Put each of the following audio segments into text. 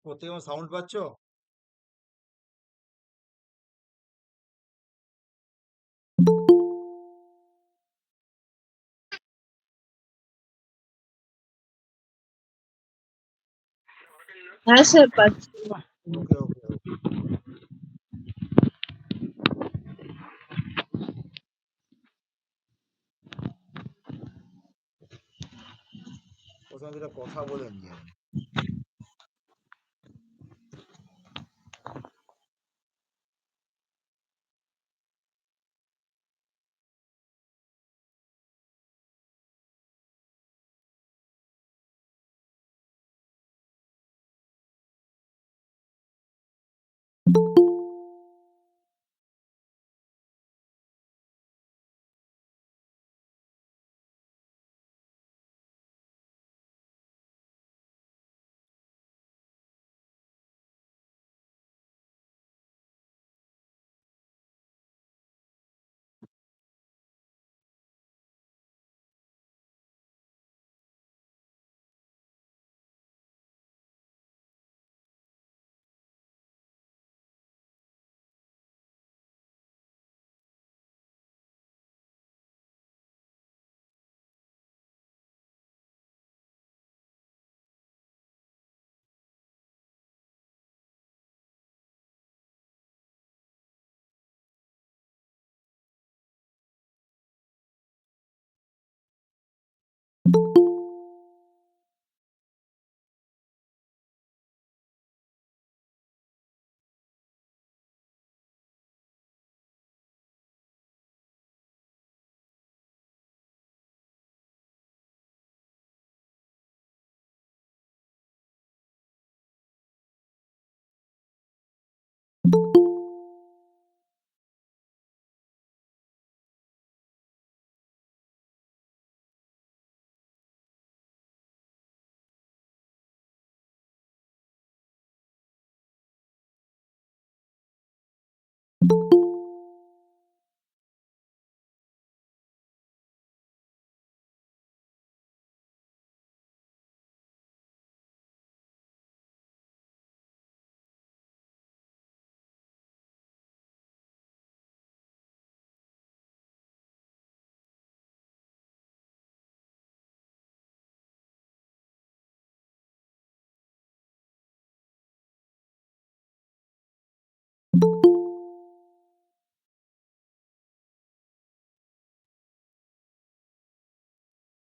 প্রত্যেকে আমার সাউন্ড পাচ্ছ? হ্যাঁ স্যার পাচ্ছি। ওকে ওকে ওকে। প্রথমে দুটো কথা বলে নিয়ে আমি।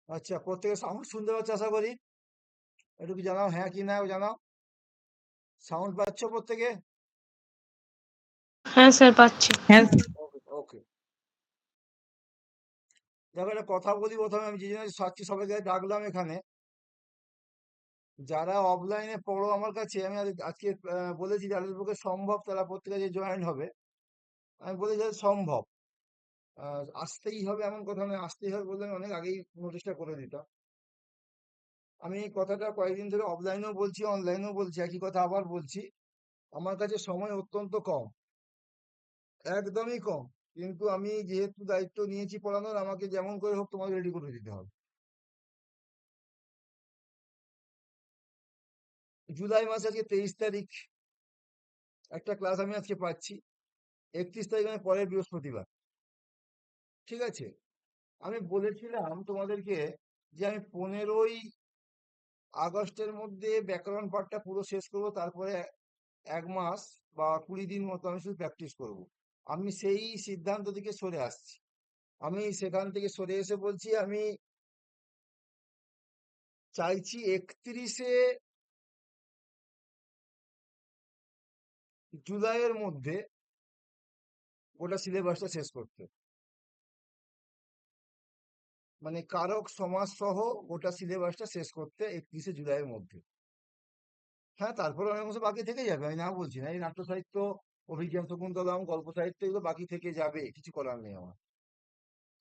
আচ্ছা, প্রত্যেকে সাউন্ড শুনতে পাচ্ছ আশা করি। একটু কি জানাও, হ্যাঁ কি না জানাও। সাউন্ড পাচ্ছ প্রত্যেকে? হ্যাঁ স্যার পাচ্ছি। ওকে ওকে। দেখো একটা কথা বলি প্রথমে, আমি যে জন্য সবাইকে ডাকলাম এখানে, যারা অফলাইনে পড়ো আমার কাছে, আমি আজকে বলেছি যাদের পক্ষে সম্ভব তারা প্রত্যেকে যে জয়েন হবে, আমি বলেছি যে সম্ভব। আসতেই হবে এমন কথা নয়, আসতেই হবে বলে আমি অনেক আগেই নোটিশটা করে দিতাম। আমি এই কথাটা কয়েকদিন ধরে অফলাইনেও বলছি, অনলাইনেও বলছি, একই কথা আবার বলছি। আমার কাছে সময় অত্যন্ত কম, একদমই কম। কিন্তু আমি যেহেতু দায়িত্ব নিয়েছি পড়ানোর, আমাকে যেমন করে হোক তোমাকে রেডি করে দিতে হবে। জুলাই মাসে আজকে 23 তারিখ, একটা ক্লাস আমি আজকে পাচ্ছি। 31 তারিখ মানে পরের বৃহস্পতিবার। ঠিক আছে, আমি বলেছিলাম তোমাদেরকে যে আমি 15ই আগস্টের মধ্যে ব্যাকরণ পাঠটা পুরো শেষ করব, তারপরে 1 মাস বা 20 দিন মতো আমি শুধু প্র্যাকটিস করব। আমি সেই সিদ্ধান্ত থেকে সরে আসছি। আমি সেখান থেকে সরে এসে বলছি আমি চাইছি 31শে জুলাইয়ের মধ্যে গোটা সিলেবাসটা শেষ করতে, মানে কারক সমাজ সহ গোটা সিলেবাসটা শেষ করতে 31শে জুলাইয়ের মধ্যে। হ্যাঁ, তারপরে অনেক অংশ বাকি থেকে যাবে, আমি না বলছি না। এই নাট্য সাহিত্য, অভিজ্ঞান শকুন্তলম, গল্প সাহিত্য, এগুলো বাকি থেকে যাবে, কিছু করার নেই আমার।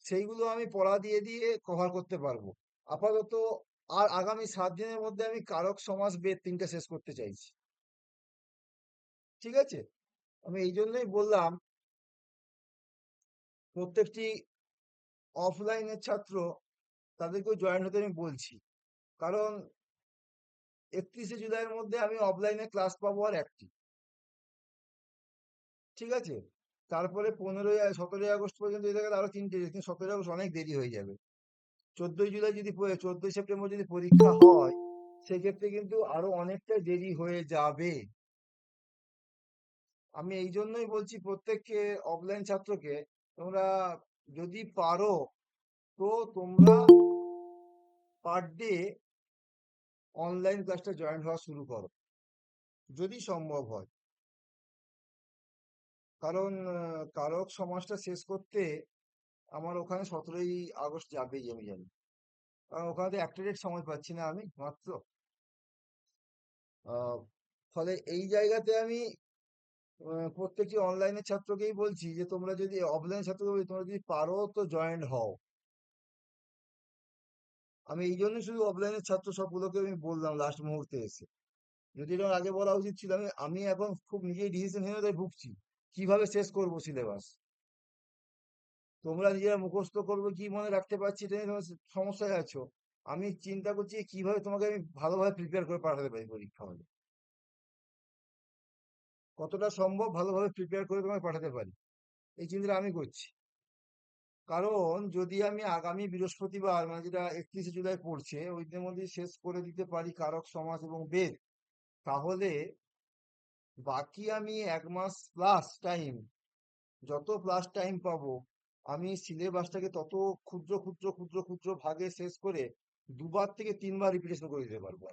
সেইগুলো আমি পড়া দিয়ে দিয়ে কভার করতে পারবো আপাতত। আর আগামী 7 দিনের মধ্যে আমি কারক সমাস বেদ 3টা শেষ করতে চাইছি। ঠিক আছে, আমি এই জন্যই বললাম প্রত্যেকটি অফলাইনের ছাত্র তাদেরকেও জয়েন হতে আমি বলছি। কারণ 31শে জুলাইয়ের মধ্যে আমি অফলাইনে ক্লাস পাবো আর একটি। ঠিক আছে, তারপরে 17ই আগস্ট পর্যন্ত এদের গেলে আরো 3টে, কিন্তু 17ই আগস্ট অনেক দেরি হয়ে যাবে। 14ই জুলাই যদি 14ই সেপ্টেম্বর যদি পরীক্ষা হয়, সেক্ষেত্রে কিন্তু আরো অনেকটা দেরি হয়ে যাবে। আমি এই জন্যই বলছি প্রত্যেককে, অফলাইন ছাত্রকে, তোমরা যদি পারো তো তোমরা পার ডে অনলাইন ক্লাসটা জয়েন হওয়া শুরু করো, যদি সম্ভব হয়। কারণ কারক সমাজটা শেষ করতে আমার ওখানে 17ই আগস্ট যাবেই, আমি জানি। কারণ ওখানে তো একটা ডেট সময় পাচ্ছি না আমি মাত্র। আহ, ফলে এই জায়গাতে আমি প্রত্যেকটি অনলাইনের ছাত্রকেই বলছি যে তোমরা যদি, অফলাইন ছাত্রকে বলছি, তোমরা যদি পারো তো জয়েন্ট হও। আমি এই জন্য শুধু অফলাইনের ছাত্র সবগুলোকে আমি বললাম লাস্ট মুহূর্তে এসে। যদি এটা আমার আগে বলা উচিত ছিল। আমি আমি এখন খুব নিজেই ডিসিশনহীনতায় ভুগছি, কিভাবে শেষ করব সিলেবাস। তোমরা নিজেরা মুখস্থ করবে কি মনে রাখতে পারছি এটা নিয়ে তোমরা সমস্যায় আছো। আমি চিন্তা করছি কিভাবে তোমাকে আমি ভালোভাবে প্রিপেয়ার করে পাঠাতে পারি পরীক্ষা হলে, কতটা সম্ভব ভালোভাবে প্রিপেয়ার করে তোমাকে পাঠাতে পারি, এই চিন্তাটা আমি করছি। কারণ যদি আমি আগামী বৃহস্পতিবার, মানে যেটা 31শে জুলাই পড়ছে, ওই দিনের মধ্যে শেষ করে দিতে পারি কারক সমাজ এবং বেদ, তাহলে বাকি আমি 1 মাস প্লাস টাইম, যত প্লাস টাইম পাবো, আমি সিলেবাসটাকে তত ক্ষুদ্র ক্ষুদ্র ক্ষুদ্র ক্ষুদ্র ভাগে শেষ করে 2 বার থেকে 3 বার রিপিটেশন করে দিতে পারবো।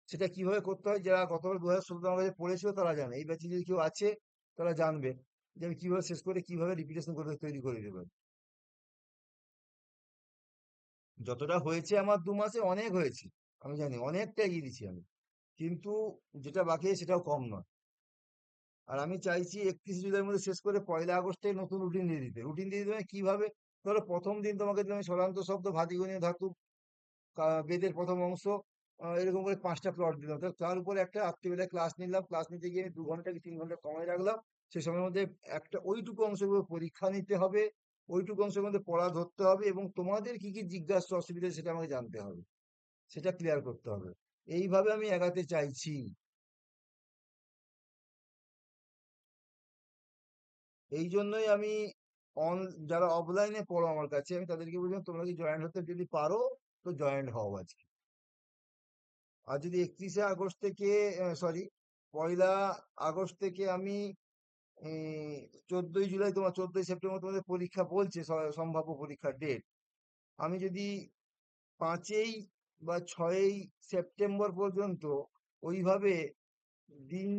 সেটা কিভাবে করতে হয়, যারা গতবার 2016 আমার কাছে পড়েছিল তারা জানে। এই ব্যাচে যদি কেউ আছে তারা জানবে যে আমি কিভাবে শেষ করে কিভাবে রিপিটেশন করে তৈরি করে দিতে পারি। যতটা হয়েছে আমার 2 মাসে অনেক হয়েছে, আমি জানি অনেকটা এগিয়ে দিচ্ছি আমি, কিন্তু যেটা বাকি আছে সেটাও কম নয়। আর আমি চাইছি 31শে জুলাইয়ের মধ্যে শেষ করে 1লা আগস্ট থেকে নতুন রুটিন দিয়ে দিতে। রুটিন দিয়ে দিতে মানে কিভাবে, ধরো প্রথম দিন তোমাকে দিলাম স্বরান্ত শব্দ, ভাতিগণীয় ধাতু, বেদের প্রথম অংশ, এরকম করে 5টা প্লট দিলাম। তার উপরে একটা রাত্রিবেলায় ক্লাস নিলাম, ক্লাস নিতে গিয়ে আমি 2 ঘন্টা কি 3 ঘন্টা সময় রাখলাম। সেই সময়ের মধ্যে একটা ওইটুকু অংশের উপর পরীক্ষা নিতে হবে, ওইটুকু অংশের মধ্যে পড়া ধরতে হবে, এবং তোমাদের কি কি জিজ্ঞাসা অসুবিধা সেটা আমাকে জানতে হবে, সেটা ক্লিয়ার করতে হবে। এইভাবে আমি এগাতে চাইছি। এই জন্যই আমি অন যারা অফলাইনে পড়ো আমার কাছে, আমি তাদেরকে বললাম তোমরা কি জয়েন হতে যদি পারো তো জয়েন হও আজকে। আর যদি 31শে আগস্ট থেকে, সরি, 1লা আগস্ট থেকে আমি 14ই জুলাই, তোমার 14ই সেপ্টেম্বর তোমাদের পরীক্ষা বলছে, সম্ভাব্য পরীক্ষার ডেট। আমি যদি 5ই বা 6ই সেপ্টেম্বর পর্যন্ত ওইভাবে দিন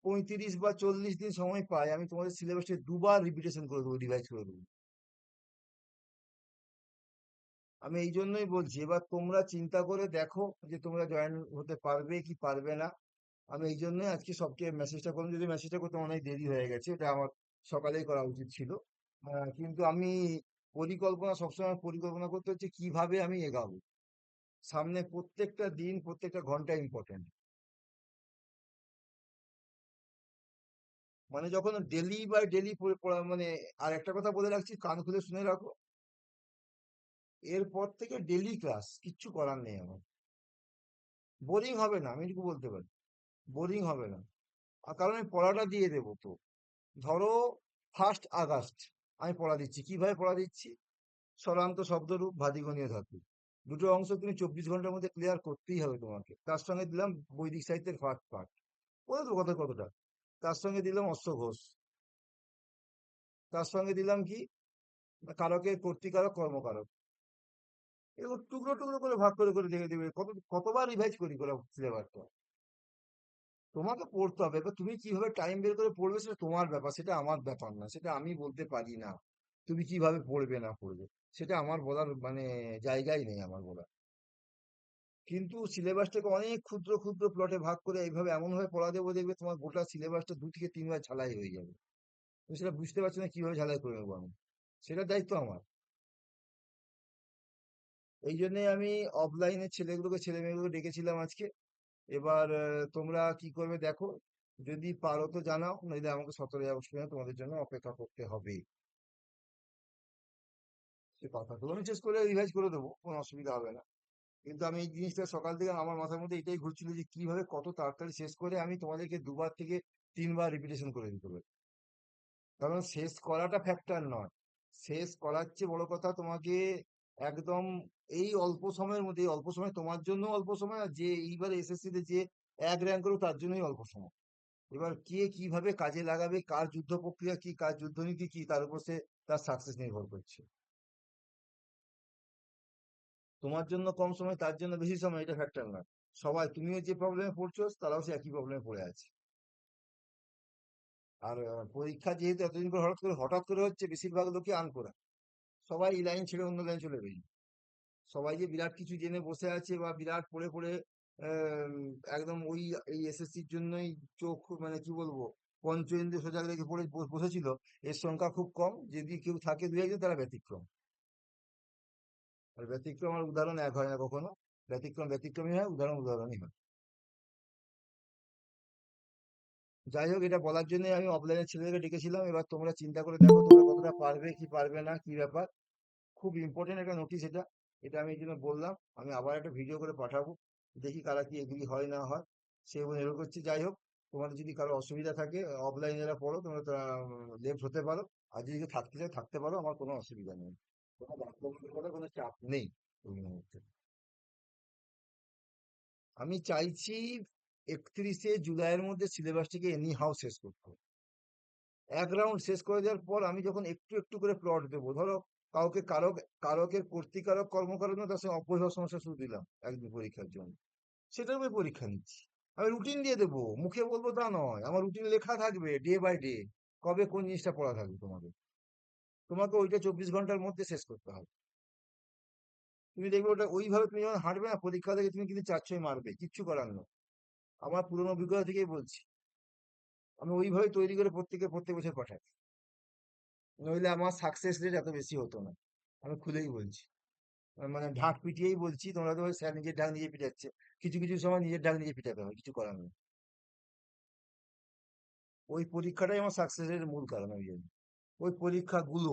35 বা 40 দিন সময় পাই, আমি তোমাদের সিলেবাসটা 2 বার রিপিটেশন করে দেবো, রিভাইজ করে দেবো। আমি এই জন্যই বলছি, এবার তোমরা চিন্তা করে দেখো যে তোমরা জয়েন হতে পারবে কি পারবে না। আমি এই জন্যই আজকে সবকে মেসেজটা করলাম, যদি মেসেজটা করতে অনেক দেরি হয়ে গেছে, এটা আমার সকালেই করা উচিত ছিল। কিন্তু আমি সবসময় পরিকল্পনা করতে হচ্ছে কিভাবে আমি এগাবো। সামনে প্রত্যেকটা দিন প্রত্যেকটা ঘন্টা ইম্পর্টেন্ট। মানে যখন ডেলি বাই ডেলি পড়া মানে, আর একটা কথা বলে রাখছি, কান খুলে শুনে রাখো, এরপর থেকে ডেলি ক্লাস, কিচ্ছু করার নেই আমার। বোরিং হবে না, আমি এটুকু বলতে পারি। বোরিং হবে না। আর কারণ আমি পড়াটা দিয়ে দেবো তো। ধরো 1 আগস্ট আমি পড়া দিচ্ছি, কিভাবে পড়া দিচ্ছি? স্বরান্ত, শব্দরূপ, ভাদিগণীয় ধাতু, দুটো অংশ তুমি 24 ঘন্টার মধ্যে ক্লিয়ার করতেই হবে তোমাকে। তার সঙ্গে দিলাম বৈদিক সাহিত্যের ফার্স্ট পার্ট, বলে তো কথা কতটা। তার সঙ্গে দিলাম অশ্বঘোষ। তার সঙ্গে দিলাম কি, কারকের কর্তৃকারক কর্মকারক। এগুলো টুকরো টুকরো করে ভাগ করে করে দেখে দেবে, কতবার রিভাইজ করি করে সিলেবাসটা। তোমাকে পড়তে হবে, এবার তুমি কিভাবে টাইম বের করে পড়বে সেটা তোমার ব্যাপার, সেটা আমার ব্যাপার না, সেটা আমি বলতে পারি না। তুমি কিভাবে পড়বে না পড়বে সেটা আমার বলার মানে জায়গাই নেই আমার বলার। কিন্তু সিলেবাসটাকে অনেক ক্ষুদ্র ক্ষুদ্র প্লটে ভাগ করে এইভাবে এমন ভাবে পড়া দেবো, দেখবে তোমার গোটা সিলেবাসটা 2 থেকে 3 বার ঝালাই হয়ে যাবে। তুমি সেটা বুঝতে পারছো না কিভাবে ঝালাই করে নেবো আমি, সেটার দায়িত্ব আমার। এই জন্যে আমি অফলাইনের ছেলে মেয়েগুলোকে ডেকেছিলাম আজকে। এবার তোমরা কি করবে দেখো, যদি পারো তো জানাও, নইলে আমাকে 17 আগস্ট পর্যন্ত তোমাদের জন্য অপেক্ষা করতে হবে। সে কথাগুলো আমি শেষ করে রিভাইজ করে দেবো, কোনো অসুবিধা হবে না। কিন্তু আমি এই জিনিসটা সকাল থেকে আমার মাথার মধ্যে এটাই ঘুরছিল যে কিভাবে কত তাড়াতাড়ি শেষ করে আমি তোমাদেরকে 2 বার থেকে 3 বার রিপিটেশন করে দিতে পারি। কারণ শেষ করাটা ফ্যাক্টর নয়, শেষ করার চেয়ে বড় কথা তোমাকে একদম এই অল্প সময়ের মধ্যে, এই অল্প সময় তোমার জন্য অল্প সময়, আর যে এইবার এসএসসি তে যে 1 র্যাঙ্ক করো তার জন্যই অল্প সময়। এবার কে কিভাবে কাজে লাগাবে, কার যুদ্ধ প্রক্রিয়া কি, কার যুদ্ধনীতি কি, তার উপর সে তার সাকসেস নির্ভর করছে। তোমার জন্য কম সময়, তার জন্য বেশি সময়, এটা ফ্যাক্টর না। সবাই, তুমিও যে প্রবলেমে পড়ছো তারাও সে একই প্রবলেমে পড়ে আছে। আর পরীক্ষা যেহেতু এতদিন পর হঠাৎ করে হচ্ছে, বেশিরভাগ লোকই আনপড়া। সবাই এই লাইন ছেড়ে অন্য লাইন চলে গেছে। সবাই যে বিরাট কিছু জেনে বসে আছে বা বিরাট পড়ে পড়ে আহ, একদম ওই এই এসএসসির জন্যই চোখ মানে কি বলবো, পঞ্চেন্দ্রিয় সজাগ রেখে পড়ে বসেছিল, এর সংখ্যা খুব কম। যদি কেউ থাকে 2 একজন, তারা ব্যতিক্রম। আর ব্যতিক্রম আর উদাহরণ এক হয় না কখনো। ব্যতিক্রম ব্যতিক্রমই হয়, উদাহরণ উদাহরণই হয়। যাই হোক, এটা বলার জন্য আমি অফলাইনের ছেলেদেরকে ডেকেছিলাম। এবার তোমরা চিন্তা করে দেখো তোমরা কতটা পারবে কি পারবে না, কি ব্যাপার। খুব ইম্পর্টেন্ট একটা নোটিশ এটা। এটা আমি এই জন্য বললাম। আমি আবার একটা ভিডিও করে পাঠাবো, দেখি কারা কি এগ্রি হয় না হয়, সে উপর নির্ভর করছে। যাই হোক, তোমাদের যদি কারো অসুবিধা থাকে, অফলাইনে যারা পড়ো তোমরা লেফট হতে পারো। আর যদি কেউ থাকতে চাও থাকতে পারো, আমার কোনো অসুবিধা নেই। কোনো বাধ্যবাধকতার করার কোনো চাপ নেই এই মুহূর্তে। আমি চাইছি 31শে জুলাইয়ের মধ্যে সিলেবাসটিকে এনি হাউ শেষ করতে। 1 রাউন্ড শেষ করে দেওয়ার পর আমি যখন একটু একটু করে প্লট দেবো, ধরো কাউকে কারকের কর্তৃকারক কর্মকারক না, তার সঙ্গে অপরিহার সমস্যা শুরু দিলাম একদিন পরীক্ষার জন্য, সেটার উপরে পরীক্ষা নিচ্ছি। আমি রুটিন দিয়ে দেবো, মুখে বলবো তা নয়, আমার রুটিন লেখা থাকবে ডে বাই ডে, কবে কোন জিনিসটা পড়া থাকবে তোমাদের। তোমাকে ওইটা 24 ঘন্টার মধ্যে শেষ করতে হবে। তুমি দেখবে ওটা ওইভাবে তুমি যখন হাঁটবে না পরীক্ষা থেকে, তুমি কিন্তু 4-6 মারবে, কিচ্ছু করার নয়। আমার পুরোনো অভিজ্ঞতা থেকেই বলছি। আমি ওইভাবে তৈরি করে প্রত্যেক বছর পাঠাই, নইলে আমার সাকসেস রেট এত বেশি হতো না। আমি খুলেই বলছি, মানে ঢাক পিটিয়েই বলছি। তোমরা তো স্যার নিজের ঢাক নিজে পিটাচ্ছে, কিছু কিছু সময় নিজের ঢাক নিজে পিটাতে হয়, কিছু করার নেই। ওই পরীক্ষাটাই আমার সাকসেসের মূল কারণ। ওই জন্য ওই পরীক্ষাগুলো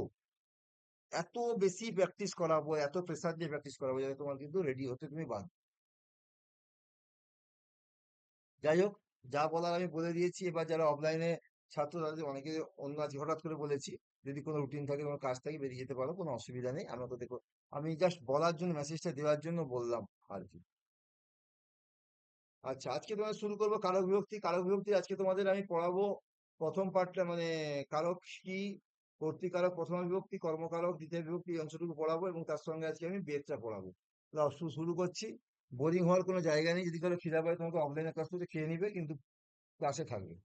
এত বেশি প্র্যাকটিস করাবো, এত প্রেসার দিয়ে প্র্যাকটিস করাবো, যাতে তোমার কিন্তু রেডি হতে তুমি বাধ্য। যাই হোক, যা বলার আমি বলে দিয়েছি। এবার যারা অফলাইনে ছাত্র, তাদের অনেকে অন্য আছে, হঠাৎ করে বলেছি, যদি কোনো রুটিন থাকে, কোনো কাজ থাকে, বেরিয়ে যেতে পারো, কোনো অসুবিধা নেই। আমরা তো দেখো, আমি জাস্ট বলার জন্য, মেসেজটা দেওয়ার জন্য বললাম আর কি। আচ্ছা, আজকে তোমার শুরু করবো কারক বিভক্তি। কারক বিভক্তি আজকে তোমাদের আমি পড়াবো প্রথম পার্টটা, মানে কারক কি, কর্তৃকারক প্রথমা বিভক্তি, কর্মকারক দ্বিতীয় বিভক্তি, এই অংশটুকু পড়াবো, এবং তার সঙ্গে আজকে আমি বেদটা পড়াবো। তাহলে শুরু করছি। বোরিং হওয়ার কোনো জায়গা নেই, যদি কারো খিদা পায় তোমাকে অফলাইনে ক্লাস করতে খেয়ে নিবে, কিন্তু ক্লাসে থাকবে।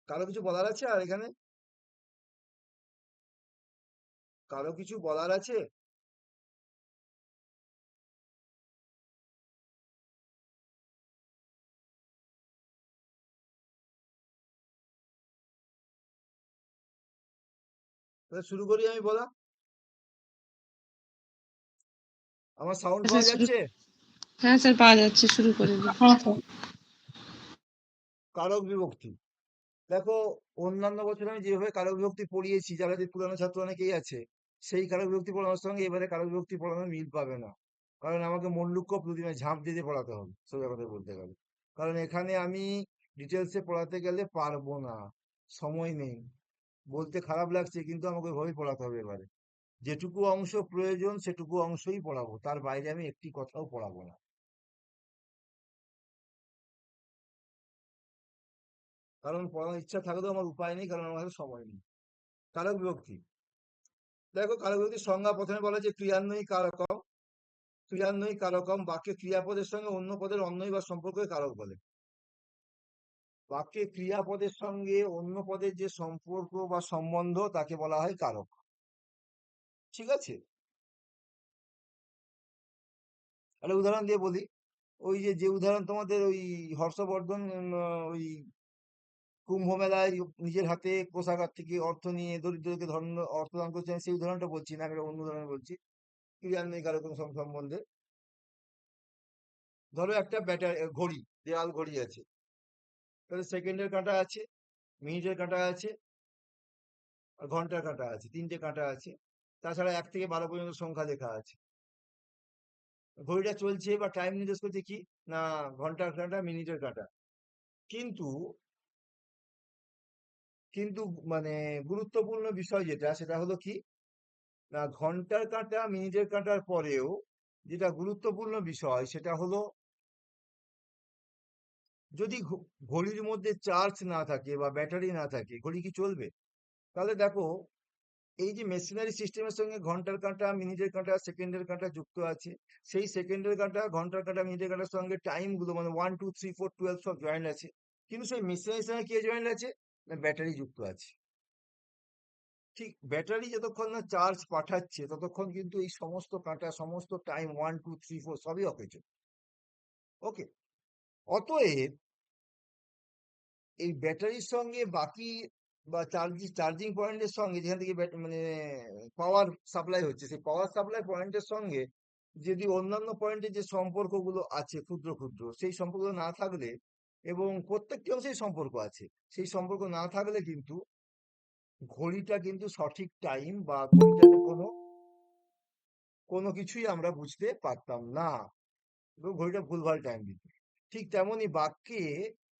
কারো কিছু বলার আছে আর এখানে? কারো কিছু বলার আছে? তাহলে শুরু করি আমি বলা। আমার সাউন্ড স্যার পাওয়া শুরু যাচ্ছে? হ্যাঁ স্যার পাওয়া যাচ্ছে, শুরু করে দিন। কারক বিভক্তি। দেখো, অন্যান্য বছর আমি যেভাবে কারক বিভক্তি পড়িয়েছি, যারা যে পুরানো ছাত্র অনেকেই আছে, সেই কারক বিভক্তি পড়ানোর সঙ্গে এবারে কারক বিভক্তি পড়ানোর মিল পাবে না। কারণ আমাকে মল্লুক্ষ প্রতিমা ঝাঁপ দিয়ে পড়াতে হবে, সোজা কথা বলতে গেলে। কারণ এখানে আমি ডিটেলসে পড়াতে গেলে পারবো না, সময় নেই। বলতে খারাপ লাগছে, কিন্তু আমাকে ওইভাবেই পড়াতে হবে এবারে। যেটুকু অংশ প্রয়োজন সেটুকু অংশই পড়াবো, তার বাইরে আমি একটি কথাও পড়াবো না। কারণ পড়ানোর ইচ্ছা থাকলেও আমার উপায় নেই, কারণ আমার কাছে সময় নেই। কারক বিভক্তি। দেখো, কারক বিভক্তির সংজ্ঞা প্রথমে বলা যে ক্রিয়ান্বয়ী কারকম। ক্রিয়ান্বয়ী কারকম বাক্যে ক্রিয়াপদের সঙ্গে অন্য পদের অন্বয় বা সম্পর্ককে কারক বলে। বাক্যে ক্রিয়াপদের সঙ্গে অন্য পদের যে সম্পর্ক বা সম্বন্ধ তাকে বলা হয় কারক। ঠিক আছে? একটা উদাহরণ দিয়ে বলি। ওই যে যে উদাহরণ তোমাদের ওই হর্ষবর্ধন ওই কুম্ভ মেলায় নিজের হাতে কোষাগার থেকে অর্থ নিয়ে দরিদ্রকে ধর্ম অর্থ দান করছেন, সেই উদাহরণটা বলছি না, আমি একটা অন্য উদাহরণ বলছি ক্রিয়ান্বয়ী কারক সম্বন্ধে। ধরো একটা ঘড়ি, দেওয়াল ঘড়ি আছে। তাহলে সেকেন্ডের কাঁটা আছে, মিনিটের কাঁটা আছে, আর ঘন্টার কাঁটা আছে, তিনটে কাঁটা আছে। তাছাড়া 1 থেকে 12 পর্যন্ত সংখ্যা লেখা আছে। ঘড়িটা চলছে বা টাইম নির্দেশ করছে কি না, ঘন্টার কাঁটা, মিনিটের কাঁটা। কিন্তু কিন্তু মানে গুরুত্বপূর্ণ বিষয় যেটা, সেটা হলো কি না, ঘন্টার কাঁটা মিনিটের কাঁটার পরেও যেটা গুরুত্বপূর্ণ বিষয় সেটা হলো, যদি ঘড়ির মধ্যে চার্জ না থাকে বা ব্যাটারি না থাকে, ঘড়ি কি চলবে? তাহলে দেখো, এই যে মেশিনারি সিস্টেমের সঙ্গে ঘন্টার কাঁটা, মিনিটের কাঁটা, সেকেন্ডের কাঁটা যুক্ত আছে। সেই সেকেন্ডের কাঁটা, ঘন্টার কাঁটা, মিনিটের কাঁটার সঙ্গে টাইম গুলো মানে 1 2 3 4 12 সব জয়েন্ট আছে। কিন্তু সেই মেশিনারির সঙ্গে কে জয়েন্ট আছে? না, ব্যাটারি যুক্ত আছে। ঠিক ব্যাটারি যতক্ষণ না চার্জ পাঠাচ্ছে ততক্ষণ কিন্তু এই সমস্ত কাঁটা, সমস্ত টাইম 1 2 3 4 সবই অকেজো। ওকে। অতএব এই ব্যাটারির সঙ্গে বাকি বা চার্জিং পয়েন্টের সঙ্গে, যেখান থেকে মানে পাওয়ার সাপ্লাই হচ্ছে, সেই পাওয়ার সাপ্লাই পয়েন্টের সঙ্গে যদি অন্যান্য পয়েন্টের যে সম্পর্কগুলো আছে ক্ষুদ্র ক্ষুদ্র, সেই সম্পর্ক না থাকলে, এবং প্রত্যেকটি অংশেই সম্পর্ক আছে, সেই সম্পর্ক না থাকলে কিন্তু ঘড়িটা কিন্তু সঠিক টাইম বা ঘড়িটাতে কোনো কোনো কিছুই আমরা বুঝতে পারতাম না, এবং ঘড়িটা ভুলভাল টাইম দিত। ঠিক তেমনি বাক্যে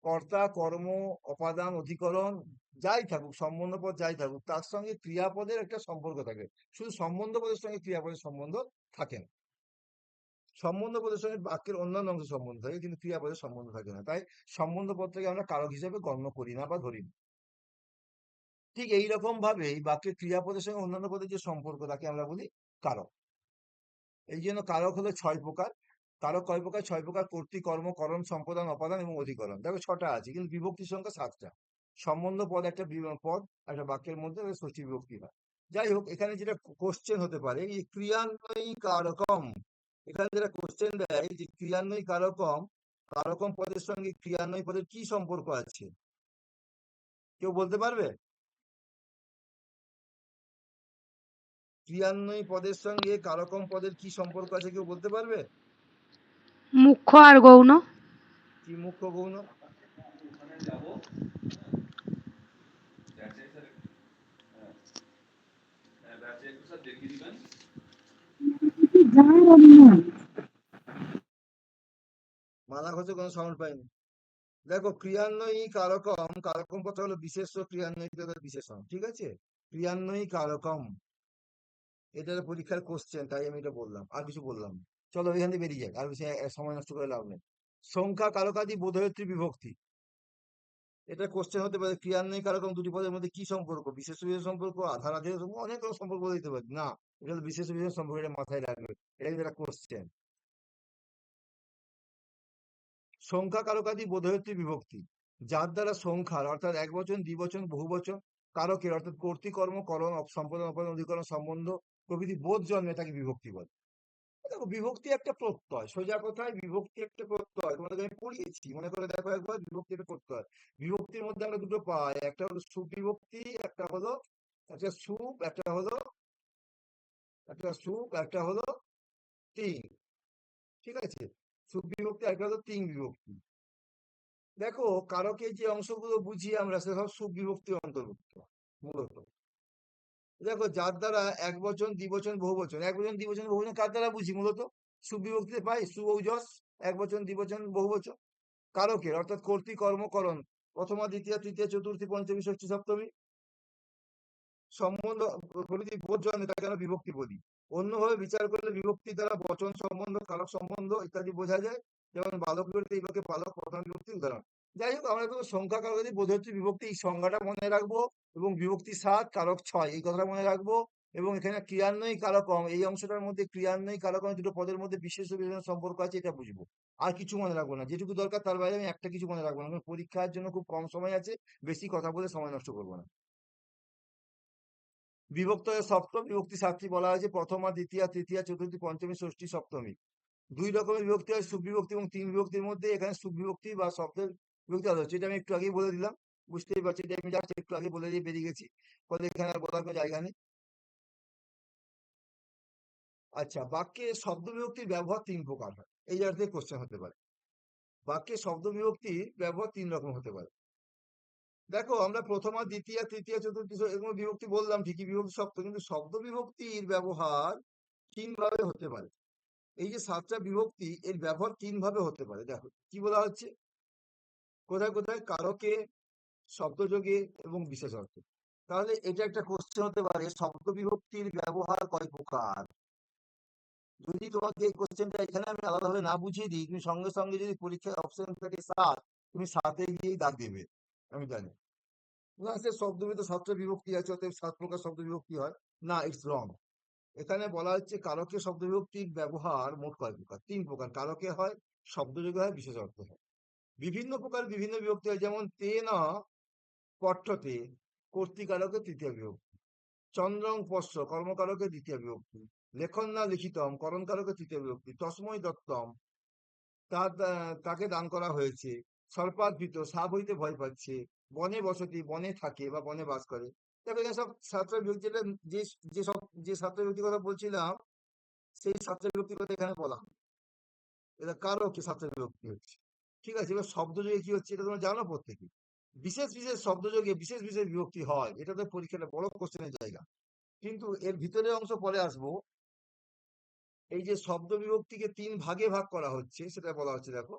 কর্তা, কর্ম, অপাদান, অধিকরণ যাই থাকুক, সম্বন্ধ পদ যাই থাকুক, তার সঙ্গে ক্রিয়াপদের একটা সম্পর্ক থাকে। শুধু সম্বন্ধ পদের সঙ্গে ক্রিয়াপদের সম্বন্ধ থাকে না। সম্বন্ধ পদের সঙ্গে বাক্যের অন্যান্য অংশের সম্বন্ধ থাকে, কিন্তু ক্রিয়াপদের সম্বন্ধ থাকে না। তাই সম্বন্ধ পদটাকে আমরা কারক হিসেবে গণ্য করি না বা ধরি না। ঠিক এইরকম ভাবে এই বাক্যের ক্রিয়াপদের সঙ্গে অন্যান্য পদের যে সম্পর্ক তাকে আমরা বলি কারক। এই জন্য কারক হলো 6 প্রকার। কারক কয় প্রকার? 6 প্রকার: কর্তৃ, কর্ম, করণ, সম্পাদন, অপাদান এবং অধিকরণ। দেখো, 6টা আছে, কিন্তু বিভক্তির সংখ্যা 7টা। সম্বন্ধ পদ একটা পদ একটা বাক্যের মধ্যে ষষ্ঠী বিভক্তি হয়। যাই হোক, এখানে যেটা কোশ্চেন হতে পারে, এই ক্রিয়ান্বয়ী কারকম, এখানে যেটা কোশ্চেন দেয় যে ক্রিয়ান্বয়ী কারকম, কারকম পদের সঙ্গে ক্রিয়ান্বয়ী পদের কি সম্পর্ক আছে? কেউ বলতে পারবে? ক্রিয়ান্বয়ী পদের সঙ্গে কারকম পদের কি সম্পর্ক আছে, কেউ বলতে পারবে? মুখ্য আর গৌণ। কি মুখ্য, গৌণ? মাথা ঘষে কোনো সাউন্ড পাইনি। দেখো, ক্রিয়ান্বয়ী কারকম, কারকম কথা হলো বিশেষ্য, ক্রিয়ান্বয়ী পদের বিশেষণ। ঠিক আছে? ক্রিয়ান্বয়ী কারকম, এটা পরীক্ষার কোশ্চেন, তাই আমি এটা বললাম, আর কিছু বললাম না। চলো এখান থেকে বেরিয়ে যাক, আর বেশি সময় নষ্ট করে লাভ নেই। সংখ্যা কারকাদি বোধয়ত্রী বিভক্তি, এটা কোশ্চেন হতে পারে। ক্রিয়ান্বয়ী কারকম দুটি পদের মধ্যে কি সম্পর্ক? বিশেষ বিশেষ সম্পর্ক, আধার আধার সম্পর্ক, অনেক রকম সম্পর্ক দিতে পারি না, এটা হলো বিশেষ বিশেষ সম্পর্ক, এটা মাথায় রাখবে, এটা কিন্তু একটা কোশ্চেন। সংখ্যা কারকাদি বোধয়ত্রী বিভক্তি, যার দ্বারা সংখ্যার অর্থাৎ একবচন, দ্বিবচন, বহুবচন কারকের অর্থাৎ কর্তৃকর্ম করণ সম্পাদন অপাদন অধিকরণ সম্বন্ধ প্রভৃতি বোধ জন্মে তাকে বিভক্তি বলে। দেখো বিভক্তি একটা প্রত্যয়, সোজা কথায় বিভক্তি একটা প্রত্যয়, তোমাদেরকে আমি পড়িয়েছি, মনে করে দেখো একবার, বিভক্তি একটা প্রত্যয়। বিভক্তির মধ্যে আমরা দুটো পাই, একটা হলো সুবিভক্তি, একটা হলো তিন। ঠিক আছে, সুবিভক্তি একটা হলো তিন বিভক্তি। দেখো কারকে যে অংশগুলো বুঝি আমরা সেসব সুবিভক্তির অন্তর্ভুক্ত মূলত। দেখো যার দ্বারা এক বচন দ্বিবচন বহুবচন, এক বচন দ্বিবচন বহুবচন কার দ্বারা বুঝি মূলত? সুবিভক্তিতে পাই, সু ঔজস, এক বচন দ্বিবচন বহুবচন। কারকের অর্থাৎ কর্তৃ কর্মকরণ, প্রথমা দ্বিতীয়া তৃতীয়া চতুর্থী পঞ্চমী ষষ্ঠী সপ্তমী সম্বন্ধ প্রভৃতি বোধ জন্মে তাকে আমরা বিভক্তি বলি। অন্যভাবে বিচার করলে বিভক্তি দ্বারা বচন সম্বন্ধ, কারক সম্বন্ধ ইত্যাদি বোঝা যায়। যেমন বালক বিভক্তি, এই বাক্যে বালক প্রথম বিভক্তি উদাহরণ। যাই হোক, আমরা তো সংখ্যা কারক বোধহচ্ছে বিভক্তি, এই সংজ্ঞাটা মনে রাখবো, এবং বিভক্তি 7 কারক 6 এই কথাটা মনে রাখবো। এবং এখানে ক্রিয়ান্বয়ী কারকম, এই অংশটার মধ্যে ক্রিয়ান্বয়ী কারকম দুটো পদের মধ্যে বিশেষ ও বিশেষণ সম্পর্ক আছে, এটা বুঝবো। আর কিছু মনে রাখবো না, যেটুকু দরকার তার বাইরে আমি একটা কিছু মনে রাখবো না, কারণ পরীক্ষার জন্য খুব কম সময় আছে, বেশি কথা বলে সময় নষ্ট করবো না। বিভক্ত সপ্তম বিভক্তি 7টি বলা হয়েছে, প্রথমা দ্বিতীয়া তৃতীয়া চতুর্থী পঞ্চমী ষষ্ঠী সপ্তমী। দুই রকমের বিভক্তি হয়, সুবিভক্তি এবং তিন বিভক্তির মধ্যে। এখানে সুবিভক্তি বা শব্দের বিভক্তি আলাদা হচ্ছে, এটা আমি একটু আগেই বলে দিলাম, বুঝতেই পারছি, এটা আমি জাস্ট একটু আগে বলে দিয়ে বেরিয়ে গেছি, ফলে এখানে আর বলার কোনো জায়গা নেই। আচ্ছা, বাক্যে শব্দ বিভক্তির ব্যবহার তিন প্রকার হয়, এই জায়গা থেকে কোশ্চেন হতে পারে। বাক্যে শব্দ বিভক্তির ব্যবহার তিন রকম হতে পারে। দেখো আমরা প্রথমা দ্বিতীয়া তৃতীয়া চতুর্থী এরকম বিভক্তি বললাম ঠিকই, বিভক্তি শব্দ, কিন্তু শব্দ বিভক্তির ব্যবহার তিন ভাবে হতে পারে। এই যে 7টা বিভক্তি, এর ব্যবহার তিন ভাবে হতে পারে। দেখো কি বলা হচ্ছে, কোথায় কোথায় কারকে, শব্দযোগে এবং বিশেষ অর্থে। তাহলে এটা একটা কোশ্চেন হতে পারে, শব্দ বিভক্তির ব্যবহার কয় প্রকার। যদি তোমাকে এই কোশ্চেনটা এখানে আমি আলাদাভাবে না বুঝিয়ে দিই, তুমি সঙ্গে সঙ্গে যদি পরীক্ষায় অপশন থাকে 7, তুমি 7-এ গিয়েই দাগ দেবে, আমি জানি। না, সে শব্দবিদ 7টা বিভক্তি আছে, অতএব 7 প্রকার শব্দ বিভক্তি হয় না, ইটস রং। এখানে বলা হচ্ছে কারকে শব্দ বিভক্তির ব্যবহার মোট কয় প্রকার, তিন প্রকার। কারকে হয়, শব্দযোগে হয়, বিশেষ অর্থে হয়। বিভিন্ন প্রকার বিভিন্ন বিভক্তি হয়, যেমন তেন পঠ্যতে কর্তৃকারকে তৃতীয় বিভক্তি, চন্দ্রং পশ্য কর্মকারকে দ্বিতীয় বিভক্তি, লেখন না লিখিতম করণকারকে তৃতীয় বিভক্তি, তস্মৈ দত্তম তাকে দান করা হয়েছে, সর্পাদ্ভীত সাপ হইতে ভয় পাচ্ছে, বনে বসতি বনে থাকে বা বনে বাস করে। দেখো এখানে সব 7টা বিভক্তি, যে যে 7টা বিভক্তির কথা বলছিলাম, সেই 7টা বিভক্তির কথা এখানে বলা হয়। এটা কারো কি 7টা বিভক্তি হচ্ছে। ঠিক আছে, এবার শব্দযোগে কি হচ্ছে এটা তোমরা জানো প্রত্যেকে। বিশেষ বিশেষ শব্দযোগে বিশেষ বিশেষ বিভক্তি হয়, এটা তো পরীক্ষাটা বড় কোশ্চেনের জায়গা। কিন্তু এর ভিতরের অংশ পরে আসবো। এই যে শব্দ বিভক্তিকে তিন ভাগে ভাগ করা হচ্ছে, সেটা বলা হচ্ছে। দেখো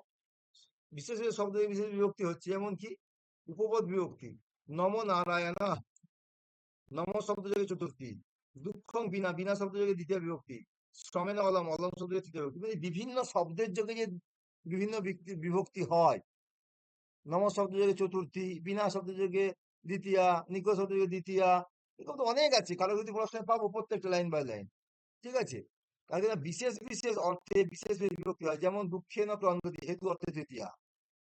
বিশেষ বিশেষ শব্দ বিশেষ বিভক্তি হচ্ছে, যেমন কি উপপদ বিভক্তি, নম নারায়ণ, নম শব্দযোগে চতুর্থী, দুঃখং বিনা, বিনা শব্দযোগে দ্বিতীয় বিভক্তি, শ্রমেন অলম, অলম শব্দযোগে তৃতীয় বিভক্তি। মানে বিভিন্ন শব্দের যোগে যে বিভিন্ন বিভক্তি হয়, নম শব্দযোগে চতুর্থী, বিনা শব্দযোগে দ্বিতীয়া, নিকো শব্দযোগে দ্বিতীয়া, এরকম তো অনেক আছে, কারো যদি পড়াশোনা পাবো প্রত্যেকটা লাইন বাই লাইন। ঠিক আছে, তার জন্য বিশেষ বিশেষ অর্থে বিশেষ বিশেষ বিভক্তি হয়, যেমন দুঃখে ন ক্রন্দতি হেতু অর্থে তৃতীয়া,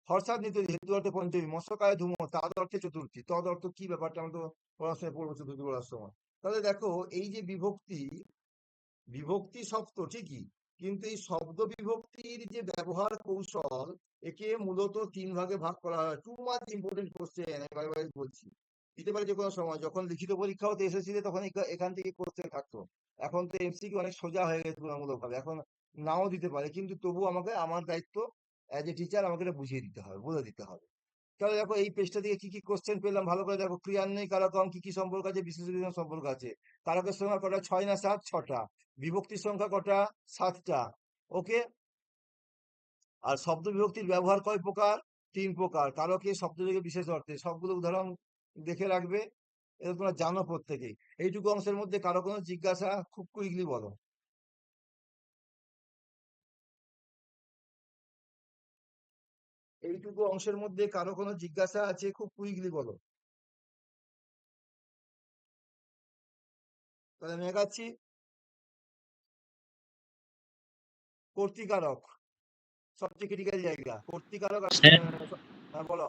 হর্ষাদ নিত হেতু অর্থে পঞ্চমী, মৎস্যকায় ধূম তাদ অর্থে চতুর্থী। তদ অর্থ কি ব্যাপারটা আমরা তো পড়াশোনায় পড়বো চতুর্থী পড়ার সময়। তাহলে দেখো এই যে বিভক্তি, বিভক্তি শব্দ ঠিকই, কিন্তু এই শব্দ বিভক্তির যে ব্যবহার কৌশল, একে মূলত তিন ভাগে ভাগ করা হয়। টু মাচ ইম্পর্টেন্ট কোশ্চেন, বারে বারে বলছি, দিতে পারে যে কোনো সময়। যখন লিখিত পরীক্ষা হতে এসেছিলে তখন এখান থেকে কোশ্চেন থাকতো। এখন তো এমসিকিউ অনেক সোজা হয়ে গেছে তুলনামূলক ভাবে, এখন নাও দিতে পারে, কিন্তু তবু আমাকে, আমার দায়িত্ব অ্যাজ এ টিচার, আমাকে এটা বুঝিয়ে দিতে হবে, বলে দিতে হবে। তাহলে দেখো এই পেজটা থেকে কি কি কোশ্চেন পেলাম ভালো করে দেখো। ক্রিয়ান্বয়ী কারকম কি কি সম্পর্ক আছে, বিশেষ বিশেষণ সম্পর্ক আছে। কারকের সংখ্যা কটা, 6 না 7? 6টা। বিভক্তির সংখ্যা কটা, 7টা। ওকে। আর শব্দ বিভক্তির ব্যবহার কয় প্রকার, তিন প্রকার। কারকে, শব্দযোগে, বিশেষ অর্থে। সবগুলো উদাহরণ দেখে রাখবে, এটা তোমরা জানো প্রত্যেকেই। এইটুকু অংশের মধ্যে কারো কোনো জিজ্ঞাসা, খুব কুইকলি বলো। এইটুকু অংশের মধ্যে কারো কোনো জিজ্ঞাসা আছে, খুব কুইকলি বলো। তাহলে আমি এগাচ্ছি। কর্তৃকারক সবচেয়ে ক্রিটিক্যাল জায়গা, কর্তৃকারক আর হ্যাঁ, হ্যাঁ, বলো।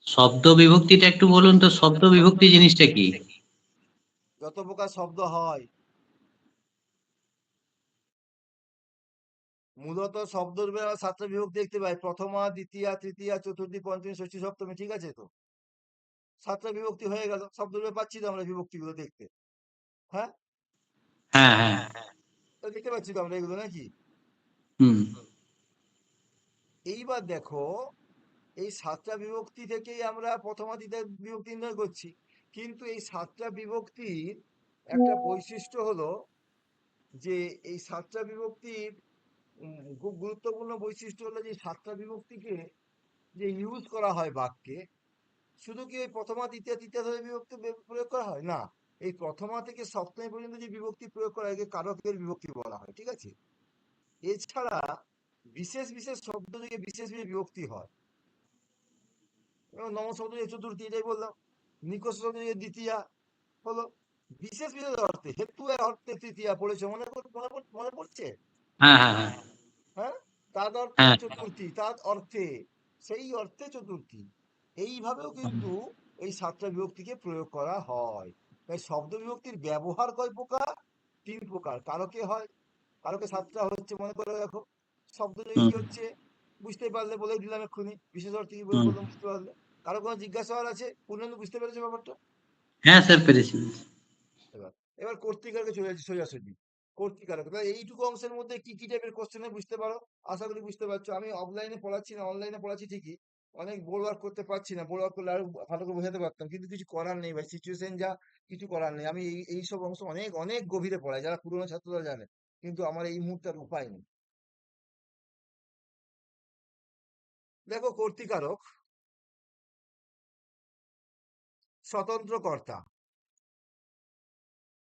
শব্দ বিভক্তিটা একটু বলুন তো, শব্দ বিভক্তি জিনিসটা কি? যত প্রকার শব্দ হয়, মূলত শব্দরূপে আমরা সাতটা বিভক্তি দেখতে পাই: প্রথমা, দ্বিতীয়া, তৃতীয়া, চতুর্থী, পঞ্চমী, ষষ্ঠী, সপ্তমী। ঠিক আছে তো? সাতটা বিভক্তি হয়ে গেল, শব্দরূপে পাচ্ছি তো আমরা বিভক্তিগুলো দেখতে। হ্যাঁ, হ্যাঁ, হ্যাঁ। তো দেখতে পাচ্ছি তো আমরা এগুলো নাকি? হুম। এইবার দেখো, এই সাতটা বিভক্তি থেকেই আমরা প্রথমা, দ্বিতীয়া বিভক্তি নির্ণয় করছি। কিন্তু এই সাতটা বিভক্তির একটা বৈশিষ্ট্য হলো যে এই সাতটা বিভক্তির খুব গুরুত্বপূর্ণ বৈশিষ্ট্য হলো যে সাতটা বিভক্তিকে যে ইউজ করা হয় বাক্যে, শুধু কি ওই প্রথমা, দ্বিতীয়া, তৃতীয়া ধরে বিভক্তি প্রয়োগ করা হয় না। এই প্রথমা থেকে সপ্তমী পর্যন্ত যে বিভক্তি প্রয়োগ করা হয় একে কারকের বিভক্তি বলা হয়। ঠিক আছে? এছাড়া বিশেষ বিশেষ শব্দ থেকে বিশেষ বিশেষ বিভক্তি হয়। যেমন নম শব্দ থেকে চতুর্থী, এটাই বললাম। নিকষ শব্দ থেকে দ্বিতীয়া হলো। বিশেষ বিশেষ অর্থে, হেতু এর অর্থে তৃতীয়া পড়েছে, মনে পড়ছে? হ্যাঁ, হ্যাঁ, হ্যাঁ। হ্যাঁ, তার অর্থে হ্যাঁ। চতুর্থী, তার অর্থে, সেই অর্থে চতুর্থী। এইভাবেও কিন্তু এই সাতটা বিভক্তিকে প্রয়োগ করা হয়। তাই শব্দ বিভক্তির ব্যবহার কয় প্রকার? তিন প্রকার। কারকে হয়, কারকে সাতটা হচ্ছে, মনে করে দেখো। শব্দ যোগে হুম, কি হচ্ছে বুঝতে পারলে বলে দিলাম এক্ষুনি, বিশেষ অর্থে কি হুম। বললাম বুঝতে পারলে। কারো কোনো জিজ্ঞাসা হওয়ার আছে? পূর্ণেন্দু বুঝতে পেরেছে ব্যাপারটা? হ্যাঁ স্যার, পেরেছি। এবার এবার কর্তিকারকে চলে যাচ্ছে সোজাসুজি। কর্তিকারক, তাহলে এইটুকু অংশের মধ্যে কি কি টাইপের কোশ্চেন বুঝতে পারো? আশা করি বুঝতে পারছো। আমি অফলাইনে পড়াচ্ছি না, অনলাইনে পড়াচ্ছি ঠিকই, অনেক বোর্ড ওয়ার্ক করতে পারছি না। বোর্ড ওয়ার্ক করলে আরো ভালো করে বোঝাতে পারতাম, কিন্তু কিছু করার নেই ভাই, সিচুয়েশন যা, কিছু করার নেই। আমি এই সব অংশ অনেক অনেক গভীরে পড়াই, যারা পুরোনো ছাত্ররা জানে, কিন্তু আমার এই মুহূর্তে আর উপায় নেই। দেখো, কর্তিকারক স্বতন্ত্র কর্তা,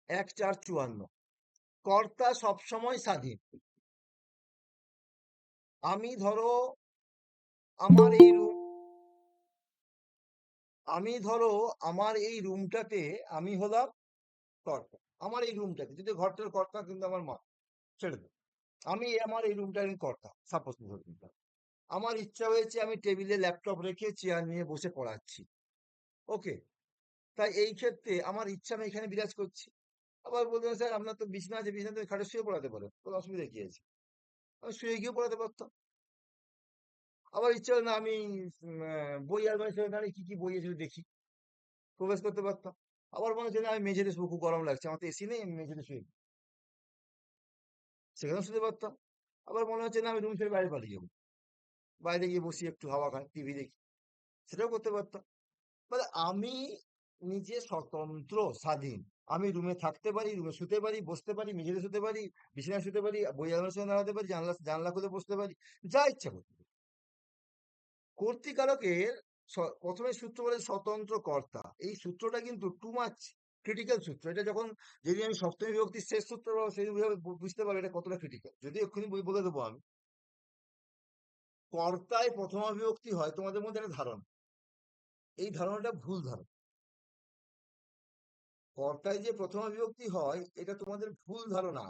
১-৪-৫৪। কর্তা সবসময় স্বাধীন। আমি ধরো আমার এই রুম, আমি ধরো আমার এই রুমটাতে আমি হলাম কর্তা। আমার এই রুমটাতে, যদি ঘরটার কর্তা কিন্তু আমার মা, ছেড়ে দেবো। আমি আমার এই রুমটার কর্তা, সাপোজ ধরুন। আমার ইচ্ছা হয়েছে আমি টেবিলে ল্যাপটপ রেখে চেয়ার নিয়ে বসে পড়াচ্ছি, ওকে। তাই এই ক্ষেত্রে আমার ইচ্ছা আমি এখানে বিরাজ করছি। আবার বলবেন স্যার আপনার তো বিছানা আছে, বিছানাতে খাটে শুয়ে পড়াতে পারেন, কোনো অসুবিধা কি আছে? আমি শুয়ে গিয়েও পড়াতে পারতাম। আবার ইচ্ছা হলো না আমি বই আলমারি ছেড়ে দাঁড়িয়ে কি কি বই আছে একটু দেখি, প্রবেশ করতে পারতাম। আবার মনে হচ্ছে না আমি মেঝেতে শুবো, খুব গরম লাগছে, আমার তো এসি নেই, আমি মেঝেতে শুয়ে, সেখানেও শুতে পারতাম। আবার মনে হচ্ছে না আমি রুম ছেড়ে বাইরে পালিয়ে যাবো, বাইরে গিয়ে বসি, একটু হাওয়া খাই, টিভি দেখি, সেটাও করতে পারতাম। মানে আমি নিজে স্বতন্ত্র, স্বাধীন। আমি রুমে থাকতে পারি, রুমে শুতে পারি, বসতে পারি, মেঝেতে শুতে পারি, বিছানায় শুতে পারি, বই আলমারির সঙ্গে দাঁড়াতে পারি, জানলা জানলা খুলে বসতে পারি, যা ইচ্ছা করতে পারি। কর্তৃকারকের প্রথমে সূত্র বলে স্বতন্ত্র কর্তা। এই সূত্রটা কিন্তু টু মাচ ক্রিটিক্যাল সূত্র। এটা যখন, যদি আমি সপ্তমী বিভক্তির শেষ সূত্র পাবো, সেই বুঝতে পারবো এটা কতটা ক্রিটিক্যাল। যদি এক্ষুনি বলে দেবো আমি, কর্তায় প্রথমা বিভক্তি হয়, তোমাদের মধ্যে একটা ধারণা, এই ধারণাটা ভুল ধারণা। কর্তায় যে প্রথমা বিভক্তি হয় এটা তোমাদের ভুল ধারণা।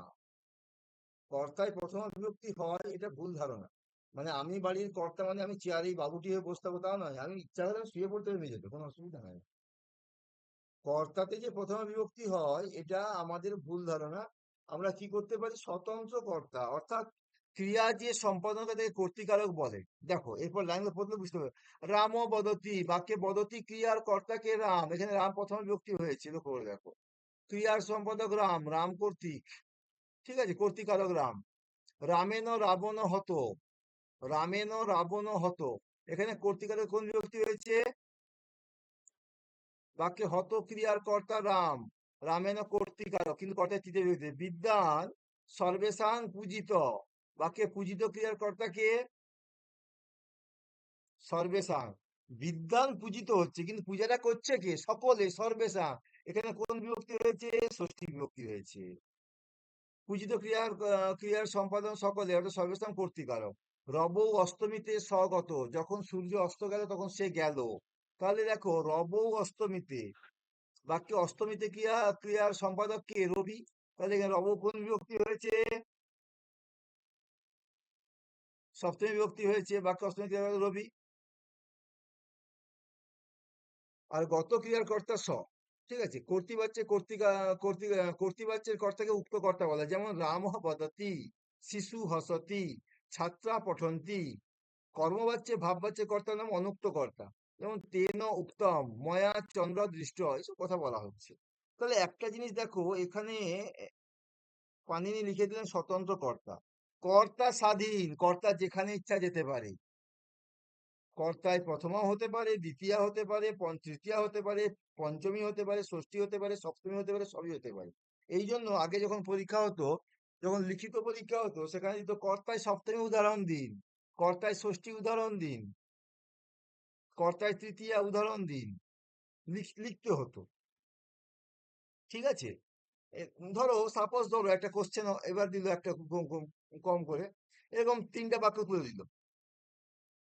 কর্তায় প্রথমা বিভক্তি হয় এটা ভুল ধারণা। মানে আমি বাড়ির কর্তা, মানে আমি চেয়ারেই বাবুটি হয়ে বসে থাকবো তাও নয়, আমি ইচ্ছা হলে আমি শুয়ে পড়তে মেঝেতে, কোনো অসুবিধা নাই। কর্তাতে যে প্রথমা বিভক্তি হয় এটা আমাদের ভুল ধারণা। আমরা কি করতে পারি, স্বতন্ত্র কর্তা, অর্থাৎ ক্রিয়া যে সম্পাদন করে তাকে কর্তৃকারক বলে। দেখো এরপর লাইনগুলো পড়লে বুঝতে হবে। রাম ও বদতি, বাক্যে বদতি ক্রিয়ার কর্তাকে রাম, এখানে রাম প্রথমা বিভক্তি হয়েছিল, করে দেখো। ক্রিয়ার সম্পাদক রাম, রাম কর্তৃক, ঠিক আছে, কর্তৃকারক রাম। রামেন রাবণ হত, রামেন রাবণ হত, এখানে কর্তৃকারক কোন বিভক্তি হয়েছে? বাক্যে হত ক্রিয়ার কর্তা রাম, রামেন কর্তৃকারক, কিন্তু কর্তা তৃতীয় বিভক্তি। বিদ্যান সর্বেশাং পূজিত, বাক্যে পূজিত ক্রিয়ার কর্তা কে? সর্বেশাং। বিদ্যান পূজিত হচ্ছে, কিন্তু পূজাটা করছে কে? সকলে, সর্বেশাং। এখানে কোন বিভক্তি হয়েছে? ষষ্ঠী বিভক্তি হয়েছে। পূজিত ক্রিয়ার সম্পাদন সকলে, অর্থাৎ সর্বেশাং কর্তৃকারক। রবৌ অষ্টমীতে স্বগত, যখন সূর্য অস্ত গেল তখন সে গেল। তাহলে দেখো, রবৌ অষ্টমীতে, বাক্যে অষ্টমীতে ক্রিয়ার সম্পাদক কে? রবি। তাহলে এখানে রব কোন বিভক্তি হয়েছে? সপ্তমী বিভক্তি হয়েছে, বাক্যে অষ্টমী রবি। আর গত ক্রিয়ার কর্তা স। ঠিক আছে, কর্তৃবাচ্যের কর্তাকে উক্ত কর্তা বলা হয়। যেমন রাম বদতি, শিশু হসতি, ছাত্রা পঠন্তি। কর্মবাচ্যে ভাববাচ্যের কর্তার নাম অনুক্ত কর্তা। যেমন তেন উক্তম, ময়া চন্দ্র দৃষ্ট, এসব কথা বলা হচ্ছে। তাহলে একটা জিনিস দেখো, এখানে পাণিনি লিখে দিলেন স্বতন্ত্র কর্তা। কর্তা স্বাধীন, কর্তা যেখানে ইচ্ছা যেতে পারে। কর্তায় প্রথমা হতে পারে, দ্বিতীয়া হতে পারে, তৃতীয়া হতে পারে, পঞ্চমী হতে পারে, ষষ্ঠী হতে পারে, সপ্তমী হতে পারে, সবই হতে পারে। এই জন্য আগে যখন পরীক্ষা হতো, যখন লিখিত পরীক্ষা হতো, সেখানে দিত কর্তায় সপ্তমী উদাহরণ দিন, কর্তায় ষষ্ঠী উদাহরণ দিন, কর্তায় তৃতীয়া উদাহরণ দিন, লিখতে হতো। ঠিক আছে, ধরো সাপোজ ধরো একটা কোশ্চেন এবার দিল একটা কম করে, এরকম 3টা বাক্য তুলে দিল।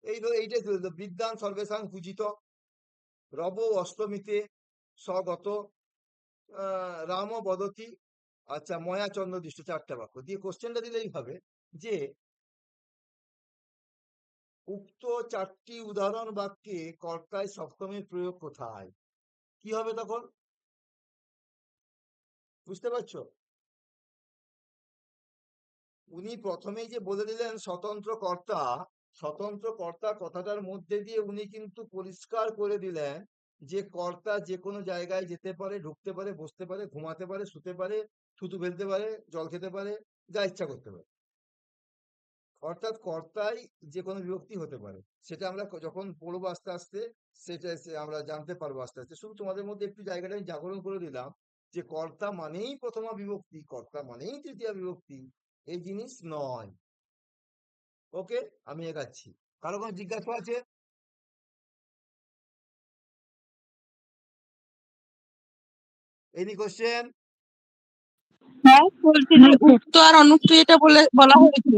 এইটাই তুলে দিল, বিদ্যান সর্বেশাং পূজিত, রব অষ্টমীতে স্বগত, রাম বদতি, আচ্ছা ময়া চন্দ্র দৃষ্ট, 4টা বাক্য দিয়ে কোশ্চেনটা দিলেই হবে যে উক্ত 4টি উদাহরণ বাক্যে কর্তায় সপ্তমীর প্রয়োগ কোথায়। কি হবে তখন, বুঝতে পারছো? উনি প্রথমেই যে বলে দিলেন স্বতন্ত্র কর্তা, স্বতন্ত্র কর্তা কথাটার মধ্যে দিয়ে উনি কিন্তু পরিষ্কার করে দিলেন যে কর্তা যে কোনো জায়গায় যেতে পারে, ঢুকতে পারে, বসতে পারে, ঘুমাতে পারে, শুতে পারে, থুতু ফেলতে পারে, জল খেতে পারে, যা ইচ্ছা করতে পারে। অর্থাৎ কর্তাই যে কোনো বিভক্তি হতে পারে। সেটা আমরা যখন পড়বো আস্তে আস্তে, আমরা জানতে পারবো আস্তে আস্তে। শুধু তোমাদের মধ্যে একটু জায়গাটা আমি জাগরণ করে দিলাম যে কর্তা মানেই প্রথমা বিভক্তি, কর্তা মানেই তৃতীয়া বিভক্তি, এই জিনিস নয়। ওকে, আমি এগাচ্ছি। কারো কোনো জিজ্ঞাসা আছে? Any question? হ্যাঁ, বলছি যে উক্ত আর অনুক্ত এটা বলা হয়েছে।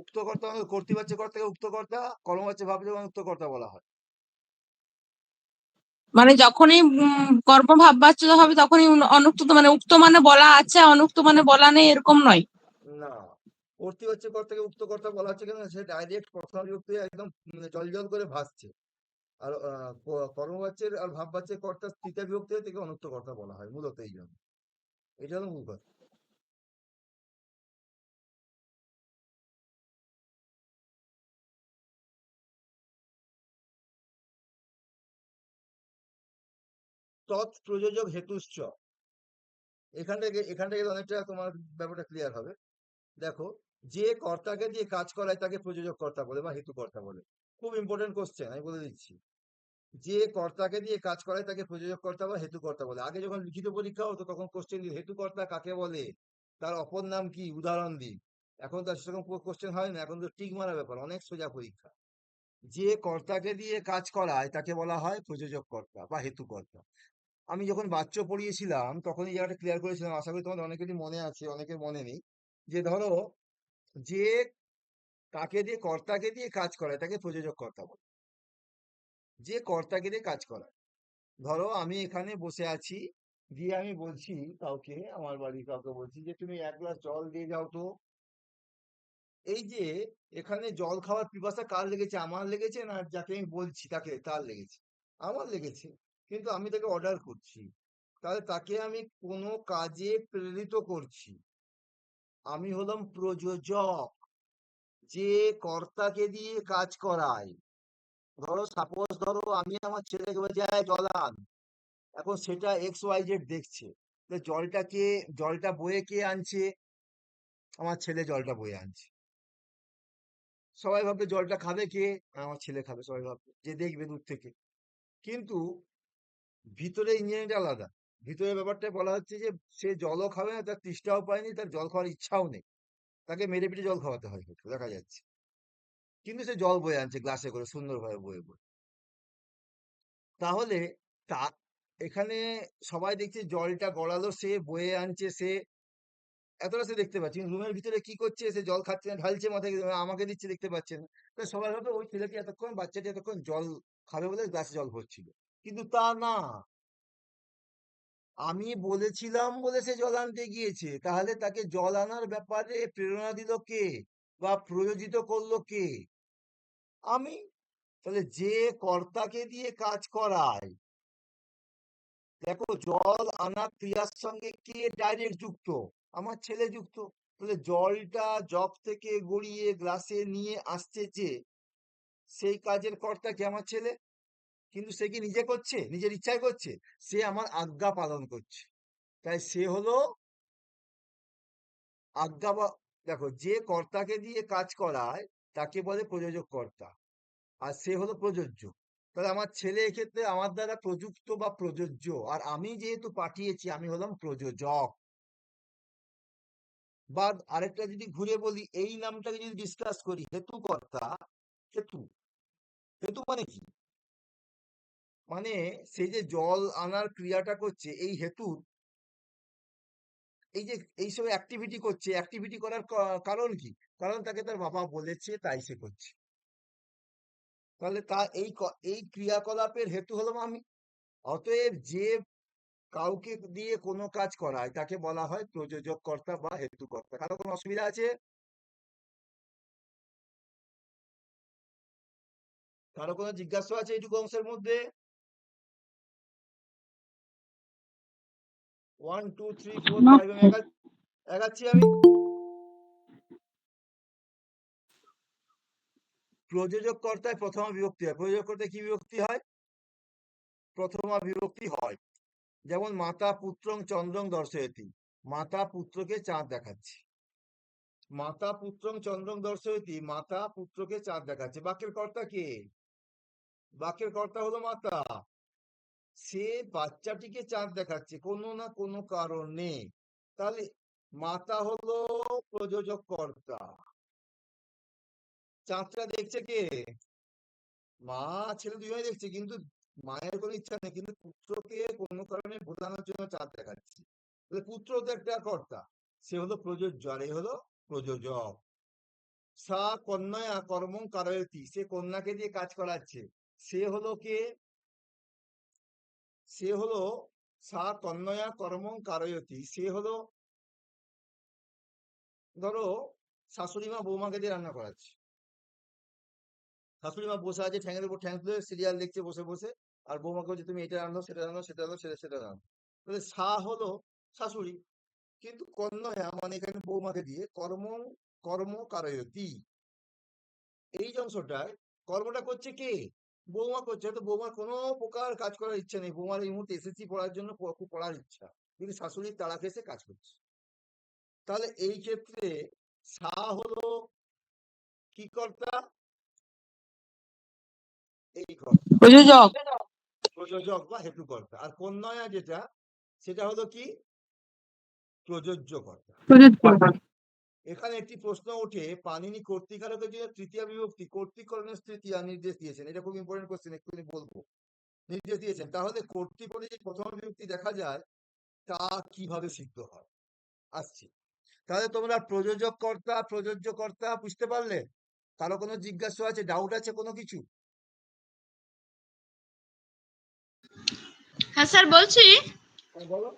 উক্ত কর্তা মানে কর্তৃবাচ্য কর্তাকে উক্ত কর্তা, কর্মবাচ্য ভাববাচ্য উক্ত কর্তা বলা হয়। মানে যখনই কর্মভাব বাচ্য হবে তখনই অনুক্ত, মানে উক্ত মানে বলা আছে, অনুক্ত মানে বলা নেই, এরকম নয়। না, কর্তৃবাচ্য কর্তাকে উক্ত কর্তা বলা হচ্ছে কেন, সে ডাইরেক্ট প্রথমা বিভক্তি একদম জল জল করে ভাসছে। আর কর্মবাচ্যের আর ভাববাচ্যের কর্তা তৃতীয়া বিভক্তি থেকে অনুক্ত কর্তা বলা হয়, মূলত এই জন্য। এটা হলো মূল কথা। তৎ প্রযোজক হেতুশ্চ, এখান থেকে অনেকটা তোমার ব্যাপারটা ক্লিয়ার হবে। দেখো, যে কর্তাকে দিয়ে কাজ করায় তাকে প্রযোজক কর্তা বলে বা হেতু কর্তা বলে। খুব ইম্পর্টেন্ট কোশ্চেন, আমি বলে দিচ্ছি। যে কর্তাকে দিয়ে কাজ করায় তাকে প্রযোজক কর্তা বা হেতু কর্তা বলে। আগে যখন লিখিত পরীক্ষা হতো তখন কোশ্চেন দিত হেতু কর্তা কাকে বলে, তার অপর নাম কি, উদাহরণ দিন। এখন তো সেরকম কোশ্চেন হয় না, এখন তো টিক মারা ব্যাপার, অনেক সোজা পরীক্ষা। যে কর্তাকে দিয়ে কাজ করায় তাকে বলা হয় প্রযোজক কর্তা বা হেতু কর্তা। আমি যখন বাচ্চ পড়িয়েছিলাম তখন এই জায়গাটা ক্লিয়ার করেছিলাম, আশা করি তোমাদের অনেকেরই মনে আছে, অনেকের মনে নেই। যে ধরো, যে কর্তাকে দিয়ে কাজ করায় তাকে প্রযোজক কর্তা বলে। যে কর্তাকে দিয়ে কাজ করায়, ধরো আমি এখানে বসে আছি, দিয়ে আমি বলছি কাউকে, আমার বাড়ির কাউকে বলছি যে তুমি 1 গ্লাস জল দিয়ে যাও তো। এই যে এখানে জল খাওয়ার পিপাসা কার লেগেছে, আমার লেগেছে না যাকে আমি বলছি তার লেগেছে? আমার লেগেছে। কিন্তু আমি তাকে অর্ডার করছি, তাহলে তাকে আমি কোনো কাজে প্রেরিত করছি। আমি হলাম প্রযোজক, যে কর্তাকে দিয়ে কাজ করায়। ধরো সাপোজ ধরো আমি আমার ছেলেকে বলছি জল আন, এখন সেটা XYZ দেখছে। জলটা বয়ে কে আনছে? আমার ছেলে জলটা বয়ে আনছে। সবাই ভাববে জলটা খাবে কে? আমার ছেলে খাবে, সবাই ভাববে, যে দেখবে দূর থেকে। কিন্তু ভিতরে ইঞ্জিনিয়ারিংটা আলাদা। ভিতরে ব্যাপারটা বলা হচ্ছে যে সে জলও খাবে না, তার তৃষ্ণাও পায়নি, তার জল খাওয়ার ইচ্ছাও নেই, তাকে মেরে পিটে জল খাওয়াতে হয়, হয়তো দেখা যাচ্ছে। কিন্তু সে জল বয়ে আনছে গ্লাসে করে, সুন্দরভাবে বয়ে বয়ে। তাহলে তা এখানে সবাই দেখছে জলটা গড়ালো, সে বয়ে আনছে, সে এতটা সে দেখতে পাচ্ছে। রুমের ভিতরে কি করছে, সে জল খাচ্ছে না, ঢালছে মাথায়, আমাকে দিচ্ছে, দেখতে পাচ্ছে না। তো সবাই ভাবে ওই ছেলেটি এতক্ষণ, বাচ্চাটি এতক্ষণ জল খাবে বলে গ্লাসে জল ভরছিল। কিন্তু তা না, আমি বলেছিলাম বলে সে জল আনতে গিয়েছে। তাহলে তাকে জল আনার ব্যাপারে প্রেরণা দিল কে বা প্রয়োজিত করলো কে? আমি। তাহলে যে কর্তাকে দিয়ে কাজ করায়, দেখো জল আনা ক্রিয়ার সঙ্গে কে ডাইরেক্ট যুক্ত? আমার ছেলে যুক্ত। তাহলে জলটা জগ থেকে গড়িয়ে গ্লাসে নিয়ে আসছে যে, সেই কাজের কর্তা কে? আমার ছেলে। কিন্তু সে কি নিজে করছে? নিজের ইচ্ছায় করছে? সে আমার আজ্ঞা পালন করছে। তাই সে হলো আজ্ঞা দেখো, যে কর্তাকে দিয়ে কাজ করায় তাকে বলে প্রযোজক কর্তা, আর সে হলো প্রযোজ্য। তাহলে আমার ছেলে এক্ষেত্রে আমার দ্বারা প্রযুক্ত বা প্রযোজ্য, আর আমি যেহেতু পাঠিয়েছি আমি হলাম প্রযোজক। বা আরেকটা যদি ঘুরে বলি, এই নামটাকে যদি ডিসকাস করি, হেতু কর্তা। হেতু, হেতু মানে কি? মানে সেই যে জল আনার ক্রিয়াটা করছে, এই হেতু, এই যে এইসব অ্যাক্টিভিটি করছে, অ্যাক্টিভিটি করার কারণ কি? কারণ তাকে তার বাবা বলেছে, তাই সে করছে। তাহলে তা এই ক্রিয়াকলাপের হেতু হলাম আমি। অতএব যে কাউকে দিয়ে কোনো কাজ করায় তাকে বলা হয় প্রযোজক কর্তা বা হেতু কর্তা। কারো কোনো অসুবিধা আছে? কারো কোনো জিজ্ঞাসা আছে এইটুকু অংশের মধ্যে? 1 2 3 4 না। 5 আমি এগাচ্ছি আমি। প্রযোজক কর্তায় প্রথমা বিভক্তি হয়। প্রযোজক কর্তায় কি বিভক্তি হয়? প্রথমা বিভক্তি হয়। যেমন মাতা পুত্রং চন্দ্রং দর্শয়তি, মাতা পুত্রকে চাঁদ দেখাচ্ছে। মাতা পুত্রং চন্দ্রং দর্শয়তি, মাতা পুত্রকে চাঁদ দেখাচ্ছে। বাক্যের কর্তা কে? বাক্যের কর্তা হলো মাতা। সে বাচ্চাটিকে চাঁদ দেখাচ্ছে কোনো না কোনো কারণে। তাহলে মাতা হলো প্রযোজক কর্তা। চাঁদটা দেখছে কে? মা ছেলে দুজনে দেখছে, কিন্তু মায়ের কোনো ইচ্ছা নেই, কিন্তু পুত্রকে কোনো কারণে বোঝানোর জন্য চাঁদ দেখাচ্ছে। তাহলে পুত্র তো একটা কর্তা, সে হলো প্রযোজ্য, আর এ হলো প্রযোজক। সা কন্যা কর্মং কারয়তি, সে কন্যাকে দিয়ে কাজ করাচ্ছে। সে হলো কে? সে হলো সা কন্যা কর্মং কারয়তি, সে হলো, ধরো শাশুড়ি মা বৌমাকে দিয়ে রান্না করাচ্ছে। শাশুড়ি মা বসে আছে ঠ্যাঙের উপর ঠ্যাং তুলে সিরিয়াল দেখছে বসে বসে, আর বৌমাকে বলছে তুমি এটা রান্নো, সেটা রান্নো, সেটা রান্নো, সেটা রান্নো। তাহলে সা হলো শাশুড়ি, কিন্তু কন্যা মানে এখানে বৌমাকে দিয়ে কর্ম কারয়তি, এই অংশটায় কর্মটা করছে কে? বৌমা করছে। তো বৌমার কোনো প্রকার কাজ করার ইচ্ছা নেই, বৌমার এই মুহূর্তে এসএসসি পড়ার জন্য খুব পড়ার ইচ্ছা, কিন্তু শাশুড়ির তাড়া খেয়ে কাজ করছে। তাহলে এই ক্ষেত্রে সা হলো কি কর্তা? এই কর্তা, প্রযোজক। প্রযোজক বা হেতুকর্তা। আর কন্যা যেটা, সেটা হলো কি? প্রযোজ্য কর্তা। প্রযোজ্য। এখানে একটি প্রশ্ন ওঠে, পাণিনি কর্তৃকারকের জন্য তৃতীয়া বিভক্তি কর্তৃকরণের তৃতীয়া নির্দেশ দিয়েছেন। এটা খুব ইম্পর্টেন্ট কোশ্চেন, একটুখানি বলবো। নির্দেশ দিয়েছেন, তাহলে কর্তৃপদে যে প্রথম বিভক্তি দেখা যায় তা কিভাবে সিদ্ধ হয়? আসছি। তাহলে তোমরা প্রযোজক কর্তা প্রযোজ্য কর্তা বুঝতে পারলে? কারো কোনো জিজ্ঞাসা আছে, ডাউট আছে কোনো কিছু? হ্যাঁ স্যার বলছি। বলো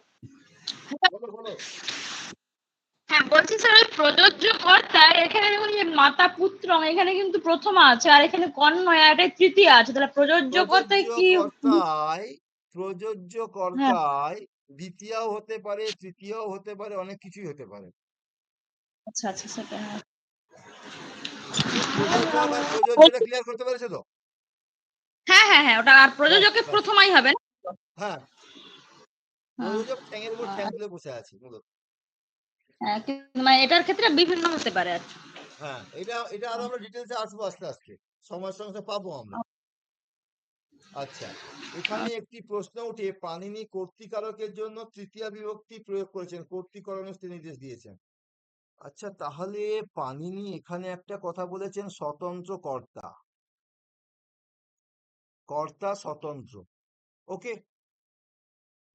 বলো বলো। হ্যাঁ বলছি স্যার, ওই প্রযোজ্য কর্তা এখানে দেখুন যে মাতা পুত্র, এখানে কিন্তু প্রথমা আছে আর এখানে কন্যা, এটা তৃতীয়া আছে, তাহলে প্রযোজ্য কর্তায় কি? প্রযোজ্য হ্যাঁ কর্তায় দ্বিতীয়াও হতে পারে, তৃতীয়াও হতে পারে, অনেক কিছুই হতে পারে। আচ্ছা আচ্ছা সেটা হ্যাঁ। প্রযোজক আর প্রযোজ্যটা ক্লিয়ার করতে পেরেছো তো? হ্যাঁ হ্যাঁ হ্যাঁ ওটা আর ব্যাস প্রযোজকের ব্যাস। প্রথমাই হবে না? হ্যাঁ, হ্যাঁ প্রযোজক ঠ্যাঙের উপর ঠ্যাং তুলে বসে আছে মূলত। হ্যাঁ, কিন্তু মানে এটার ক্ষেত্রে বিভিন্ন হতে পারে আর কি। হ্যাঁ, এটা এটা আরো আমরা ডিটেলসে আসবো আস্তে আস্তে, সময়ের সঙ্গে সঙ্গে পাবো আমরা। আচ্ছা, এখানে একটি প্রশ্ন উঠে, পাণিনি কর্তৃকারকের জন্য তৃতীয়া বিভক্তি প্রয়োগ করেছেন, কর্তৃকরণের নির্দেশ দিয়েছেন। আচ্ছা, তাহলে পাণিনি এখানে একটা কথা বলেছেন, স্বতন্ত্র কর্তা। কর্তা স্বতন্ত্র, ওকে,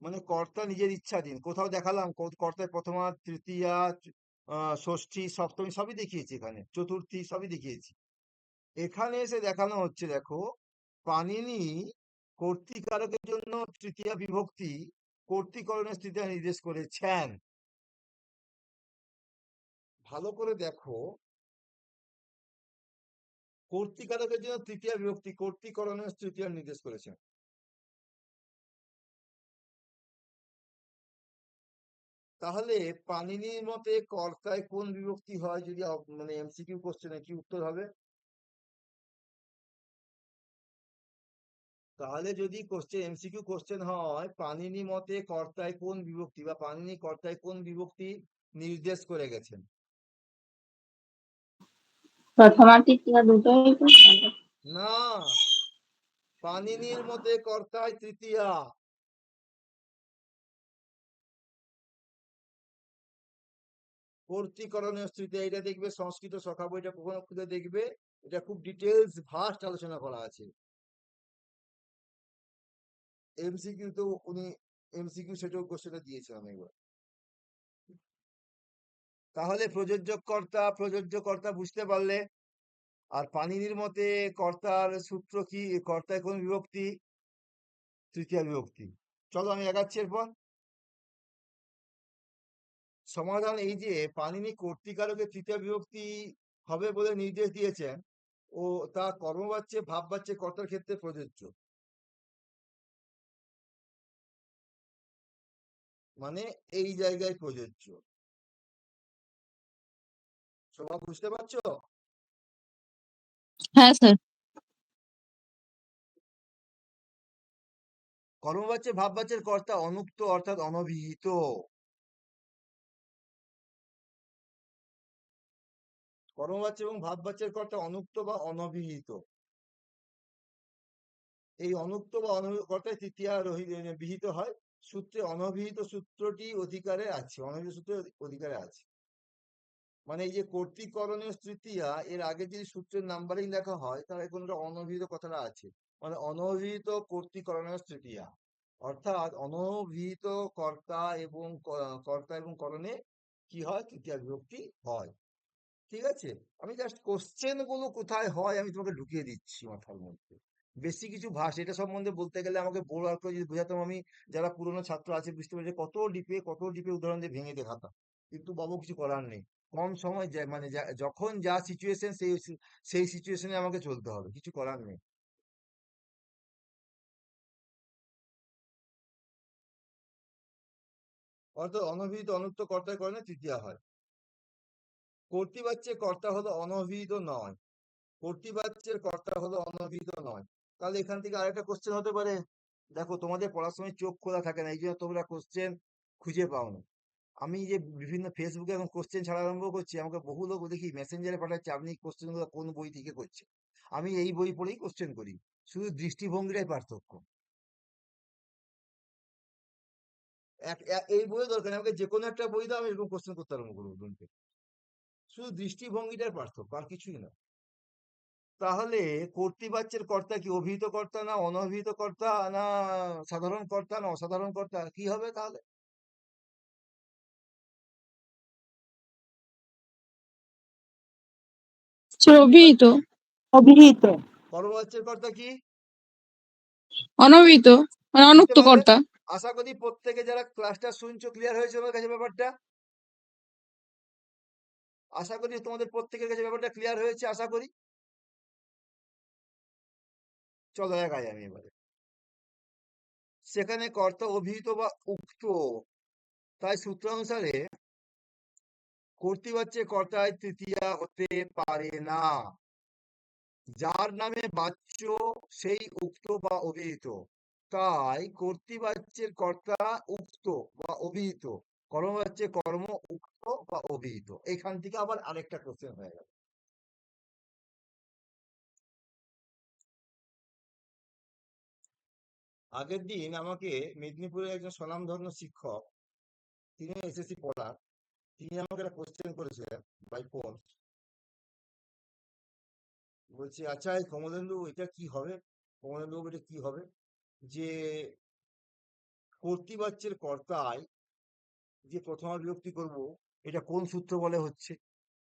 মানে কর্তা নিজের ইচ্ছাধীন। কোথাও দেখালাম কর্তায় প্রথমা তৃতীয়া ষষ্ঠী সপ্তমী সবই দেখিয়েছি, এখানে চতুর্থী সবই দেখিয়েছি। এখানে এসে দেখানো হচ্ছে, দেখো পাণিনি কর্তৃকারকের জন্য তৃতীয়া বিভক্তি কর্তৃকরণের তৃতীয়া নির্দেশ করেছেন। ভালো করে দেখো, কর্তৃকারকের জন্য তৃতীয়া বিভক্তি কর্তৃকরণের তৃতীয়া নির্দেশ করেছেন। তাহলে পাণিনির মতে কর্তায় কোন বিভক্তি হয় যদি মানে এমসিকিউ কোশ্চেনে কি উত্তর হবে? তাহলে যদি কোশ্চেন এমসিকিউ কোশ্চেন হয় পাণিনি মতে কর্তায় কোন বিভক্তি বা পাণিনি কর্তায় কোন বিভক্তি নির্দেশ করে গেছেন? প্রথমা তৃতীয়া দুটোই তো না, পাণিনির মতে কর্তায় তৃতীয়া। কর্তৃকরণের তৃতীয়া, এটা দেখবে সংস্কৃত সখা বইটা কখনো খুলে দেখবে, এটা খুব ডিটেলস ভাস্ট আলোচনা করা আছে। এমসিকিউ তো উনি এমসিকিউ সেটাও কোশ্চেনে দিয়েছেন অনেকবার। তাহলে প্রযোজ্য কর্তা বুঝতে পারলে। আর পাণিনির মতে কর্তার সূত্র কি, কর্তায় কোন বিভক্তি? তৃতীয়া বিভক্তি। চলো আমি এগাচ্ছি এরপর। সমাধান এই যে পাণিনি কর্তৃকারকের তৃতীয়া বিভক্তি হবে বলে নির্দেশ দিয়েছেন ও তা কর্মবাচ্যে ভাববাচ্যে কর্তার ক্ষেত্রে প্রযোজ্য। মানে এই জায়গায় প্রযোজ্য। সবাই বুঝতে পারছো? হ্যাঁ স্যার। কর্মবাচ্যে ভাববাচ্যের কর্তা অনুক্ত অর্থাৎ অনভিহিত। কর্মবাচ্য এবং ভাববাচ্যের কর্তা অনুক্ত বা অনভিহিত। এই অনুক্ত বা অনভিহিত কর্তায় তৃতীয়া বিহিত হয়। সূত্রে অনভিহিত সূত্রটি অধিকারে আছে, অনভিহিত সূত্রের অধিকারে আছে। মানে এই যে কর্তৃকরণীয় তৃতীয়া, এর আগে যদি সূত্রের নাম্বারিং লেখা হয় তাহলে কোনটা অনভিহিত কথাটা আছে, মানে অনভিহিত কর্তৃকরণীয় তৃতীয়া, অর্থাৎ অনভিহিত কর্তা এবং করণে কি হয়? তৃতীয়া বিভক্তি হয়। ঠিক আছে, আমি জাস্ট কোশ্চেন গুলো কোথায় হয় আমি তোমাকে ঢুকিয়ে দিচ্ছি মাথার মধ্যে। বেশি কিছু ভাষা এটা সম্বন্ধে বলতে গেলে আমাকে বড় আর করে যদি বোঝাতাম আমি, যারা পুরনো ছাত্র আছে বুঝতে পারছে কত ডিপে উদাহরণ দিয়ে ভেঙে দেখাতাম, কিন্তু বাবু কিছু করার নেই। কম সময় মানে যখন যা সিচুয়েশন সেই সিচুয়েশনে আমাকে চলতে হবে, কিছু করার নেই। অর্থাৎ অনভিহিত অনুক্ত কর্তার কারণে তৃতীয়া হয়। কর্তৃবাচ্যের কর্তা হলো অনভিহিত নয়, কর্তৃবাচ্যের কর্তা হলো অনভিহিত নয়। তাহলে এখান থেকে আরেকটা কোশ্চেন হতে পারে। দেখো তোমাদের পড়ার সময় চোখ খোলা থাকে না, এই জন্য তোমরা কোশ্চেন খুঁজে পাও না। আমি যে বিভিন্ন ফেসবুকে এখন কোশ্চেন ছাড়া আরম্ভ করছি, আমাকে বহু লোক দেখি মেসেঞ্জারে পাঠাচ্ছে আপনি কোশ্চেন গুলো কোন বই থেকে করছে। আমি এই বই পড়েই কোশ্চেন করি, শুধু দৃষ্টিভঙ্গিটাই পার্থক্য। এই বইয়ের দরকার নেই, আমাকে যে কোনো একটা বই দাও আমি এরকম কোশ্চেন করতে আরম্ভ করবো। শুধু দৃষ্টিভঙ্গিটার পার্থক্য, আর কিছুই না। তাহলে কর্তৃবাচ্যের কর্তা কি অভিহিত কর্তা না অনভিহিত কর্তা না সাধারণ কর্তা না অসাধারণ কর্তা, কি হবে তাহলে? অভিহিত। অভিহিত। কর্মবাচ্যের কর্তা কি? অনভিহিত মানে বুঝতে অনুক্ত পারলে? কর্তা। আশা করি প্রত্যেকে যারা ক্লাসটা শুনছো ক্লিয়ার হয়েছে আমার কাছে ব্যাপারটা। আশা করি তোমাদের প্রত্যেকের কাছে ব্যাপারটা ক্লিয়ার হয়েছে, আশা করি। চলো এগাই আমি এবারে। সেখানে কর্তা অভিহিত বা উক্ত, তাই সূত্রানুসারে কর্তৃবাচ্যের কর্তায় তৃতীয়া হতে পারে না। যার নামে বাচ্য সেই উক্ত বা অভিহিত, তাই কর্তৃবাচ্যের কর্তা উক্ত বা অভিহিত, কর্মবাচ্যের কর্ম উক্ত বা অভিহিত। এখান থেকে আবার আরেকটা কোশ্চেন হয়ে গেল। আগের দিন আমাকে মেদিনীপুরের একজন স্বনামধন্য শিক্ষক, তিনি এসএসসি পড়ান, তিনি আমাকে একটা কোশ্চেন করেছিলেন বাই ফোন। বলছি আচ্ছা এই কমলেন্দু এটা কি হবে, কমলেন্দু এটা কি হবে যে কর্তৃবাচ্যের কর্তায় যে প্রথমা বিভক্তি করব এটা কোন সূত্র বলে হচ্ছে?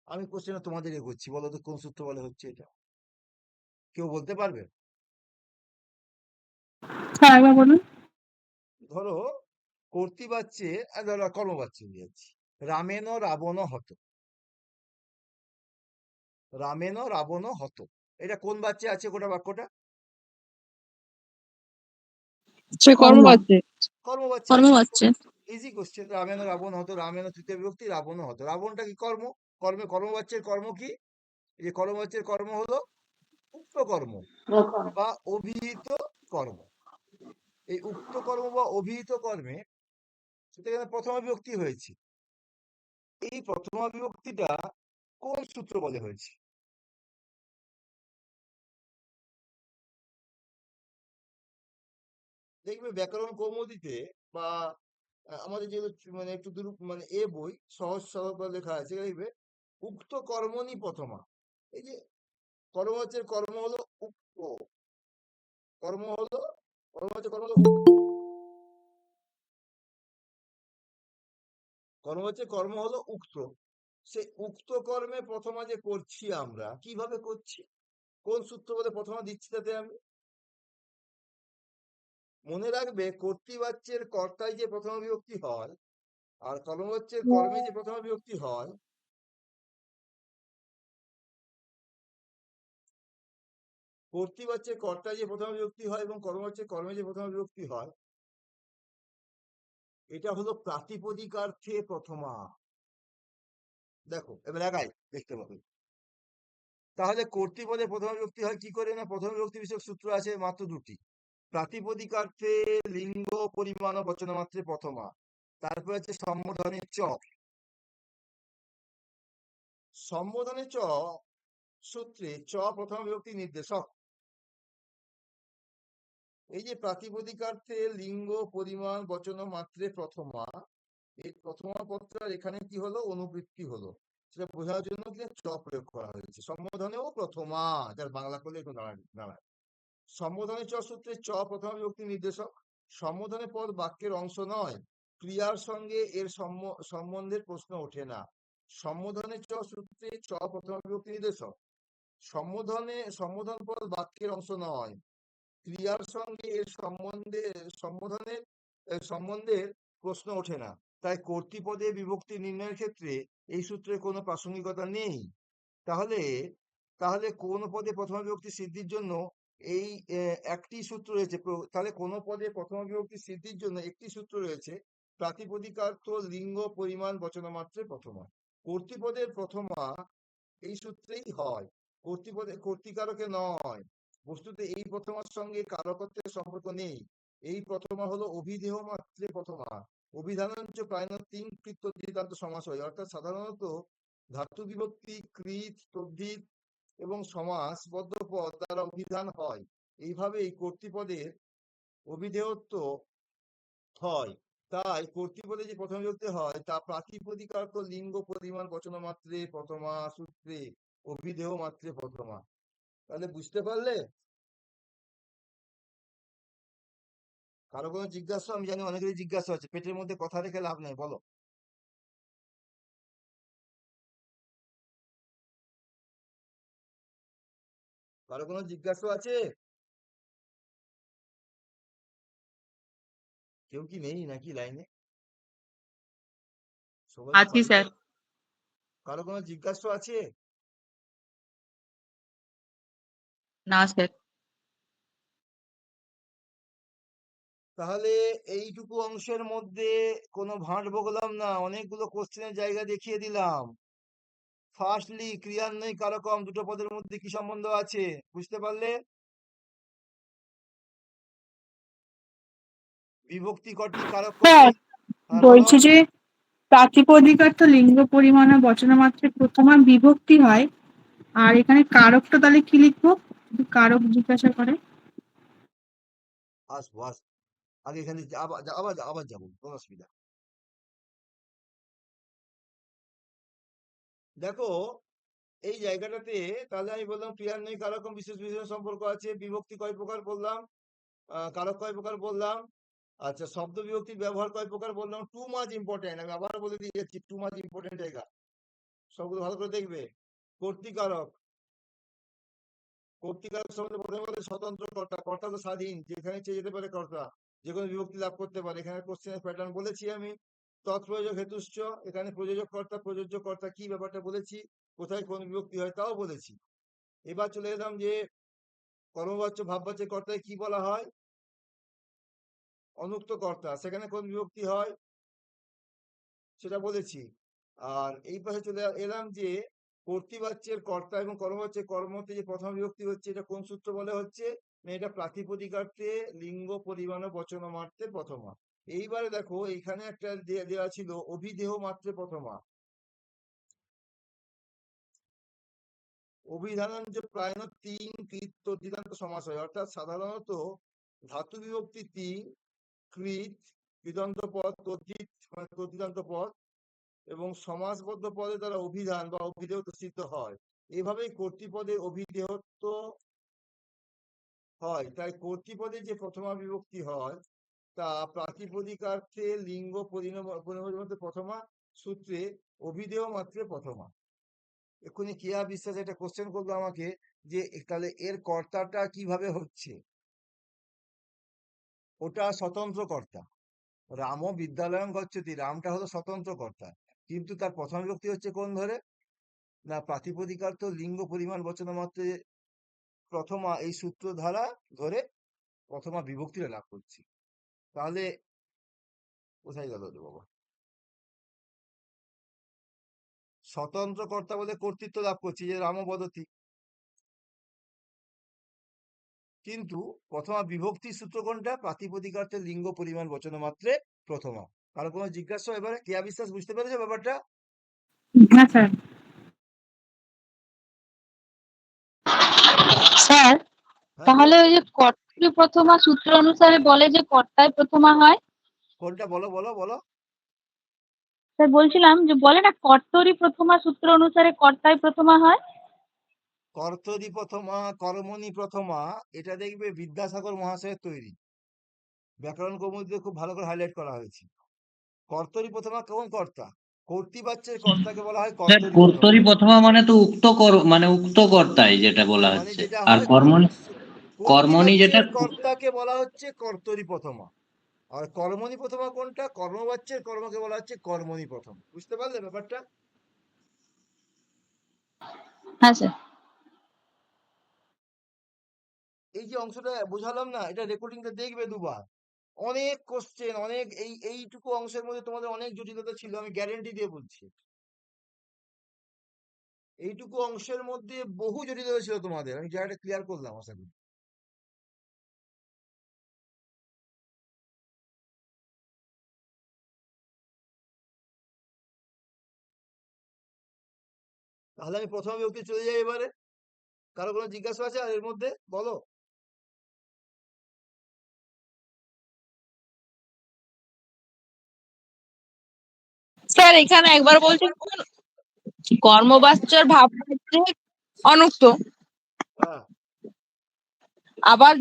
আমি কোশ্চেন তোমাদের করছি, বলো তো কোন সূত্র বলে হচ্ছে এটা? কেউ বলতে পারবে? হ্যাঁ একবার বলুন। ধরো কর্তৃবাচ্যে ধরো কর্মবাচ্যে নিয়েছি, রামেন রাবণ হত, রামেন রাবণ হত। এটা কোন বাচ্চা আছে গোটা বাক্যটা? সে কর্ম পাচ্ছে কর্ম বাচ্চা কর্ম আছে। পাচ্ছে ইজি কোশ্চেন। রামেণ রাবণ হতো, রামেণ তৃতীয় বিভক্তি, রাবণ হতো। রাবণটা কি কর্ম? কর্মে কর্মবাচ্যের কর্ম কি? এই যে কর্মবাচ্যের কর্ম হলো উক্ত কর্ম বা অভিহিত কর্ম। এই উক্ত কর্ম বা অভিহিত কর্মে সেখানে প্রথমা বিভক্তি হয়েছে। এই প্রথমা বিভক্তিটা কোন সূত্র বলে হয়েছে? দেখবে ব্যাকরণ কৌমুদীতে বা আমাদের যেগুলো মানে একটু দূর মানে এ বই সহজ সরল করে লেখা আছে, দেখবে উক্ত কর্মনি প্রথমা। এই যে কর্মবাচ্যের কর্ম হলো উক্ত, কর্ম হলো কর্মবাচ্যের কর্ম হলো কর্মবাচ্যের কর্ম হলো উক্ত। সেই উক্ত কর্মে প্রথমা যে করছি আমরা কিভাবে করছি, কোন সূত্র বলে প্রথমা দিচ্ছি তাতে আমি মনে রাখবে কর্তৃবাচ্যের কর্তায় যে প্রথমা বিভক্তি হয় আর কর্মবাচ্যের কর্মে যে প্রথমা বিভক্তি হয়, কর্তৃবাচ্যের কর্তায় যে প্রথমা বিভক্তি হয় এবং কর্মবাচ্যের কর্মে যে প্রথমা বিভক্তি হয়, এটা হলো প্রাতিপদিকার্থে প্রথমা। দেখো এবার একাই দেখতে পাবে। তাহলে কর্তৃপদে প্রথমা বিভক্তি হয় কি করে? না, প্রথম বিভক্তি বিষয়ক সূত্র আছে মাত্র দুটি। প্রাতিপদিকার্থে লিঙ্গ পরিমাণ ও বচন মাত্রে প্রথমা, তারপর আছে সম্বোধনে চ। সম্বোধনে চ সূত্রে চ প্রথম বিভক্তি নির্দেশক। এই যে প্রাতিপদিকার্থে লিঙ্গ পরিমাণ বচন মাত্রে প্রথমা, এই প্রথমা পত্রার এখানে কি হলো? অনুবৃত্তি হলো। সেটা বোঝার জন্য কি চ প্রয়োগ করা হয়েছে। সম্বোধনেও প্রথমা, যার বাংলা করলে একটু দাঁড়ায়। সম্বোধনে চ সূত্রে চ প্রথম বিভক্তি নির্দেশক। সম্বোধনে পদ বাক্যের অংশ নয়, ক্রিয়ার সঙ্গে এর সম্বন্ধের প্রশ্ন ওঠে না। সম্বোধনে চ সূত্রে চ প্রথম বিভক্তি নির্দেশক। সম্বোধন পদ বাক্যের অংশ নয়, ক্রিয়ার সঙ্গে এর সম্বন্ধের প্রশ্ন ওঠে না। তাই কর্তৃপদে বিভক্তি নির্ণয়ের ক্ষেত্রে এই সূত্রের কোনো প্রাসঙ্গিকতা নেই। তাহলে তাহলে কোন পদে প্রথমা বিভক্তি সিদ্ধির জন্য এই একটি সূত্র রয়েছে। তাহলে কোন পদে প্রথমা বিভক্তি সিদ্ধির জন্য একটি সূত্র রয়েছে, প্রাতিপদিকার্থ লিঙ্গ পরিমাণ বচন মাত্রে প্রথমা। কর্তৃপদের প্রথমা এই সূত্রেই হয়, কর্তৃকারকে নয়। বস্তুতে এই প্রথমার সঙ্গে কারকত্বের সম্পর্ক নেই। এই প্রথমা হলো অভিধেয় মাত্রে প্রথমা। অভিধানাঞ্চ প্রায় তিন কৃত্য সমাস হয়, অর্থাৎ সাধারণত ধাতু বিভক্তি, কৃত, তদ্ধিত এবং সমাসবদ্ধ পদ দ্বারা অভিধান হয়। এইভাবেই কর্তৃপদের অভিধেয়ত্ব হয়। তাই কর্তৃপদে যে প্রথম বিভক্তি হয় তা প্রাতিপদিকার্থ লিঙ্গ পরিমাণ বচন মাত্রে প্রথমা সূত্রে অভিধেয় মাত্রে প্রথমা। তাহলে বুঝতে পারলে? কারো কোনো জিজ্ঞাসা? আমি জানি অনেকেরই জিজ্ঞাসা আছে, পেটের মধ্যে কথা রেখে লাভ নেই, বলো। কারো কোনো জিজ্ঞাসা আছে? কেউ কি নেই নাকি লাইনে? সবাই আছি স্যার কারো কোনো জিজ্ঞাসা আছে? না স্যার তাহলে এইটুকু অংশের মধ্যে কোনো ভাঁট বগলাম না, অনেকগুলো কোশ্চেনের জায়গা দেখিয়ে দিলাম। ফার্স্টলি ক্রিয়ান্বয়ী কারকম দুটো পদের মধ্যে কি সম্বন্ধ আছে বুঝতে পারলে? বিভক্তি কটি, কারক কটি? স্যার হ্যাঁ বলো। বলছি যে প্রাতিপদিকার্থ লিঙ্গ পরিমাণ ও বচন মাত্রে প্রথমা বিভক্তি হয়, আর এখানে কারকটা তাহলে কি লিখবো যদি কারক জিজ্ঞাসা করে? আসবো আসবো, আগে এখানে আবার আবার আবার যাবো, কোনো অসুবিধা। দেখো এই জায়গাটাতে তাহলে আমি বললাম ক্রিয়ান্বয়ী কারকম বিশেষ বিশেষ সম্পর্ক আছে। বিভক্তি কয় প্রকার বললাম, কারক কয় প্রকার বললাম, আচ্ছা শব্দ বিভক্তির ব্যবহার কয় প্রকার বললাম। টু মাচ ইম্পর্টেন্ট, আমি আবার বলে দিয়ে যাচ্ছি, টু মাচ ইম্পর্টেন্ট জায়গা, সবগুলো ভালো করে দেখবে। কর্তৃকারক, কর্তৃকারক শব্দের প্রথমে বলে স্বতন্ত্র কর্তা। কর্তা তো স্বাধীন, যেখানে চেয়ে যেতে পারে কর্তা, যে কোনো বিভক্তি লাভ করতে পারে। এখানে কোশ্চেনের প্যাটার্ন বলেছি আমি। তৎপ্রয়োজক হেতুশ্চ, এখানে প্রযোজক কর্তা প্রযোজ্য কর্তা কি ব্যাপারটা বলেছি, কোথায় কোন বিভক্তি হয় তাও বলেছি। এবার চলে এলাম যে কর্মবাচ্য ভাববাচ্যের কর্তায় কি বলা হয়? অনুক্ত কর্তা। সেখানে কোন বিভক্তি হয় সেটা বলেছি। আর এই পাশে চলে এলাম যে কর্তৃবাচ্যের কর্তা এবং কর্মবাচ্যের কর্মতে যে প্রথম বিভক্তি হচ্ছে, এটা কোন সূত্র বলে হচ্ছে না, এটা প্রাতিপদিকার্থে লিঙ্গ পরিমাণ বচনমাত্রে প্রথমা। এইবারে দেখো এইখানে একটা দেওয়া ছিল অভিদেহ মাত্রে প্রথমা। অভিধানঞ্চ প্রায়ণ তিন কৃত তদ্ধিতান্ত সমাস হয়, অর্থাৎ সাধারণত ধাতু বিভক্তি তিন, কৃত কৃদন্ত পদ, তদ্ধিত মানে তদ্ধিতান্ত পদ এবং সমাসবদ্ধ পদে তারা অভিধান বা অভিধেয় সিদ্ধ হয়। এভাবেই কর্তৃপদের অভিধেয়ত্ব হয়। তাই কর্তৃপদে যে প্রথমা বিভক্তি হয় তা প্রাতিপদিকার্থে লিঙ্গ পরিণাম প্রথমা সূত্রে অভিধেয় মাত্রে প্রথমা। এক্ষুনি কিয়া বিশ্বাস একটা কোশ্চেন করলো আমাকে যে তাহলে এর কর্তাটা কিভাবে হচ্ছে? ওটা স্বতন্ত্র কর্তা। রাম বিদ্যালয়ং গচ্ছতি, রামটা হলো স্বতন্ত্র কর্তা, কিন্তু তার প্রথম বিভক্তি হচ্ছে কোন ধরে না প্রাতিপদিকার্থ লিঙ্গ পরিমাণ বচন মাত্রে প্রথমা, এই সূত্র ধারা ধরে প্রথমা বিভক্তিটা লাভ করছি। তাহলে কোথায় গেল রে বাবা? স্বতন্ত্র কর্তা বলে কর্তৃত্ব লাভ করছি যে রাম বদতি, কিন্তু প্রথমা বিভক্তি সূত্র কোনটা? প্রাতিপদিকার্থে লিঙ্গ পরিমাণ বচন মাত্রে প্রথমা। কারো কোনো জিজ্ঞাসা এবারে? কেয়া বিশ্বাস বুঝতে পেরেছো ব্যাপারটা? হ্যাঁ স্যার। স্যার হ্যাঁ তাহলে ওই যে কর্তৃ প্রথমা সূত্র অনুসারে বলে যে কর্তায় প্রথমা হয়, কোনটা বলো বলো বলো। স্যার বলছিলাম যে বলে না কর্তরি প্রথমা সূত্র অনুসারে কর্তায় প্রথমা হয়। কর্তরি প্রথমা, কর্মণি প্রথমা, এটা দেখবে বিদ্যাসাগর মহাশয়ের তৈরি ব্যাকরণ কৌমুদীতে খুব ভালো করে হাইলাইট করা হয়েছে। কর্তরি প্রথমা কোন কর্তা? কর্তৃবাচ্যের কর্তাকে বলা হয় স্যার কর্তরি প্রথমা। কর্তরি প্রথমা মানে তো উক্ত কর্তাই যেটা বলা মানে হচ্ছে, যেটা আর হয় কর্মণি যেটা কর্তৃবাচ্যের কর্তাকে বলা হচ্ছে কর্তরি প্রথমা, আর কর্মণি প্রথমা কোনটা? কর্মবাচ্যের কর্মকে বলা হচ্ছে কর্মণি প্রথম। বুঝতে পারলে ব্যাপারটা? হ্যাঁ স্যার। এই যে অংশটা বোঝালাম না, এটা রেকর্ডিংটা দেখবে দুবার। অনেক কোশ্চেন, অনেক এইটুকু অংশের মধ্যে তোমাদের অনেক জটিলতা ছিল, আমি গ্যারেন্টি দিয়ে বলছি। এইটুকু অংশের মধ্যে বহু জটিলতা ছিল তোমাদের, আমি জায়গাটা ক্লিয়ার করলাম আশা করি। তাহলে আমি প্রথম বিভক্তি চলে যাই এবারে। কারো কোনো জিজ্ঞাসা আছে আর এর মধ্যে বলো? স্যার এখানে একবার বলছেন কর্মবাচ্যর ভাববাচ্যে অনুক্ত, হ্যাঁ আবার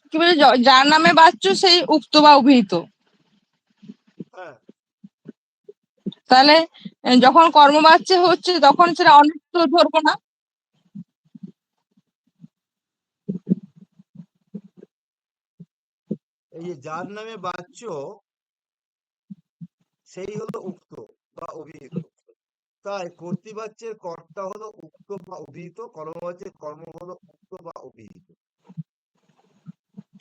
কি বলে যার নামে বাচ্য সেই উক্ত বা অভিহিত। হ্যাঁ, তাহলে যখন কর্মবাচ্য হচ্ছে তখন সেটা অনুক্ত ধরবো না? এই যে যার নামে বাচ্য সেই হলো উক্ত বা অভিহিত। তাই কর্তৃবাচ্যের কর্তা হলো উক্ত বা অভিহিত, কর্মবাচ্যের কর্ম হলো উক্ত বা অভিহিত।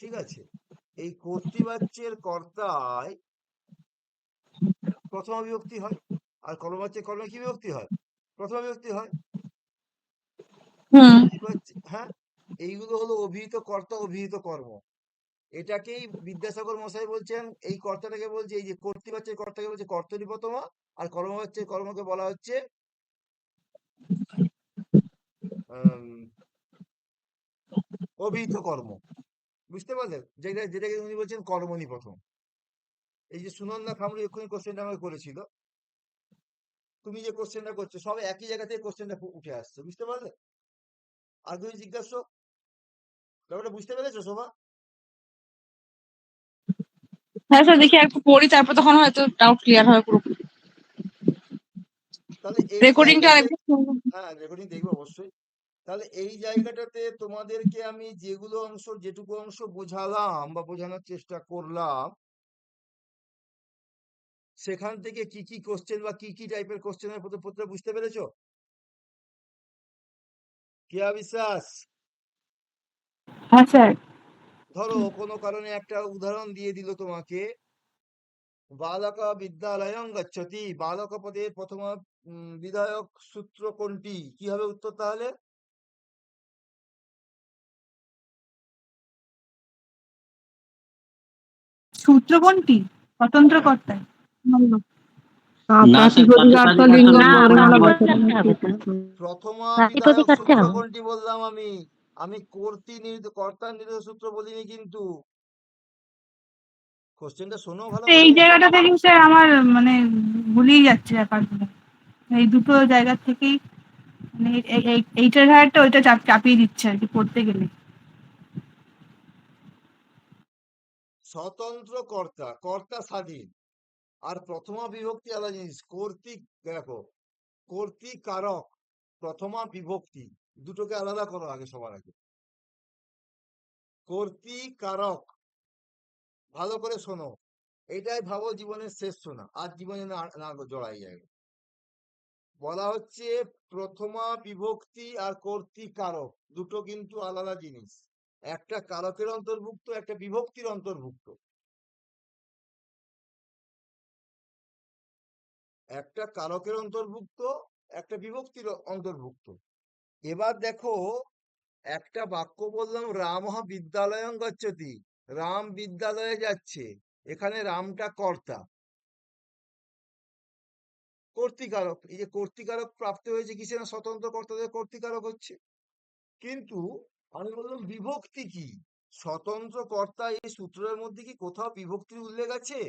ঠিক আছে? এই কর্তৃবাচ্যের কর্তায় প্রথমা বিভক্তি হয়, আর কর্মবাচ্যের কর্মে কি বিভক্তি হয়? প্রথমা বিভক্তি হয়। হুম। হ্যাঁ, এইগুলো হলো অভিহিত কর্তা, অভিহিত কর্ম। এটাকেই বিদ্যাসাগর মশাই বলছেন, এই কর্তাটাকে বলছে, এই যে কর্তৃবাচ্যের কর্তাকে বলছে কর্তরি প্রথমা, আর কর্মবাচ্যের কর্মকে বলা হচ্ছে অভিহিত কর্ম। বুঝতে পারলেন? যেটাকে উনি বলছেন কর্মণি প্রথম। এই যে সুনন্দা খামরু এক্ষুনি কোশ্চেনটা আমাকে করেছিল, তুমি যে কোশ্চেনটা করছো সব একই জায়গা থেকে কোশ্চেনটা উঠে আসছে। বুঝতে পারলে? আর তুমি জিজ্ঞাসা ব্যাপারটা বুঝতে পেরেছো শোভা? হ্যাঁ স্যার, দেখি একটু পড়ি, তারপর তখন হয়তো ডাউট ক্লিয়ার হয় পুরো। তাহলে এই রেকর্ডিংটা জায়গাতে, আরেকবার শুনবো। হ্যাঁ রেকর্ডিং দেখবো অবশ্যই। তাহলে এই জায়গাটাতে তোমাদেরকে আমি যেগুলো অংশ, যেটুকু অংশ বোঝালাম বা বোঝানোর চেষ্টা করলাম, সেখান থেকে কি কি কোশ্চেন বা কি কি টাইপের কোশ্চেনের প্রতি বুঝতে পেরেছো? কেয়া বিশ্বাস, হ্যাঁ স্যার। ধরো কোনো কারণে একটা উদাহরণ দিয়ে দিল তোমাকে, বালকা বিদ্যালয়ং গচ্ছতি, বালক পদের প্রথম বিধায়ক সূত্র কোনটি? কি হবে উত্তর তাহলে? সূত্র কোনটি? স্বতন্ত্র হ্যাঁ, কর্তায়। না স্যার, প্রাতিপদিকার্থ লিঙ্গ পরিমাণে বচন প্রথমা বিধায়ক প্রাতিপদিকার্থে সূত্র হবে। কোনটি বললাম আমি? আমি কর্তা নির্দেশ সূত্র বলিনি কিন্তু। কোশ্চেনটা শোনো ভালো এই করে। জায়গাটা থেকে স্যার আমার মানে ভুলেই যাচ্ছে ব্যাপারগুলো। এই দুটো জায়গা থেকেই মানে এইটার ঘাটটা ওইটা চাপিয়ে দিচ্ছে আর কি পড়তে গেলে। স্বতন্ত্র কর্তা, কর্তা স্বাধীন, আর প্রথমা বিভক্তি আলাদা জিনিস। কর্তৃক, দেখো, কর্তৃকারক, প্রথমা বিভক্তি, দুটোকে আলাদা করো আগে, সবার আগে। কর্তৃকারক, ভালো করে শোনো, এটাই ভাবো জীবনের শেষ শোনা, আর জীবনে না জড়াই যায়। বলা হচ্ছে প্রথমা বিভক্তি আর কর্তৃকারক দুটো কিন্তু আলাদা জিনিস। একটা কারকের অন্তর্ভুক্ত, একটা বিভক্তির অন্তর্ভুক্ত। একটা কারকের অন্তর্ভুক্ত, একটা বিভক্তির অন্তর্ভুক্ত। এবার দেখো, একটা বাক্য বললাম রামঃ বিদ্যালয়ং গচ্ছতি, রাম বিদ্যালয়ে যাচ্ছে, এখানে রামটা কর্তা, কর্তৃকারক। এই যে কর্তৃকারক প্রাপ্ত হয়েছে কিসে? না স্বতন্ত্র কর্তাদের কর্তৃকারক হচ্ছে। কিন্তু আমি বললাম বিভক্তি কি? স্বতন্ত্র কর্তা এই সূত্রের মধ্যে কি কোথাও বিভক্তির উল্লেখ আছে?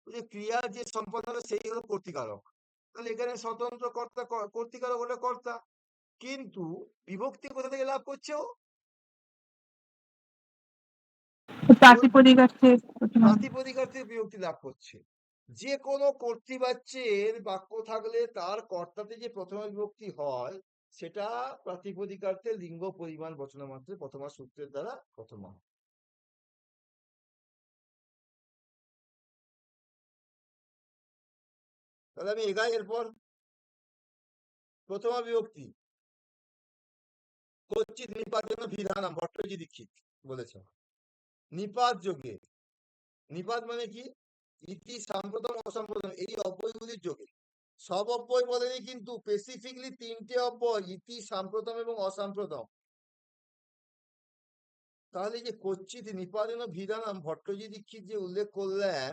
ওই যে ক্রিয়া যে সম্পাদন হবে সেই হলো কর্তৃকারক। তাহলে এখানে স্বতন্ত্র কর্তা কর্তৃকারক হলে কর্তা, কিন্তু বিভক্তি কোথা থেকে লাভ করছে ও? প্রাতিপদিকার্থে প্রাতিপদিকার্থে বিভক্তি লাভ করছে। যে কোনো কর্তৃবাচ্যের বাক্য থাকলে তার কর্তাতে যে প্রথমা বিভক্তি হয়, সেটা প্রাতিপদিকার্থে লিঙ্গ পরিমাণ বচন মাত্রে প্রথমা সূত্রের দ্বারা প্রথমা। তাহলে আমি এগাই এরপর। প্রথমা বিভক্তি, কচ্চিৎ নিপাতেন বিধানাম, ভট্টজি দীক্ষিত বলেছে। নিপাত যোগে, নিপাত মানে কি? ইতি সাম্প্রদাম অসাম্প্রদাম, এই অব্যয়গুলির যোগে। সব অব্যয় বলেনি কিন্তু, স্পেসিফিকলি তিনটে অব্যয়, ইতি সাম্প্রদাম এবং অসাম্প্রদাম। তাহলে যে কচ্চিৎ নিপাতেন বিধানাম, ভট্টজি দীক্ষিত যে উল্লেখ করলেন,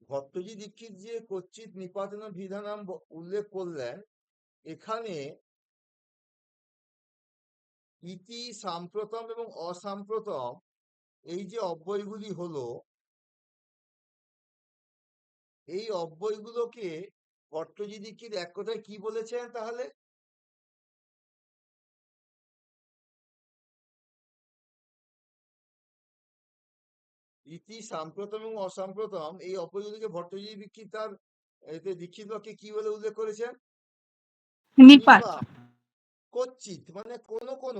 ভট্টজি দীক্ষিত যে কচ্চিৎ নিপাতেন বিধানাম উল্লেখ করলেন, এখানে ইতি সাম্প্রতম এবং অসাম্প্রতম এই যে অব্যয়গুলি হলো, এই অব্যয়গুলোকে ভট্টজি দীক্ষিত এক কথায় কি বলেছেন তাহলে? ইতি সাম্প্রতম এবং অসাম্প্রতম এই অব্যয়গুলিকে ভট্টজি দীক্ষিত তার এতে দীক্ষিত বাক্যে কি বলে উল্লেখ করেছেন? নিপাত। নিপাত। কচ্চিৎ মানে কোন কোন,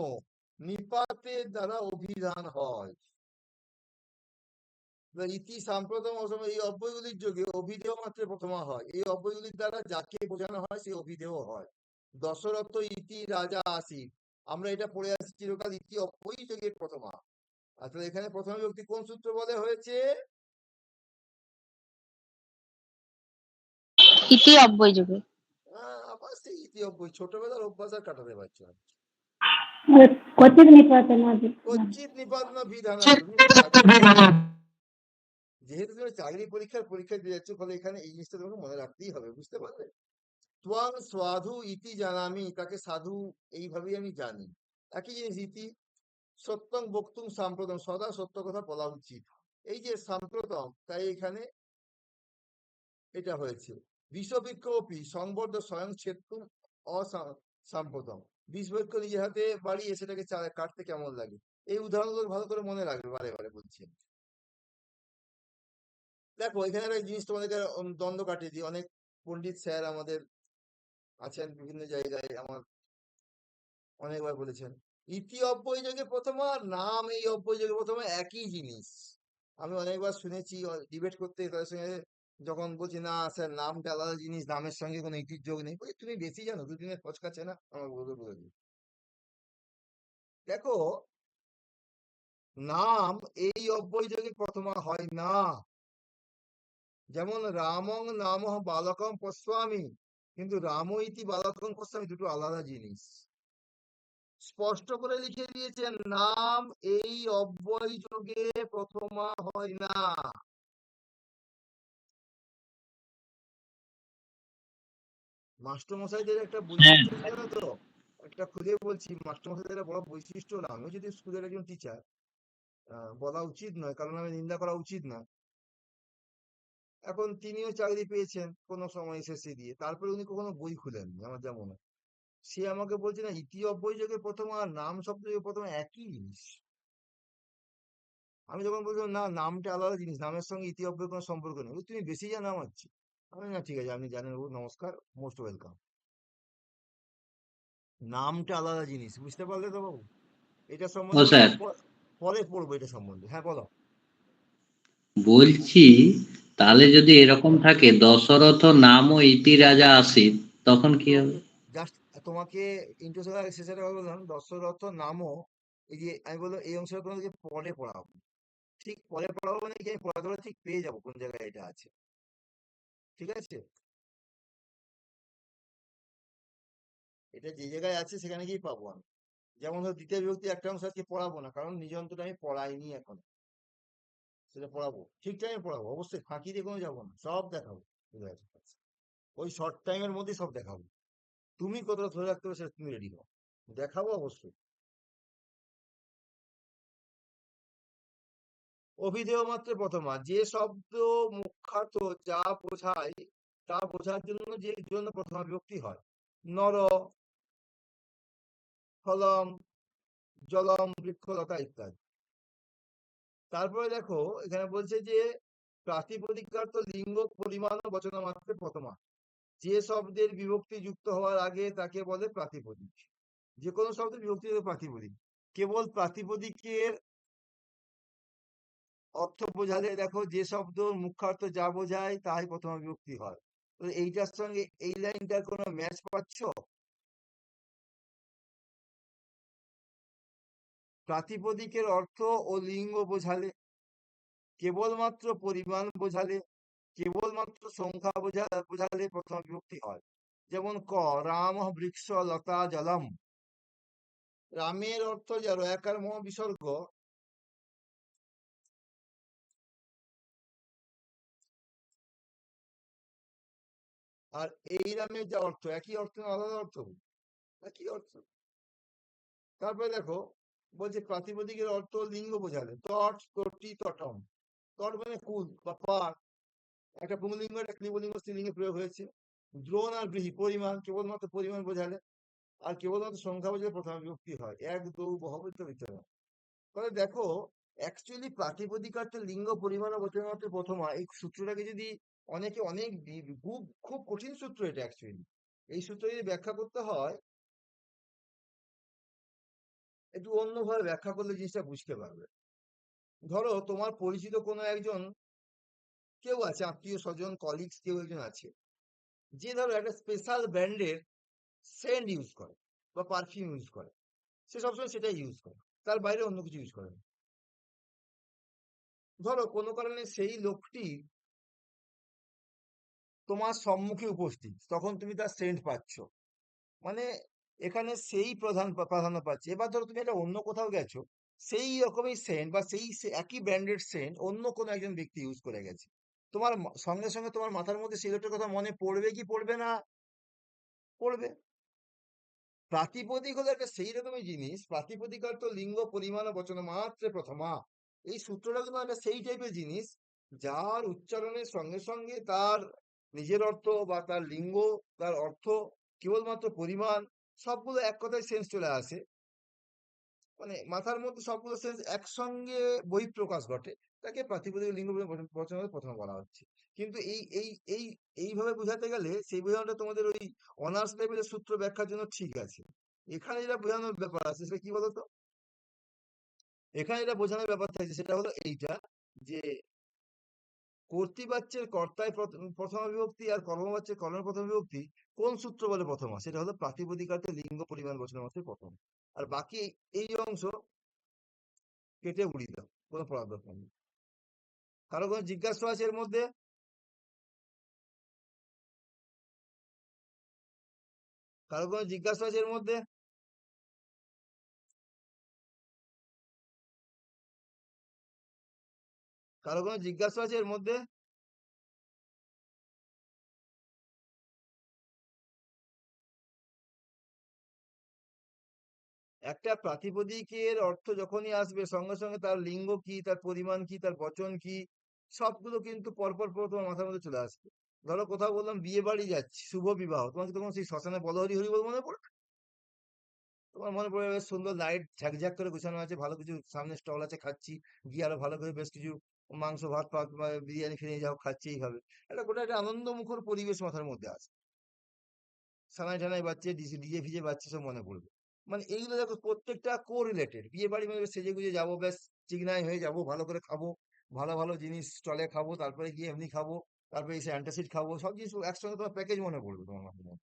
নিপাতের দ্বারা অভিধান হয়। ইতি সাম্প্রতম অসম এই অব্যয়গুলির যোগে অভিধেয় মাত্রে প্রথমা হয়। এই অব্যয়গুলির দ্বারা যাকে বোঝানো হয় সে অভিধেয় হয়। দশরথ ইতি রাজা আসি, আমরা এটা পড়ে আসছি চিরকাল, ইতি অব্যয়ী যোগে প্রথমা। আসলে এখানে প্রথম বিভক্তি কোন সূত্র বলে হয়েছে? ইতি অব্যয় যুগে। আবার সেই ইতি অব্যয়, ছোটবেলার অভ্যাস আর কাটাতে পারছো না। কচ্চিৎ নিপাতেন কচ্চিৎ নিপাতেন বিধানাম, তুমি যেহেতু তুমি চাকরি পরীক্ষা দিয়ে যাচ্ছ, ফলে এখানে এই জিনিসটা তোমাকে মনে রাখতেই হবে, বুঝতে পারলে? ত্বং সাধু ইতি জানামি, তাকে সাধু এইভাবেই আমি জানি। একই জিনিস, ইতি সত্যং বক্তুং সাম্প্রতম, সদা সত্য কথা বলা উচিত। এই যে সাম্প্রতম, তাই এখানে এটা হয়েছে। বিশ্ববিক্ষোপী সংবর্ধ স্বয়ং ছেত্তুম অসাম্প্রতম, বিষবৈক্য নিজের হাতে বাড়িয়ে সেটাকে কাটতে কেমন লাগে। এই উদাহরণগুলো ভালো করে মনে রাখবে, বারে বারে বলছি। দেখো এখানে একটা জিনিস তোমাদেরকে দ্বন্দ্ব কাটিয়ে দিই। অনেক পণ্ডিত স্যার আমাদের আছেন বিভিন্ন জায়গায়, আমার অনেকবার বলেছেন ইতি অব্যয় যোগে প্রথমা আর নাম এই অব্যয় যোগে প্রথমা একই জিনিস। আমি অনেকবার শুনেছি, ডিবেট করতে তাদের সঙ্গে যখন বলছি না স্যার নামটা আলাদা জিনিস, নামের সঙ্গে কোনো ইতির যোগ নেই, বলি তুমি বেশি জানো, দুদিনের ফচকাচ্ছে না, আমার বলে দিই। দেখো, নাম এই অব্যয় যোগে প্রথমা হয় না। যেমন রামং নামঃ বালকং পশ্যামি, কিন্তু রাম ইতি বালকং পশ্যামি দুটো আলাদা জিনিস। স্পষ্ট করে লিখে দিয়েছেন নাম এই অব্যয় যোগে প্রথমা হয় না। মাস্টারমশাইদের একটা হ্যাঁ, বৈশিষ্ট্য কি জানো তো, একটা খুলে বলছি, মাস্টারমশাইদের একটা বড় বৈশিষ্ট্য হলো, আমিও যদি স্কুলের একজন টিচার, বলা উচিত নয় কারণ আমি নিন্দা করা উচিত না, এখন তিনিও চাকরি পেয়েছেন কোনো সময় এসএসসি দিয়ে, তারপরে উনি কখনো বই খুলেননি আমার যা মনে হয়। সে আমাকে বলছে না ইতি অব্যয় যোগে প্রথম আর নাম শব্দ যোগে প্রথম একই জিনিস। আমি যখন বললাম না নামটা আলাদা জিনিস, নামের সঙ্গে ইতি অব্যয় কোনো সম্পর্ক নেই, বলছে, তুমি বেশি জানো আমার চেয়ে। আমি না ঠিক আছে, আপনি জানেন, ও নমস্কার, মোস্ট ওয়েলকাম। নামটা আলাদা জিনিস, বুঝতে পারলে তো বাবু? এটা ও সম্বন্ধে আমরা স্যার, পরে পড়বো এটা সম্বন্ধে। হ্যাঁ বলো। বলছি তাহলে যদি এরকম থাকে দশরথ নাম ও ইতি রাজা আসিত, তখন কি তো হবে? জাস্ট তোমাকে ইন্ট্রোডাকশন শেষে বললাম দশরথ নামও, এই যে আমি বললাম এই অংশটা তোমাদেরকে পরে পড়াবো, ঠিক পরে পড়াবো মানে কি, আমি পড়াতে পড়াতে ঠিক পেয়ে যাবো কোন জায়গায় এটা আছে, ঠিক আছে? এটা যে জায়গায় আছে সেখানে গিয়ে পাবো আমি। যেমন ধর দ্বিতীয় বিভক্তি একটা অংশ আজকে পড়াবো না, কারণ নিজন্তটা আমি পড়াইনি এখন, সেটা পড়াবো, ঠিক টাইমে পড়াবো, অবশ্যই ফাঁকি দিয়ে কোনো যাবো না, সব দেখাবো। ঠিক আছে, ওই শর্ট টাইমের মধ্যে সব দেখাবো, তুমি কতটা ধরে রাখতে হবে সেটা তুমি রেডি হও, দেখাবো অবশ্যই। অভিধেয় মাত্রে প্রথমা, যে শব্দ মুখ্যাত যা বোঝায় তা বোঝার জন্য যে জন্য প্রথমা বিভক্তি হয়। নর, ফলম, জলম, বৃক্ষলতা ইত্যাদি। তারপরে দেখো এখানে বলছে যে প্রাতিপদিকার্থ লিঙ্গ পরিমাণ ও বচন মাত্রে প্রথমা, যে শব্দের বিভক্তি যুক্ত হওয়ার আগে তাকে বলে প্রাতিপদিক। যে কোনো শব্দের বিভক্তি প্রাতিপদিক, কেবল প্রাতিপদিকের অর্থ বোঝালে দেখো যে শব্দ মুখ্যার্থ যা বোঝায় তাই প্রথম বিভক্তি হয়। তো এইটার সঙ্গে এই লাইনটার কোনো ম্যাচ পাচ্ছ? প্রাতিপদিকের অর্থ ও লিঙ্গ বোঝালে, কেবলমাত্র পরিমাণ বোঝালে, কেবলমাত্র সংখ্যা বোঝালে প্রথম বিভক্তি হয়। যেমন রাম বৃক্ষ লতা জলম, রামের অর্থ যার একার মহ বিসর্গ, আর এই রামের যা অর্থ, একই অর্থ না আলাদা অর্থ? একই অর্থ। তারপরে দেখো বলছে প্রাতিপদিকের অর্থ লিঙ্গ বোঝালে, তট, তটি, তটম। তট মানে কুল বা পার, একটা পুংলিঙ্গ একটা ক্লিবলিঙ্গ স্ত্রীলিঙ্গে প্রয়োগ হয়েছে। দ্রোণ আর গৃহী পরিমাণ, কেবলমাত্র পরিমাণ বোঝালে, আর কেবলমাত্র সংখ্যা বোঝালে প্রথম বিভক্তি হয়, এক দৌ বহবিত বিতরণ। তাহলে দেখো অ্যাকচুয়ালি প্রাতিপদিকার্থে লিঙ্গ পরিমাণ ও বচন মাত্রে প্রথমা, এই সূত্রটাকে যদি অনেকে অনেক খুব খুব কঠিন সূত্র এটা অ্যাকচুয়ালি, এই সূত্র যদি ব্যাখ্যা করতে হয় একটু অন্যভাবে ব্যাখ্যা করলে জিনিসটা বুঝতে পারবে। ধরো তোমার পরিচিত কোনো একজন কেউ আছে, আত্মীয় স্বজন কলিগস কেউ একজন আছে, যে ধরো একটা স্পেশাল ব্র্যান্ডের সেন্ট ইউজ করে বা পারফিউম ইউজ করে, সে সবসময় সেটাই ইউজ করে, তার বাইরে অন্য কিছু ইউজ করে না। ধরো কোনো কারণে সেই লোকটি তোমার সম্মুখে উপস্থিত, তখন তুমি তার সেন্ট পাচ্ছ, মানে এখানে সেই প্রাধান্য পাচ্ছে। এবার ধরো তুমি একটা অন্য কোথাও গেছো, সেই রকমই সেন্ট বা সেই একই ব্র্যান্ডেড সেন্ট অন্য কোনো একজন ব্যক্তি ইউজ করে গেছে, তোমার সঙ্গে সঙ্গে তোমার মাথার মধ্যে সেই লোকটার কথা মনে পড়বে কি পড়বে না? পড়বে। প্রাতিপদিক হলো একটা সেই রকমই জিনিস, প্রাতিপদিক অর্থ লিঙ্গ পরিমাণ ও বচন মাত্রে প্রথমা, এই সূত্রটা কিন্তু একটা সেই টাইপের জিনিস যার উচ্চারণের সঙ্গে সঙ্গে তার নিজের অর্থ বা তার লিঙ্গ, তার অর্থ, কেবলমাত্র পরিমাণ, সবগুলো এক কথায় সেন্স চলে আসে, মানে মাথার মধ্যে সবগুলো সেন্স একসঙ্গে বহিঃপ্রকাশ ঘটে, তাকে প্রাতিপদিক লিঙ্গ বচন প্রথম বলা হচ্ছে। কিন্তু এই এইভাবে বোঝাতে গেলে সেই বোঝানোটা তোমাদের ওই অনার্স লেভেলের সূত্র ব্যাখ্যার জন্য ঠিক আছে। এখানে যেটা বোঝানোর ব্যাপার আছে সেটা কি বলতো, এখানে যেটা বোঝানোর ব্যাপার থাকছে সেটা হলো এইটা, যে কর্তৃবাচ্যের কর্তায় প্রথমা বিভক্তি আর কর্মবাচ্যের কর্মের প্রথম বিভক্তি কোন সূত্র বলে প্রথমা? সেটা হলো প্রাতিপদিকার্থে লিঙ্গ পরিমাণ বচন মাত্রে প্রথম। আর বাকি এই অংশ কেটে উড়িয়ে দাও, কোনো পড়ার দরকার নেই। কারো কোনো জিজ্ঞাসা আছে এর মধ্যে? কারো কোনো জিজ্ঞাসা আছে এর মধ্যে? কারো কোনো জিজ্ঞাসা আছে এর মধ্যে? একটা প্রাতিপদিকের অর্থ যখনই আসবে সঙ্গে সঙ্গে তার লিঙ্গ কি, তার পরিমাণ কি, তার বচন কি, সবগুলো কিন্তু পরপর পর তোমার মাথার মধ্যে চলে আসবে। ধরো কোথাও বললাম বিয়ে বাড়ি যাচ্ছি, শুভ বিবাহ, তোমাকে তখন সেই শ্মশানে বলহরি হরি বল মনে পড়বে? তোমার মনে পড়বে বেশ সুন্দর লাইট ঝাকঝাক করে গোছানো আছে, ভালো কিছু সামনে স্টল আছে, খাচ্ছি, গিয়ে আরো ভালো করে বেশ কিছু মাংস ভাত পাত বা বিরিয়ানি ফিরিয়ে যাও, খাচ্ছি, এইভাবে একটা গোটা একটা আনন্দমুখর পরিবেশ মাথার মধ্যে আছে। সানাই টানাই বাচ্চে, ডিজে ফিজে বাচ্চে, সব মনে পড়বে। মানে এইগুলো দেখো প্রত্যেকটা কো রিলেটেড। বিয়ে বাড়ি মানে সেজে গুজে যাবো, বেশ চিকনাই হয়ে যাবো, ভালো করে খাবো, ভালো ভালো জিনিস স্টলে খাবো, তারপরে গিয়ে এমনি খাবো, তারপরে এসে অ্যান্টাসিড খাবো, সব জিনিস একসঙ্গে তোমার প্যাকেজ মনে পড়বে তোমার মাথার মধ্যে।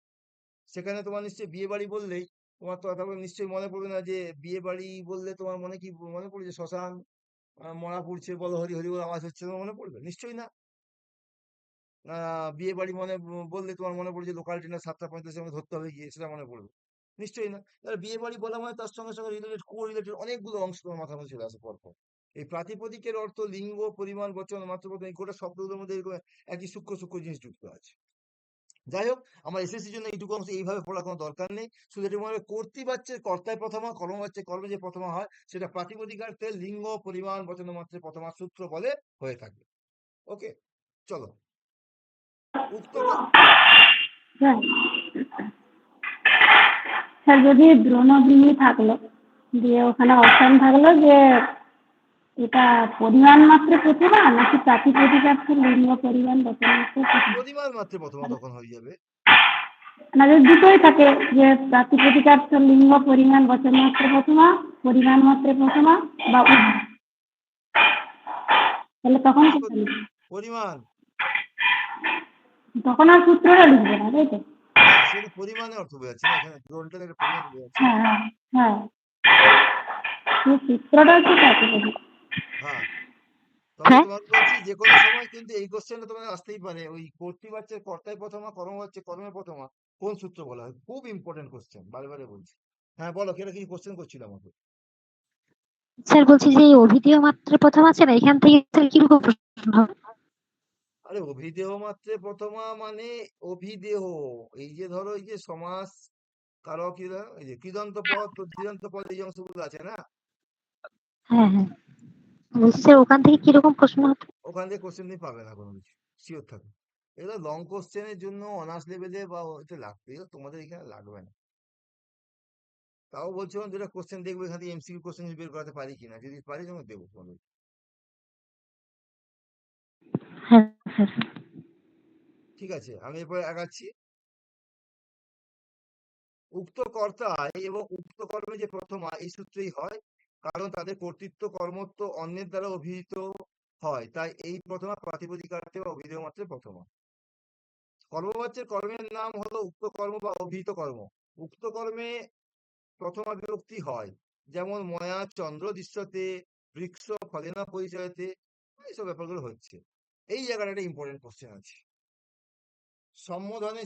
সেখানে তোমার নিশ্চয়ই বিয়ে বাড়ি বললেই তোমার তো তারপরে নিশ্চয়ই মনে পড়বে না যে বিয়ে বাড়ি বললে তোমার মনে কি মনে পড়বে যে শ্মশান, মরা পড়ছে, বলো হরি হরি বল আওয়াজ হচ্ছে, তোমার মনে পড়বে? নিশ্চয়ই না। বিয়ে বাড়ি বললে তোমার মনে পড়ে যে লোকাল ট্রেনে 7:45 আমাকে ধরতে হবে গিয়ে, সেটা মনে পড়বে? নিশ্চয়ই না। তাহলে বিয়ে বাড়ি বলা মানে তার সঙ্গে সঙ্গে রিলেটেড, কো রিলেটেড অনেকগুলো অংশ তোমার মাথার মধ্যে চলে আসে পরপর। এই প্রাতিপদিকের অর্থ লিঙ্গ, পরিমাণ, বচন, মাত্রবচন, এই গোটা শব্দগুলোর মধ্যে এরকম একই সূক্ষ্ম সূক্ষ্ম জিনিস যুক্ত আছে। যাই হোক, আমার এসএসসির জন্য এইটুকু অংশ এইভাবে পড়ার কোনো দরকার নেই। শুধু এটা মনে হবে কর্তৃবাচ্যের কর্তায় প্রথমা, কর্মবাচ্যের কর্মে যে প্রথমা হয় সেটা প্রাতিপদিকার্থে লিঙ্গ, পরিমাণ, বচন মাত্রে প্রথমা সূত্র বলে হয়ে থাকে। ওকে, চলো। উক্ত স্যার স্যার যদি দ্রোণগৃহী থাকলো, দিয়ে ওখানে অপশন থাকলো যে এটা পরিমাণ মাত্রে প্রতিমা নাকি প্রাতিপদিকার্থে লিঙ্গ পরিমাণ বচন মাত্রে প্রতিমা, পরিমাণ মাত্রে প্রথমা তখন হয়ে যাবে। না যদি দুটোই থাকে যে প্রাতিপদিকার্থ লিঙ্গ পরিমাণ বচন মাত্রে প্রথমা, পরিমাণ মাত্রে প্রথমা বা উভয়, তাহলে তখন ঠিক কোনটা লিখবো? পরিমাণ। তখন আর সূত্রটা লিখবো না, তাই তো? হ্যাঁ, সেটা পরিমাণে অর্থ বোঝাচ্ছে না, এখানে গ্রহণটার একটা পরিমাণ বোঝাচ্ছে না। হ্যাঁ হ্যাঁ হ্যাঁ, সূত্রটা হচ্ছে প্রাতিপদিক। হ্যাঁ, তবে তোমাকে বলছি যে কোনো সময় কিন্তু এই কোশ্চেনটা তোমার আসতেই পারে, ওই কর্তৃবাচ্যের কর্তায় প্রথমা, কর্মবাচ্যের কর্মে প্রথমা কোন সূত্র বলা হয়, খুব ইম্পর্টেন্ট কোশ্চেন, বারে বারে বলছি। হ্যাঁ বলো, কেটা কি কোশ্চেন করছিল আমাকে? স্যার বলছি যে এই অভিধেয় মাত্রা প্রথম আছে না, এখান থেকে স্যার কিরকম প্রশ্ন হবে? আরে অভিদেহ মাত্রে প্রথমা মানে অভিদেহ, এই যে ধরো এই যে সমাস, কারো কি এই যে কৃদন্ত পদ, তদ্ধিদন্ত পদ, এই অংশগুলো আছে না, হ্যাঁ হ্যাঁ, বলছি স্যার ওখান থেকে কিরকম প্রশ্ন হবে? ওখান থেকে কোশ্চেন তুমি পাবে না কোনো কিছু, শিওর থাকো। এগুলো লং কোশ্চেনের জন্য অনার্স লেভেলে বা এটা লাগবে, এগুলো তোমাদের এখানে লাগবে না। তাও বলছিলাম যেটা কোশ্চেন দেখবো এখান থেকে এমসিকিউ কোশ্চেন বের করাতে পারি কিনা, যদি পারি তোমাকে দেবো তোমাদের। হ্যাঁ স্যার। ঠিক আছে, আমি এরপরে আগাচ্ছি। উক্ত কর্তায় এবং উক্ত কর্মে যে প্রথমা এই সূত্রেই হয়, কারণ তাদের কর্তৃত্ব কর্মত্ব অন্যের দ্বারা অভিহিত হয়, তাই এই প্রথমা প্রাতিপদিকার্থে বা অভিধেয় মাত্রে প্রথমা। কর্মবাচ্যের কর্মের নাম হলো উক্ত কর্ম বা অভিহিত কর্ম। উক্ত কর্মে প্রথমা বিভক্তি হয়, যেমন ময়া চন্দ্র দৃশ্যতে, বৃক্ষ ফলেনা পরিচয়তে, এইসব ব্যাপারগুলো হচ্ছে। এই জায়গাটা একটা ইম্পর্টেন্ট কোশ্চেন আছে। সম্বোধনে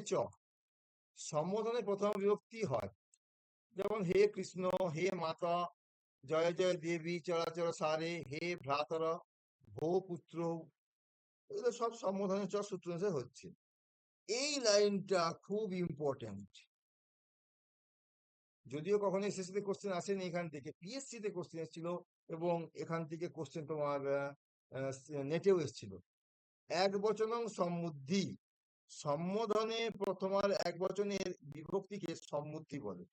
সম্বোধনে প্রথম বিভক্তি হয়, যেমন হে কৃষ্ণ, হে মাতা, জয় জয় দেবী চরাচর সারে, হে ভ্রাতর, ভো পুত্র, এগুলো সব সম্বোধনে সূত্র অনুসারে হচ্ছে। এই লাইনটা খুব ইম্পর্টেন্ট। যদিও কখনো এসএসসি তে কোশ্চেন আসেনি এখান থেকে, পিএসসি তে কোশ্চেন এসেছিল এবং এখান থেকে কোশ্চেন তোমার নেটেও এসেছিল। এক বচনং সম্মুদ্ধি, সম্বোধনে প্রথমার এক বচনের বিভক্তিকে সম্মুদ্ধি বলে।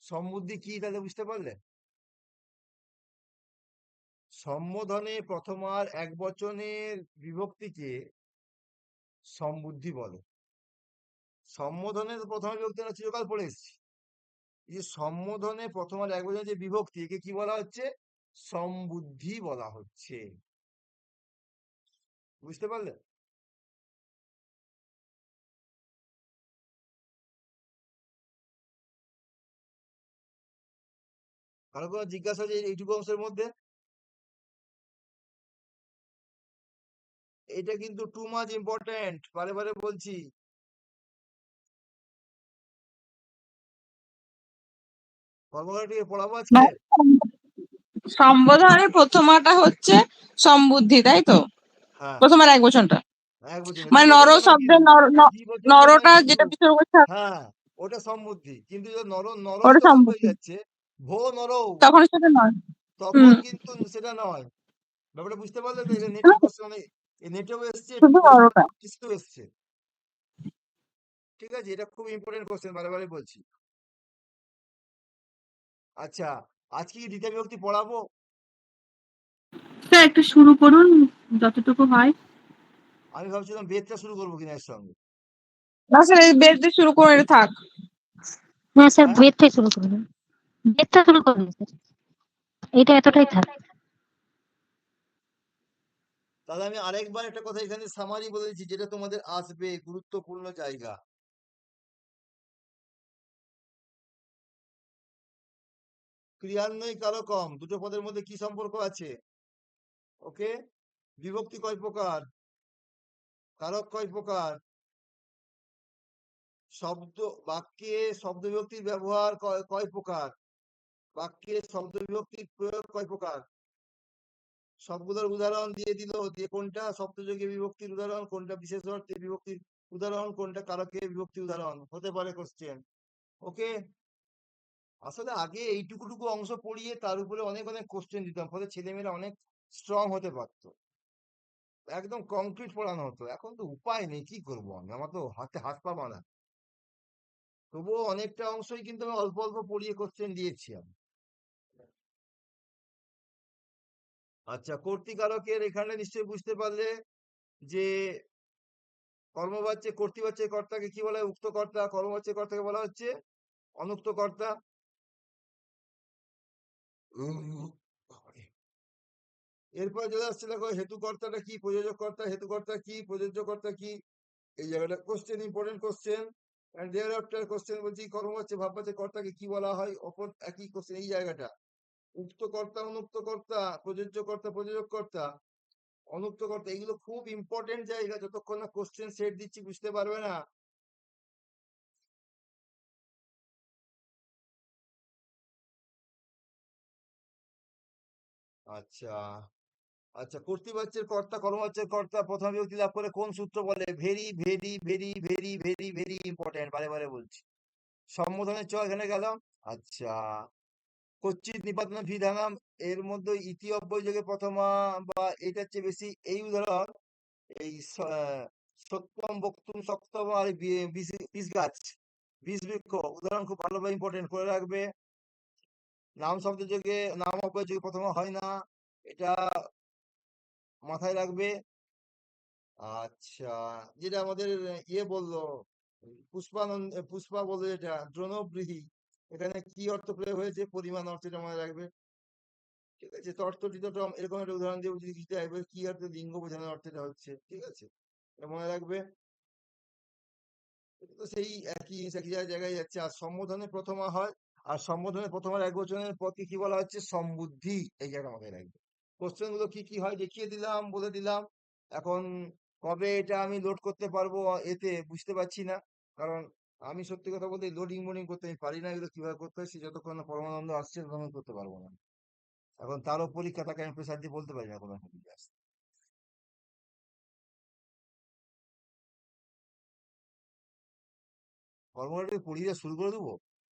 সম্মুদ্ধি কি তাহলে বুঝতে পারলে? সম্বোধনে প্রথমার এক বচনের বিভক্তিকে সম্বুদ্ধি বলে। সম্বোধনের প্রথম বিভক্তি আমরা চিরকাল পড়ে এসেছি। এই যে সম্বোধনে প্রথমার এক বচনের যে বিভক্তি, একে কি বলা হচ্ছে? সম্বুদ্ধি বলা হচ্ছে। বুঝতে পারলে? কারো কোনো জিজ্ঞাসা আছে এইটুকু অংশের মধ্যে? এটা কিন্তু টু মাচ ইম্পর্টেন্ট, বারে বারে বলছি। কর্মকারকে পড়াবো আজকে? সম্বোধনের প্রথমাটা হচ্ছে সম্বুদ্ধি, তাই তো? হ্যাঁ, প্রথমার এক বচনটা এক বছর মানে নর দ্বিবচনটা নয় শব্দের কিন্তু, দ্বিবচনটা নয় নরটা কিন্তু। যেটা বিসর্গ থাকে, হ্যাঁ, ওটা সম্বুদ্ধি, কিন্তু যদি নর ওটা যখন হয়ে সম্বুদ্ধি, যাচ্ছে, ভো নর, তখন সেটা নয়। তখন হুম, কিন্তু সেটা নয়। ব্যাপারটা বুঝতে পারলে তো? এটা নেটের কোশ্চেন, নেটেও এসছে, শুধু নরটা। টেস্টেও এসছে। ঠিক আছে, এটা খুব ইম্পর্টেন্ট কোশ্চেন, বারে বারে বলছি। আচ্ছা, আজকে কি দ্বিতীয় বিভক্তি পড়াবো? স্যার একটু শুরু করুন যতটুকু হয়। আমি ভাবছিলাম বেদটা শুরু করবো কিনা এর সঙ্গে। না স্যার, এই বেদ দিয়ে শুরু করে থাক। হ্যাঁ স্যার, হ্যাঁ, বেদটাই শুরু করবেন, বেদটা শুরু করবেন স্যার, এটা এতটাই থাক। তাহলে আমি আরেকবার একটা কথা এখানে সামারি বলে দিচ্ছি, যেটা তোমাদের আসবে, গুরুত্বপূর্ণ জায়গা। ক্রিয়ান্বয়ী কারকম দুটো পদের মধ্যে কি সম্পর্ক আছে? ওকে, বিভক্তি কয় প্রকার, কারক কয় প্রকার, শব্দ বাক্যে শব্দ বিভক্তির ব্যবহার কয় প্রকার, বাক্যে শব্দ বিভক্তির প্রয়োগ কয় প্রকার, সবগুলোর উদাহরণ দিয়ে দিল, যে কোনটা শব্দযোগে বিভক্তির উদাহরণ, কোনটা বিশেষ অর্থে বিভক্তির উদাহরণ, কোনটা কারকে বিভক্তির উদাহরণ হতে পারে কোশ্চেন। ওকে, আসলে আগে এইটুকুটুকু অংশ পড়িয়ে তার উপরে অনেক অনেক কোশ্চেন দিতাম, ফলে ছেলেমেয়েরা অনেক স্ট্রং হতে পারতো, একদম কংক্রিট পড়ানো হতো। এখন তো উপায় নেই, কি করবো আমি, আমার তো হাতে হাত পা বাঁধা। তবুও অনেকটা অংশই কিন্তু আমি অল্প অল্প পড়িয়ে কোশ্চেন দিয়েছি আমি। আচ্ছা, কর্তৃকারকের এখানে নিশ্চয়ই বুঝতে পারলে যে কর্মবাচ্যে কর্তৃবাচ্যের কর্তাকে কি বলা হয়? উক্ত কর্তা। কর্মবাচ্যের কর্তাকে বলা হচ্ছে অনুক্ত কর্তা। এরপর যেটা আসছে দেখো, হেতু কর্তাটা কি, প্রযোজক কর্তা, হেতু কর্তা কি, প্রযোজ্য কর্তা কি। এই জায়গাটা question, important question. And thereafter question বলছি কর্মবাচ্যে ভাববাচ্যে কর্তাকে কি বলা হয়, অপর একই কোশ্চেন। এই জায়গাটা উক্ত কর্তা, অনুক্ত কর্তা, প্রযোজ্য কর্তা, প্রযোজক কর্তা, অনুক্ত কর্তা, এগুলো খুব ইম্পর্টেন্ট জায়গা। যতক্ষণ না কোশ্চেন সেট দিচ্ছি বুঝতে পারবে না। আচ্ছা, আচ্ছা, কর্তৃবাচ্যের কর্তা, কর্মবাচ্যের কর্তা প্রথম বিভক্তি লাভ করে কোন সূত্র বলে? Very very very very very very important, বারে বারে বলছি। সম্বোধনের চ এখানে গেল। আচ্ছা, কচ্চিৎ নিপাতনা ভিধানাম, এর মধ্যে ইতি অব্যয় যোগে প্রথমা বা এটার চেয়ে বেশি এই উদাহরণ, এই সত্যম বক্তুম সত্যম আর বীজ গাছ, বীজ বৃক্ষ উদাহরণ খুব ভালোভাবে ইম্পর্টেন্ট করে রাখবে। নাম শব্দ যোগে, নাম অব্যয় যোগে প্রথমা হয় না, এটা মাথায় রাখবে। আচ্ছা, যেটা আমাদের ইয়ে বললো, পুষ্পা বললো, যেটা দ্রোণবৃহি, এখানে কি অর্থ প্রয়োগ হয়েছে? পরিমাণ অর্থ, এটা মনে রাখবে। ঠিক আছে, তর্তটিত টম, এরকম একটা উদাহরণ দিয়ে যদি কিছু আসবে, কি অর্থে? লিঙ্গ বোঝানোর অর্থে এটা হচ্ছে। ঠিক আছে, এটা মনে রাখবে। এটা তো সেই একই জিনিস, একই জায়গায় যাচ্ছে। আর সম্বোধনে প্রথমা হয়, আর সম্বোধনে প্রথমার এক বচনের পদকে কি বলা হচ্ছে? সম্বুদ্ধি। এই জায়গা মাথায় রাখবে। কোশ্চেন গুলো কি কি হয় দেখিয়ে দিলাম, বলে দিলাম। এখন কবে এটা আমি লোড করতে পারবো এতে বুঝতে পারছি না, কারণ আমি সত্যি কথা বলতে লোডিং মোডিং করতে আমি পারি না। এগুলো কিভাবে করতে হয়, সে যতক্ষণ না পরমানন্দ আসছে ততক্ষণ করতে পারবো না। এখন তারও পরীক্ষা, তাকে আমি প্রেসার দিয়ে বলতে পারি না কোনো কিছু আসছে। কর্মকাণ্ডকে পড়িয়ে শুরু করে দেবো?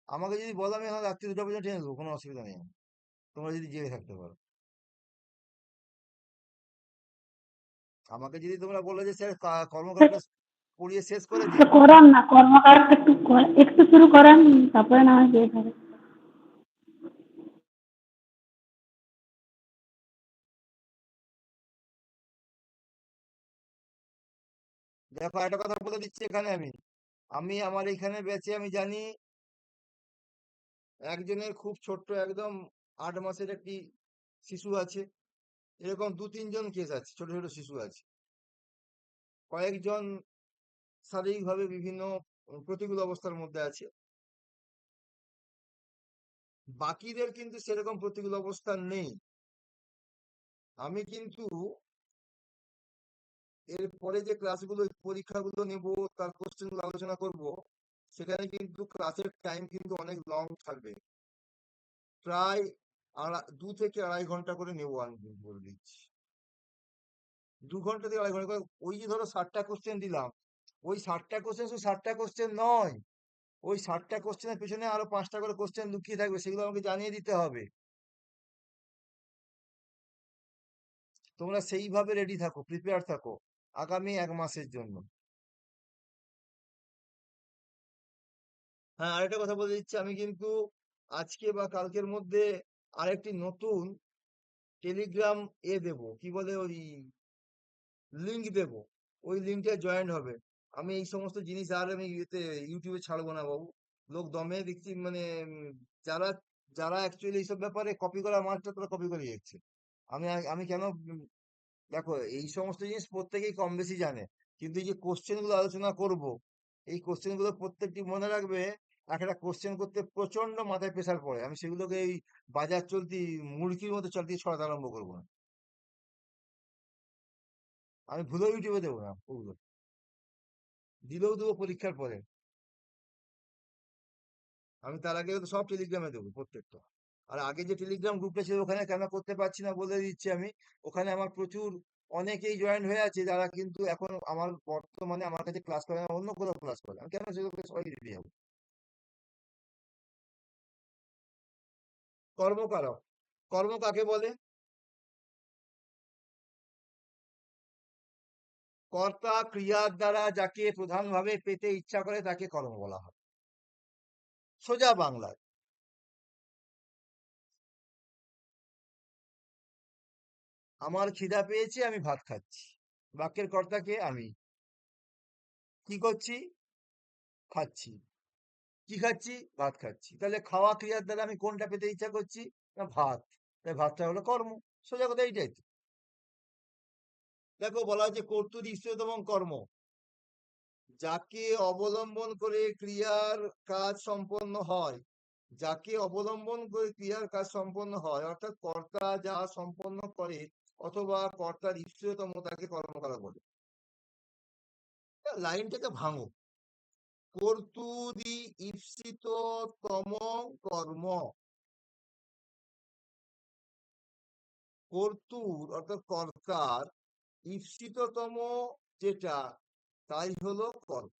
আমাকে যদি বলো, আমি এখন রাত্রি 2টা পর্যন্ত টেনে দেবো, কোনো অসুবিধা নেই আমার। তোমরা যদি জেগে থাকতে পারো, আমাকে যদি তোমরা বলো যে স্যার কর্মকাণ্ডটা পড়িয়ে শেষ করে তো দিন, করান না, কর্মকারটা একটু শুরু করেন, তারপরে না হয় দিয়ে হবে। দেখো একটা কথা বলে দিচ্ছি এখানে, আমি আমি আমার এখানে ব্যাচে আমি জানি একজনের খুব ছোট্ট একদম 8 মাসের একটি শিশু আছে, এরকম 2-3 জন কেস আছে, ছোট ছোট শিশু আছে। কয়েকজন শারীরিকভাবে বিভিন্ন প্রতিকূল অবস্থার মধ্যে আছে, বাকিদের কিন্তু সেরকম প্রতিকূল অবস্থা নেই। আমি কিন্তু এরপরে যে ক্লাসগুলো পরীক্ষাগুলো নেব, তার কোশ্চেনগুলো আলোচনা করব, সেখানে কিন্তু ক্লাসের টাইম কিন্তু অনেক লং থাকবে, প্রায় 2 থেকে 2.5 ঘন্টা করে নেবো আমি কিন্তু বলে দিচ্ছি। 2 ঘন্টা থেকে 2.5 ঘন্টা করে। ওই যে ধরো 60টা কোশ্চেন দিলাম, ওই 60টা কোশ্চেন শুধু 60টা কোশ্চেন নয়, ওই 60টা কোশ্চেনের পেছনে আরো 5টা করে কোশ্চেন লুকিয়ে থাকবে, সেগুলো আমাকে জানিয়ে দিতে হবে। তোমরা সেইভাবে রেডি থাকো, প্রিপেয়ার থাকো আগামী 1 মাসের জন্য। হ্যাঁ, আরেকটা কথা বলে দিচ্ছি, আমি কিন্তু আজকে বা কালকের মধ্যে আরেকটি নতুন টেলিগ্রাম দেবো, কি বলে ওই লিংক দেবো, ওই লিঙ্কে জয়েন হবে। আমি এই সমস্ত জিনিস আর আমি ইউটিউবে ছাড়বো না বাবু। লোক দমে দেখছি মানে যারা যারা অ্যাকচুয়ালি এইসব ব্যাপারে কপি করা মাস্টার, তারা কপি করে যাচ্ছে। আমি কেন দেখো, এই সমস্ত জিনিস প্রত্যেকেই কম বেশি জানে, কিন্তু এই যে কোশ্চেন গুলো আলোচনা করব, এই কোশ্চেন গুলো প্রত্যেকটি মনে রাখবে। একটা কোশ্চেন করতে প্রচন্ড মাথায় প্রেসার পড়ে, আমি সেগুলোকে এই বাজার চলতি মুরগির মতো চলতি ছড়াতে আরম্ভ করবো না। আমি ভুলেও ইউটিউবে দেবো না ওগুলো, দিলেও দেবো পরীক্ষার পরে। আমি তার আগে তো সব টেলিগ্রামে দেবো প্রত্যেকটা। আর আগে যে টেলিগ্রাম গ্রুপটা ছিল, ওখানে কেন করতে পারছি না বলে দিচ্ছি আমি। ওখানে আমার প্রচুর অনেকেই জয়েন হয়ে আছে, যারা কিন্তু এখন আমার বর্তমানে আমার কাছে ক্লাস করে না, অন্য কোথাও ক্লাস করে। আমি কেন সেগুলোকে সবাইকে দিয়ে যাবো? কর্মকারক, কর্ম কাকে বলে? কর্তা ক্রিয়ার দ্বারা যাকে প্রধানভাবে পেতে ইচ্ছা করে তাকে কর্ম বলা হয়, সোজা বাংলায়। আমার খিদা পেয়েছে, আমি ভাত খাচ্ছি, বাক্যের কর্তাকে আমি। কি করছি? খাচ্ছি। কি খাচ্ছি? ভাত খাচ্ছি। তাহলে খাওয়া ক্রিয়ার দ্বারা আমি কোনটা পেতে ইচ্ছা করছি? না, ভাত। তাই ভাতটা হলো কর্ম। সোজা কথা এইটাই তো। দেখো, বলা হচ্ছে কর্তুর ইষ্টতম কর্ম, যাকে অবলম্বন করে ক্রিয়ার কাজ সম্পন্ন হয়। যাকে অবলম্বন করে ক্রিয়ার কাজ সম্পন্ন হয়, অর্থাৎ কর্তা যা সম্পন্ন করে অথবা কর্তার ইষ্টতম, তাকে কর্মকরা বলে। লাইনটাকে ভাঙো। কর্তুরি ঈপ্সিততম কর্ম, কর্তুর অর্থাৎ কর্তার ঈপ্সিততম যেটা, তাই হলো কর্ম।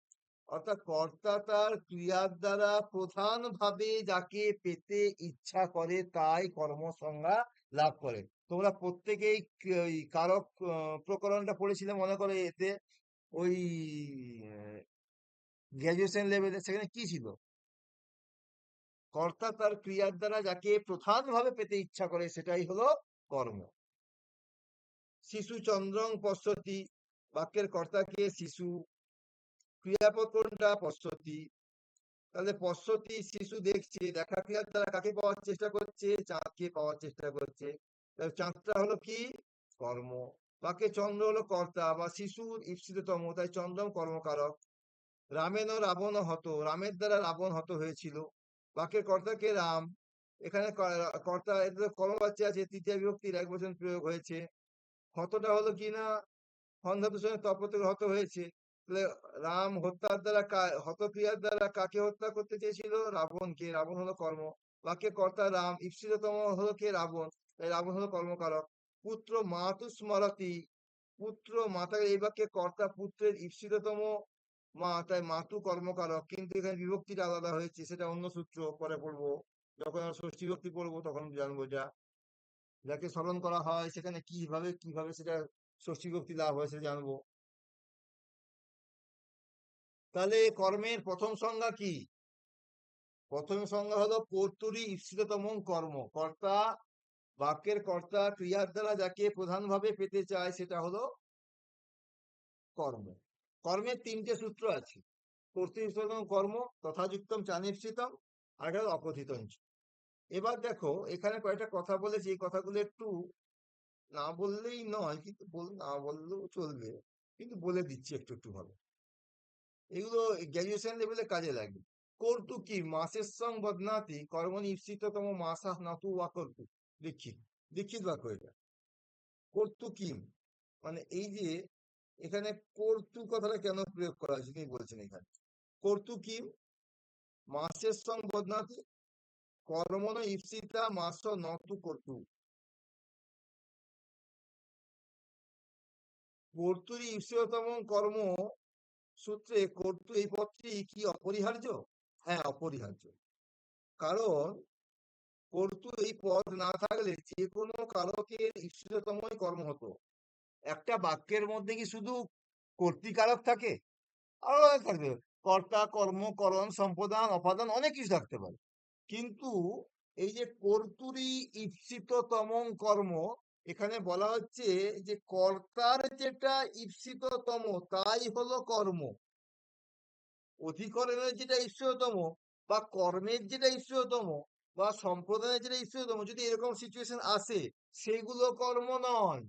অর্থাৎ কর্তা তার ক্রিয়ার দ্বারা প্রধানভাবে যাকে পেতে ইচ্ছা করে, তাই কর্মসংজ্ঞা লাভ করে। তোমরা প্রত্যেকেই ওই কারক প্রকরণটা পড়েছিলে মনে করে, এতে ওই গ্রাজুয়েশন লেভেলে। সেখানে কি ছিল? কর্তা তার ক্রিয়ার দ্বারা যাকে প্রধানভাবে পেতে ইচ্ছা করে, সেটাই হলো কর্ম। শিশু চন্দ্রং পশ্যতি, বাক্যের কর্তাকে শিশু, ক্রিয়াপদ কোনটা? পশ্যতি। তাহলে পশ্যতি, শিশু দেখছে, দেখা ক্রিয়ার দ্বারা কাকে পাওয়ার চেষ্টা করছে? চাঁদকে পাওয়ার চেষ্টা করছে। তাহলে চাঁদটা হলো কি? কর্ম। বাক্যে চন্দ্র হলো কর্তা বা শিশুর ঈপ্সিততম, তাই চন্দ্রম কর্মকারক। রামেন ও রাবণ হত, রামের দ্বারা রাবণ হত হয়েছিল। বাক্যের কর্তাকে রাম। এখানে কর্তা, এটা কর্মবাচ্য আছে, তৃতীয় বিভক্তির 1 বচন প্রয়োগ হয়েছে। হতটা হলো কি না, হন ধাতুর সঙ্গে তৎপ্রত্যয় হত হয়েছে। তাহলে রাম হত্যার দ্বারা হত ক্রিয়ার দ্বারা কাকে হত্যা করতে চেয়েছিল? রাবণকে। রাবণ হলো কর্ম। বাক্যে কর্তা রাম, ঈপ্সিততম হলো কে? রাবণ, তাই রাবণ হলো কর্মকারক। পুত্র মাতু স্মরতি, পুত্র মাতা, এই বাক্যে কর্তা পুত্রের ঈপ্সিততম মা, তাই মাতু কর্মকারক। কিন্তু এখানে বিভক্তিটা আলাদা হয়েছে, সেটা অন্য সূত্র পরে পড়বো। যখন আমরা ষষ্ঠী বিভক্তি পড়বো তখন জানবো। যাকে স্মরণ করা হয় সেখানে কিভাবে কিভাবে সেটা ষষ্ঠী বিভক্তি লাভ হয় সেটা জানবো। তাহলে কর্মের প্রথম সংজ্ঞা কি? প্রথম সংজ্ঞা হলো কর্তুরী ঈপ্সিততম কর্ম, কর্তা, বাক্যের কর্তা ক্রিয়ার দ্বারা যাকে প্রধানভাবে পেতে চায়, সেটা হলো কর্ম। কর্মের 3টে সূত্র আছে। কর্তৃত্বতম কর্ম, তথাযুক্তম চানিপ্সিতম, আর একটা হলো অকথিতঞ্চ। এবার দেখো, এখানে কয়েকটা কথা বলেছি, এই কথাগুলো একটু না বললেই নয়, কিন্তু না বললেও চলবে, কিন্তু বলে দিচ্ছি একটু একটু ভাবে। এগুলো গ্র্যাজুয়েশন লেভেলে কাজে লাগবে। কর্তু কি মাসের সং বদনাতি কর্মণি ঈপ্সিততম মাসাহ নাতু ওয়া কর্তু। দীক্ষিত দীক্ষিত বাক্য এটা। কর্তু কিম মানে এই যে এখানে কর্তু কথাটা কেন প্রয়োগ করা হয়েছে তিনি বলছেন এখানে। কর্তু কিম মাসের সং বদনাতি কর্মণ ঈপ্সিতা মাস নতু কর্তু। কর্তুরই ঈপ্সিততম কর্ম সূত্রে কর্তু এই পদটি কি অপরিহার্য? হ্যাঁ, অপরিহার্য। কারণ কর্তু এই পদ না থাকলে যে কোনো কারকের ঈপ্সিততমই কর্ম হতো। একটা বাক্যের মধ্যে কি শুধু কর্তৃকারক থাকে? আরো অনেক থাকতে পারে। কর্তা, কর্ম, করণ, সম্পাদন, অপাদান অনেক কিছু থাকতে পারে। কিন্তু এই যে কর্তুরই ঈপ্সিততম কর্ম, এখানে বলা হচ্ছে যে কর্তার যেটা ঈপ্সিততম তাই হলো কর্ম। অধিকরণের যেটা ঈশ্বরতম বা কর্মের যেটা ঈশ্বরতম বা সম্প্রদায়ের যেটা ঈশ্বরতম, যদি এরকম সিচুয়েশন আসে সেগুলো কর্ম নয়।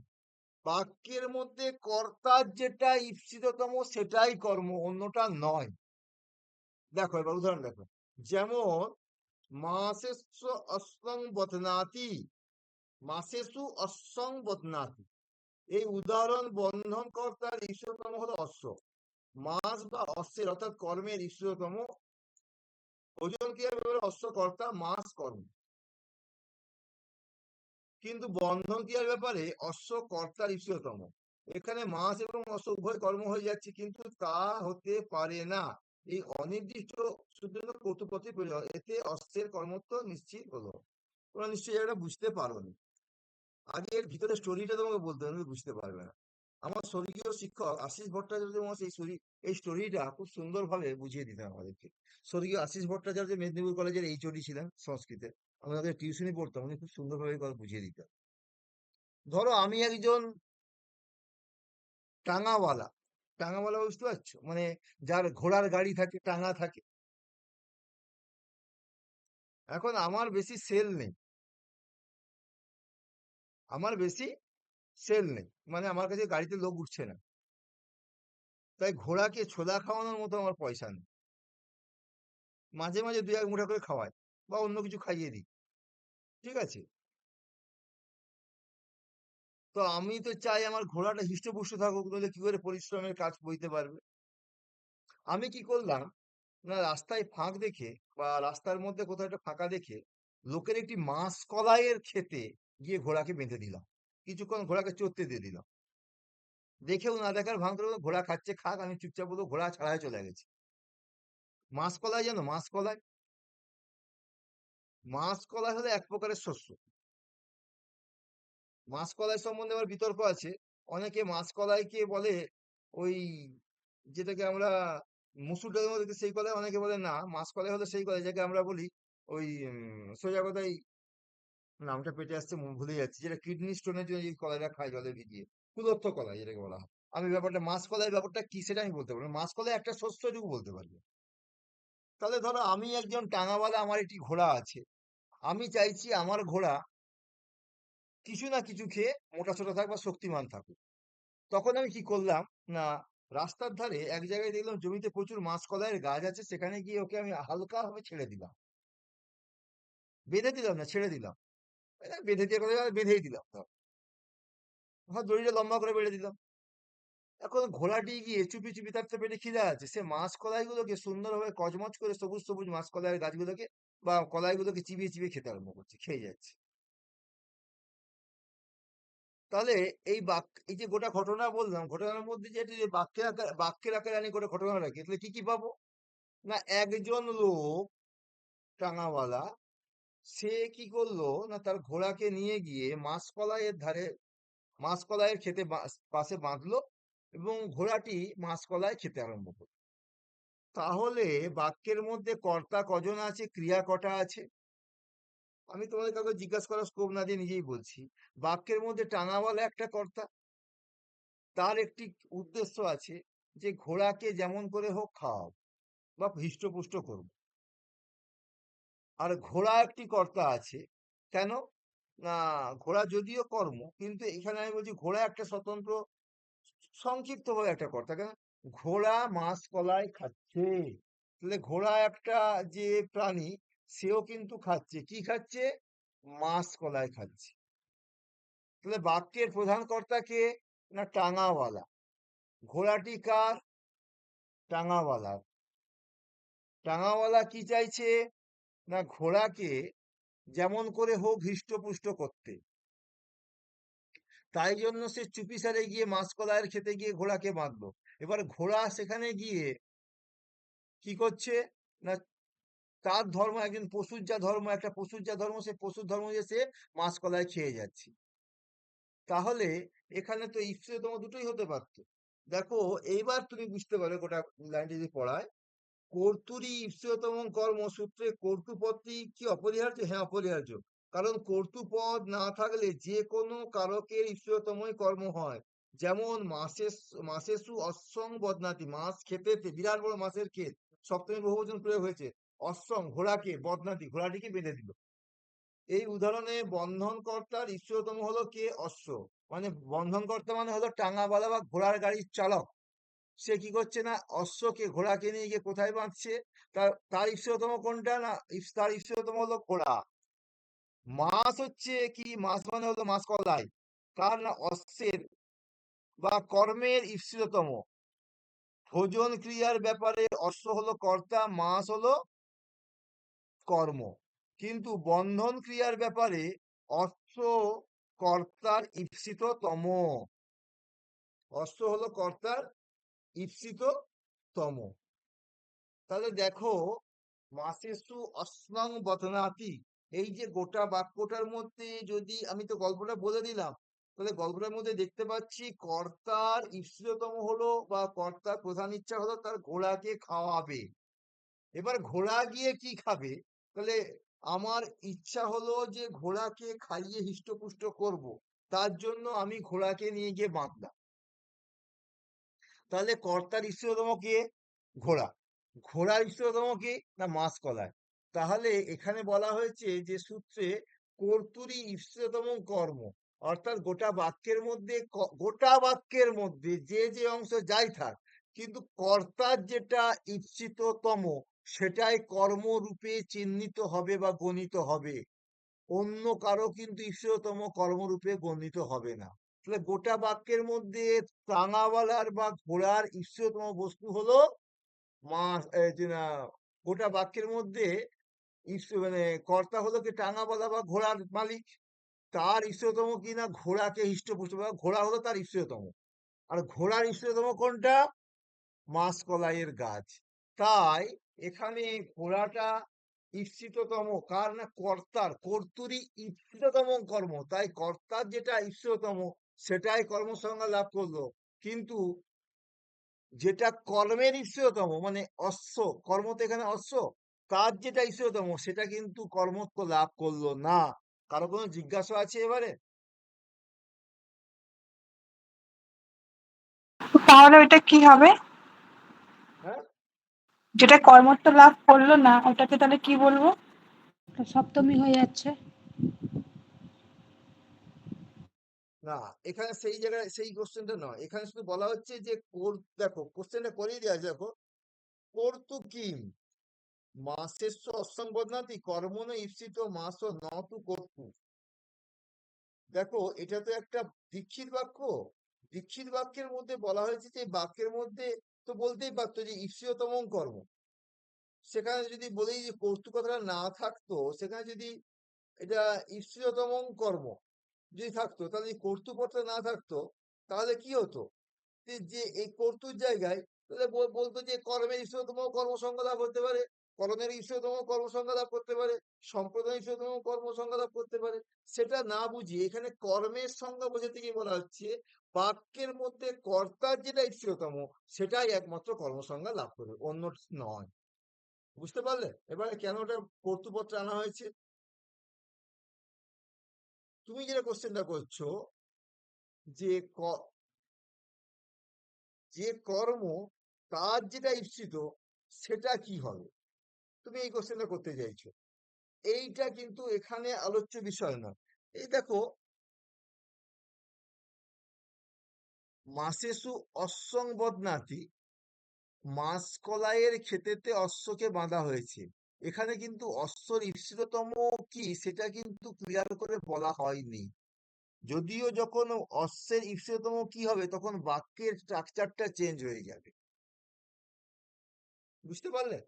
বাক্যের মধ্যে কর্তার যেটা ঈপ্সিততম সেটাই কর্ম, অন্যটা নয়। দেখো এবার উদাহরণ দেখো, যেমন মাসেসু অশ্বং বদনাতি, মাসেসু অশ্বং বদনাতি, এই উদাহরণ বন্ধন কর্তার ঈশ্বরতম হলো অশ্ব। মাস বা অশ্বের অর্থাৎ কর্মের ঈশ্বরতম, ওজন ক্রিয়ার ব্যাপারে অশ্ব কর্তা, মাস কর্ম। কিন্তু বন্ধন ক্রিয়ার ব্যাপারে অশ্ব কর্তার ঈশ্বরতম। এখানে মাস এবং অশ্ব উভয় কর্ম হয়ে যাচ্ছে, কিন্তু তা হতে পারে না। এই অনির্দিষ্ট সূত্রের কর্তৃপক্ষে প্রয়োজন, এতে অশ্বের কর্মত্ব নিশ্চিত হলো। তোমরা নিশ্চয়ই এটা বুঝতে পারোনি। আগে এর ভিতরে স্টোরিটা তোমাকে বলতে হবে, তুমি বুঝতে পারবে না। আমার স্বর্গীয় শিক্ষক আশিস ভট্টাচার্য মহাশয় এই স্টোরিটা খুব সুন্দরভাবে বুঝিয়ে দিতেন আমাদেরকে। স্বর্গীয় আশিস ভট্টাচার্য মেদিনীপুর কলেজের এইচওডি ছিলেন সংস্কৃতে। আমরা তাদের টিউশনই পড়তাম, উনি খুব সুন্দরভাবে কথা বুঝিয়ে দিতেন। ধরো আমি একজন টাঙাওয়ালা, টাঙাওয়ালা বুঝতে পারছো, মানে যার ঘোড়ার গাড়ি থাকে, টাঙা থাকে। এখন আমার বেশি সেল নেই, আমার বেশি সেল নেই, মানে আমার কাছে গাড়িতে লোক উঠছে না, তাই ঘোড়াকে ছোলা খাওয়ানোর মতো আমার পয়সা নেই। মাঝে মাঝে দুই এক মুঠা করে খাওয়াই বা অন্য কিছু খাইয়ে দিই, ঠিক আছে। তো আমি তো চাই আমার ঘোড়াটা হৃষ্টপুষ্ট থাকুক, নইলে কি করে পরিশ্রমের কাজ বইতে পারবে। আমি কি করলাম না, রাস্তায় ফাঁক দেখে বা রাস্তার মধ্যে কোথাও একটা ফাঁকা দেখে লোকের একটি মাসকলাইয়ের ক্ষেতে গিয়ে ঘোড়াকে বেঁধে দিলাম, কিছুক্ষণ ঘোড়াকে চড়তে দিয়ে দিলাম। দেখেও না দেখার ভান করে ঘোড়া খাচ্ছে খাক, আমি চুপচাপ বলবো, ঘোড়া ছাড়াই চলে গেছে। মাসকলাই জানো, মাসকলাই, মাসকলাই হলো এক প্রকারের শস্য। মাসকলাই সম্বন্ধে আবার বিতর্ক আছে। অনেকে মাসকলাইকে বলে ওই যেটাকে আমরা মুসুর ডালের মধ্যে দিই সেই কলাই, অনেকে বলে না মাসকলাই হলো সেই কলাই যাকে আমরা বলি ওই সোজা কথাই নামটা পেটে আসছে, ভুলে যাচ্ছি, যেটা কিডনি স্টোনের জন্য এই কলাইটা খাই জলে ভিজিয়ে, কুলত্থ কলাই যেটাকে বলা হয়। আমি ব্যাপারটা মাসকলাই ব্যাপারটা কি সেটা আমি বলতে পারবো না, মাসকলাই একটা শস্য এটুকু বলতে পারবো। তাহলে ধরো আমি একজন টাঙাওয়ালা, আমার একটি ঘোড়া আছে, আমি চাইছি আমার ঘোড়া কিছু না কিছু খেয়ে মোটাসোটা থাক বা শক্তিমান থাকুক। তখন আমি কি করলাম না, রাস্তার ধারে এক জায়গায় দেখলাম জমিতে প্রচুর মাসকলাইয়ের গাছ আছে, সেখানে গিয়ে ওকে আমি হালকা ভাবে ছেড়ে দিলাম, বেঁধে দিলাম না, ছেড়ে দিলাম। বেঁধে দিয়ে কথা বেঁধেই দিলাম, ধর দড়িটা লম্বা করে বেঁধে দিলাম। এখন ঘোড়াটি গিয়ে চুপি চুপি, তার তো পেটে খিদে আছে, সে মাসকলাই গুলোকে সুন্দরভাবে কচমচ করে সবুজ সবুজ মাসকলাইয়ের গাছগুলোকে বা কলাইগুলোকে চিবিয়ে চিবিয়ে খেতে আরম্ভ করছে, খেয়ে যাচ্ছে। তাহলে এই যে গোটা ঘটনা বললাম, ঘটনার মধ্যে যে বাক্যের আকারে আনি গোটা ঘটনা রাখি, তাহলে কি কি পাবো না, একজন লোক টাঙাওয়ালা, সে কি করলো না, তার ঘোড়াকে নিয়ে গিয়ে মাসকলাইয়ের ধারে, মাসকলাইয়ের খেতে পাশে বাঁধলো এবং ঘোড়াটি মাসকলাই খেতে আরম্ভ করলো। তাহলে বাক্যের মধ্যে কর্তা কজন আছে, ক্রিয়া কটা আছে? আমি তোমাদের কাউকে জিজ্ঞাসা করার স্কোপ না দিয়ে নিজেই বলছি। বাক্যের মধ্যে টাঙাওয়ালা একটা কর্তা, তার একটি উদ্দেশ্য আছে যে ঘোড়াকে যেমন করে হোক খাওয়াও বা হৃষ্টপুষ্ট করবো। আর ঘোড়া একটি কর্তা আছে, কেন না, ঘোড়া যদিও কর্ম, কিন্তু এখানে আমি বলছি ঘোড়া একটা স্বতন্ত্র সংক্ষিপ্তভাবে একটা কথা, কেন ঘোড়া মাছ কলাই খাচ্ছে, তাহলে ঘোড়া একটা যে প্রাণী, সেও কিন্তু খাচ্ছে, কি খাচ্ছে? মাছ কলাই খাচ্ছে। তাহলে বাক্যের প্রধান কর্তা কে? না টাঙাওয়ালা। ঘোড়াটি কার? টাঙাওয়ালা। টাঙাওয়ালা কি চাইছে? না ঘোড়াকে যেমন করে হোক হৃষ্টপুষ্ট করতে। তাই জন্য সে চুপিসারে গিয়ে মাসকলাইয়ের খেতে গিয়ে ঘোড়াকে বাঁধলো। এবার ঘোড়া সেখানে গিয়ে কি করছে? না তার ধর্ম, একজন পশুর যা ধর্ম, একটা পশুর যা ধর্ম, সে পশুর ধর্ম যে সে মাসকলাই খেয়ে যাচ্ছে। তাহলে এখানে তো ইষ্টতম দুটোই হতে পারতো। দেখো এইবার তুমি বুঝতে পারো গোটা লাইনটি যদি পড়ায়, কর্তুরী ইষ্টতম কর্ম সূত্রে কর্তৃপদটি কি অপরিহার্য? হ্যাঁ অপরিহার্য। কারণ কর্তৃপদ না থাকলে যে কোনো কারকের ইষ্টতমই কর্ম হয়। যেমন মাসেসু অশ্বং বদনাতি, মাছ খেতে, বিরাট বড় মাছের ক্ষেত, সপ্তমী বহুবচন প্রয়োগ হয়েছে। অশ্বং ঘোড়াকে, বদনাতি ঘোড়াটিকে বেঁধে দিল। এই উদাহরণে বন্ধনকর্তার ইষ্টতম হলো কে? অশ্ব। মানে বন্ধনকর্তা মানে হলো টাঙাওয়ালা বা ঘোড়ার গাড়ির চালক। সে কি করছে? না অশ্বকে, ঘোড়াকে নিয়ে গিয়ে কোথায় বাঁধছে? তার ইষ্টতম কোনটা? না তার ইষ্টতম হলো ঘোড়া। মাছ হচ্ছে কি? মাছ মানে হলো মাছ কলাই। কার? না অশ্বের বা কর্মের ইষ্টতম। ভোজন ক্রিয়ার ব্যাপারে অশ্ব হলো কর্তা, মাছ হলো কর্ম। কিন্তু বন্ধন ক্রিয়ার ব্যাপারে অশ্ব কর্তার ঈপ্সিততম। অশ্ব হলো কর্তার ঈপ্সিততম। তাহলে দেখো, মাসেসু অশ্বাং বদনাতি, এই যে গোটা বাক্যটার মধ্যে যদি আমি তো গল্পটা বলে দিলাম, তাহলে গল্পটার মধ্যে দেখতে পাচ্ছি কর্তার ঈপ্সিততম হলো বা কর্তার প্রধান ইচ্ছা হলো তার ঘোড়াকে খাওয়াবে। এবার ঘোড়া গিয়ে কি খাবে? তাহলে আমার ইচ্ছা হলো যে ঘোড়াকে খাইয়ে হৃষ্টপুষ্ট করব, তার জন্য আমি ঘোড়াকে নিয়ে গিয়ে বাঁধলাম। তাহলে কর্তার ইষ্টতম কে? ঘোড়া। ঘোড়ার ইষ্টতম কে? না মাছ কলায়। তাহলে এখানে বলা হয়েছে যে সূত্রে কর্তুরী ইষ্টতম কর্ম, অর্থাৎ গোটা বাক্যের মধ্যে যে যে অংশ যাই থাক, কিন্তু কর্তার যেটা ঈপ্সিততম সেটাই কর্মরূপে চিহ্নিত হবে বা গণিত হবে। অন্য কারো কিন্তু ঈশ্বরতম কর্মরূপে গণিত হবে না। তাহলে গোটা বাক্যের মধ্যে টাঙাওয়ালার বা ঘোড়ার ঈশ্বরতম বস্তু হলো মাছ। গোটা বাক্যের মধ্যে মানে কর্তা হলো কি? টাঙাওয়ালা বা ঘোড়ার মালিক। তার ঈশ্বরতম কি? না ঘোড়াকে হৃষ্টপুষ্ট, ঘোড়া হলো তার ঈশ্বরতম। আর ঘোড়ার ঈশ্বরতম কোনটা? মাছ কলাইয়ের গাছ। তাই এখানে ঘোড়াটা ঈপ্সিততম কার? না কর্তার। কর্তুরই ঈপ্সিততম কর্ম, তাই কর্তার যেটা ঈপ্সিততম সেটাই কর্মসংজ্ঞা লাভ করলো। কিন্তু যেটা কর্মের ঈপ্সিততম মানে অশ্ব, কর্ম তো এখানে অশ্ব, তার যেটা ঈপ্সিততম সেটা কিন্তু কর্মত্ব লাভ করলো না। কারো কোনো জিজ্ঞাসা আছে এবারে? তাহলে ওইটা কি হবে? হ্যাঁ, যেটা কর্মত্ব লাভ করলো না ওটাকে তাহলে কি বলবো? সপ্তমী হয়ে যাচ্ছে। না এখানে সেই জায়গায় সেই কোশ্চেনটা নয়, এখানে শুধু বলা হচ্ছে যে দেখো কোশ্চেনটা করিয়ে দেওয়া আছে, দেখো কর্তু কিম মাসেস্য অশ্বং বদনাতি কর্মণ ঈপ্সিত মাস নতু কর্তু। দেখো এটা তো একটা দীক্ষিত বাক্য। দীক্ষিত বাক্যের মধ্যে বলা হয়েছে যে বাক্যের মধ্যে তো বলতেই পারতো যে ঈপ্সিততম কর্ম। সেখানে যদি বলি যে কর্তু কথাটা না থাকতো, সেখানে যদি এটা ঈপ্সিততম কর্ম যদি থাকতো, তাহলে এই কর্তৃপদটা না থাকতো, তাহলে কি হতো? যে এই কর্তুর জায়গায় তাহলে বলতো যে কর্মের ঈশ্বরতম কর্মসংজ্ঞা লাভ করতে পারে, কর্মের ঈশ্বরতম কর্মসংজ্ঞা লাভ করতে পারে, সম্প্রদায় ঈশ্বরতম কর্মসংজ্ঞা লাভ করতে পারে। সেটা না বুঝিয়ে এখানে কর্মের সংজ্ঞা বোঝাতে গিয়ে বলা হচ্ছে বাক্যের মধ্যে কর্তার যেটা ঈশ্বরতম সেটাই একমাত্র কর্মসংজ্ঞা লাভ করবে, অন্য নয়। বুঝতে পারলে এবারে কেন ওটা কর্তৃপত্রে আনা হয়েছে? তুমি যেটা কোশ্চেনটা করছো যে যে কর্ম তার যেটা ঈপ্সিত সেটা কি হবে, তুমি এই কোশ্চেনটা করতে চাইছো। এইটা কিন্তু এখানে আলোচ্য বিষয় না। এই দেখো মাসেসু অশ্বং বদনাতি, মাসকলাইয়ের ক্ষেতেতে অশ্বকে বাঁধা হয়েছে। এখানে কিন্তু অশ্বর ঈপ্সিততম কি সেটা কিন্তু ক্লিয়ার করে বলা হয়নি। যদিও যখন অশ্বের ঈপ্সিততম কি হবে তখন বাক্যের স্ট্রাকচারটা চেঞ্জ হয়ে যাবে। বুঝতে পারলে?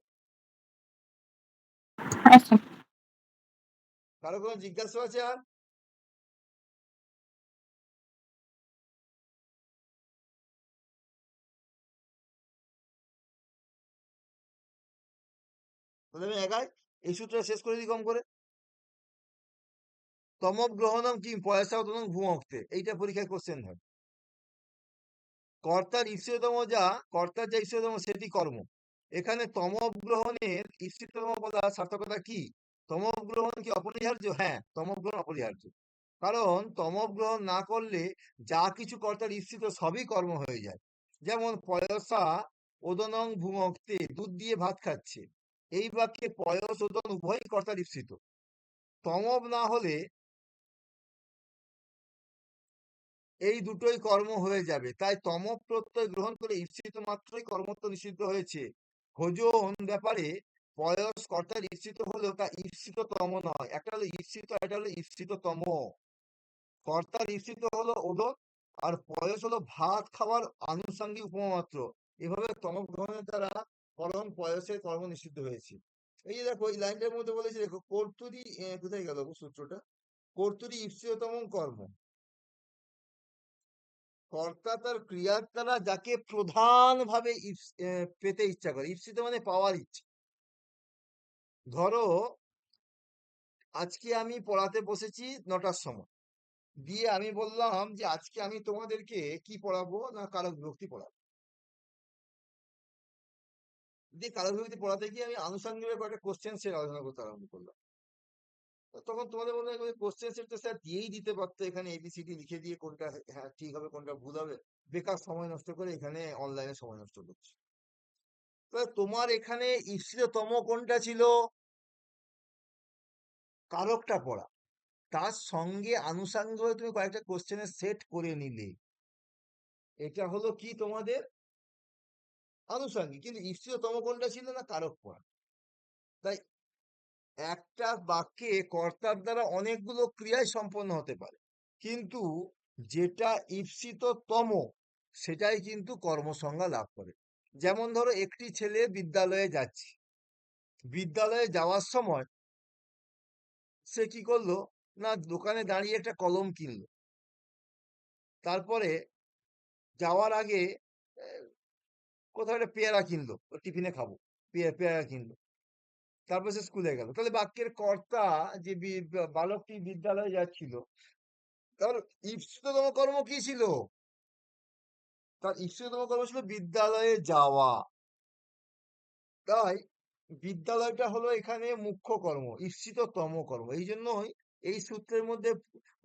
হ্যাঁ স্যার। কারো কোনো জিজ্ঞাসা আছে আর? তাহলে আমি একাই এই সূত্রটা শেষ করে দিই কম করে। তমব গ্রহণম কি পয়সা উদনম ভূমক্তে, এইটা পরীক্ষায় কোশ্চেন হয়। কর্তার যা ঈপ্সিততম সেটি কর্ম। এখানে তমব গ্রহণের ঈপ্সিততম বলা সার্থকতা কি? তমব গ্রহণ কি অপরিহার্য? হ্যাঁ, তমব গ্রহণ অপরিহার্য। কারণ তমব গ্রহণ না করলে যা কিছু কর্তার ঈপ্সিত সবই কর্ম হয়ে যায়। যেমন পয়সা ওদনং ভূমক্তে, দুধ দিয়ে ভাত খাচ্ছে। এই বাক্যে পয়স ওদন উভয়ই কর্তার ঈপ্সিত। তমব না হলে এই দুটোই কর্ম হয়ে যাবে। তাই তমক প্রত্যয় গ্রহণ করে ঈপ্সিত মাত্রই কর্মত্ব নিষিদ্ধ হয়েছে। ভোজন ব্যাপারে পয়স কর্তার ঈপ্সিত হলেও তা ঈপ্সিততম নয়। একটা হলো ঈপ্সিত, একটা হলো ঈপ্সিততম। কর্তার ঈপ্সিত হলো ওদন, আর পয়স হলো ভাত খাওয়ার আনুষঙ্গিক উপমা মাত্র। এভাবে তমক গ্রহণের দ্বারা পরম পয়সের কর্ম নিষিদ্ধ হয়েছে। এই যে দেখো এই লাইনটার মধ্যে বলেছে, দেখো কর্তুরি, কোথায় গেল সূত্রটা? কর্তুরি ঈপ্সিততম কর্ম। কর্তা তার ক্রিয়ার দ্বারা যাকে প্রধানভাবে পেতে ইচ্ছা করে। ঈপ্সিত মানে পাওয়ার ইচ্ছা। ধরো আজকে আমি পড়াতে বসেছি 9টার সময়, দিয়ে আমি বললাম যে আজকে আমি তোমাদেরকে কি পড়াবো না কারক বিভক্তি পড়াবো। দিয়ে কারক বিভক্তি পড়াতে গিয়ে আমি আনুষঙ্গিক কয়েকটা কোশ্চেন সেট আলোচনা করতে আরম্ভ করলাম। তো তখন তোমাদের মনে হয় কোশ্চেন সেট তো স্যার দিয়েই দিতে পারতো, এখানে এবিসিডি লিখে দিয়ে কোনটা হ্যাঁ ঠিক হবে কোনটা ভুল হবে, বেকার সময় নষ্ট করে এখানে অনলাইনে সময় নষ্ট করছি। তোমার এখানে ঈপ্সিততম কোনটা ছিল? কারকটা পড়া। তার সঙ্গে আনুষঙ্গিক হয়ে তুমি কয়েকটা কোশ্চেনের সেট করে নিলে, এটা হলো কি তোমাদের আনুষঙ্গিক। কিন্তু ঈপ্সিততম কোনটা ছিল? না কারক পড়া। তাই একটা বাক্যে কর্তার দ্বারা অনেকগুলো ক্রিয়াই সম্পন্ন হতে পারে, কিন্তু যেটা ঈপ্সিততম সেটাই কিন্তু কর্মসংজ্ঞা লাভ করে। যেমন ধরো একটি ছেলে বিদ্যালয়ে যাচ্ছে, বিদ্যালয়ে যাওয়ার সময় সে কি করলো না দোকানে দাঁড়িয়ে একটা কলম কিনলো। তারপরে যাওয়ার আগে কোথাও একটা পেয়ারা কিনলো, টিফিনে খাবো, পেয়ারা কিনলো। তারপর সে স্কুলে গেল। তাহলে বাক্যের কর্তা যে বালকটি বিদ্যালয়ে যাচ্ছিল, তার ঈপ্সিততম কর্ম কি ছিল? তার ঈপ্সিততম কর্ম ছিল বিদ্যালয়ে যাওয়া। তাই বিদ্যালয়টা হলো এখানে মুখ্য কর্ম, ঈপ্সিততম কর্ম। এই জন্যই এই সূত্রের মধ্যে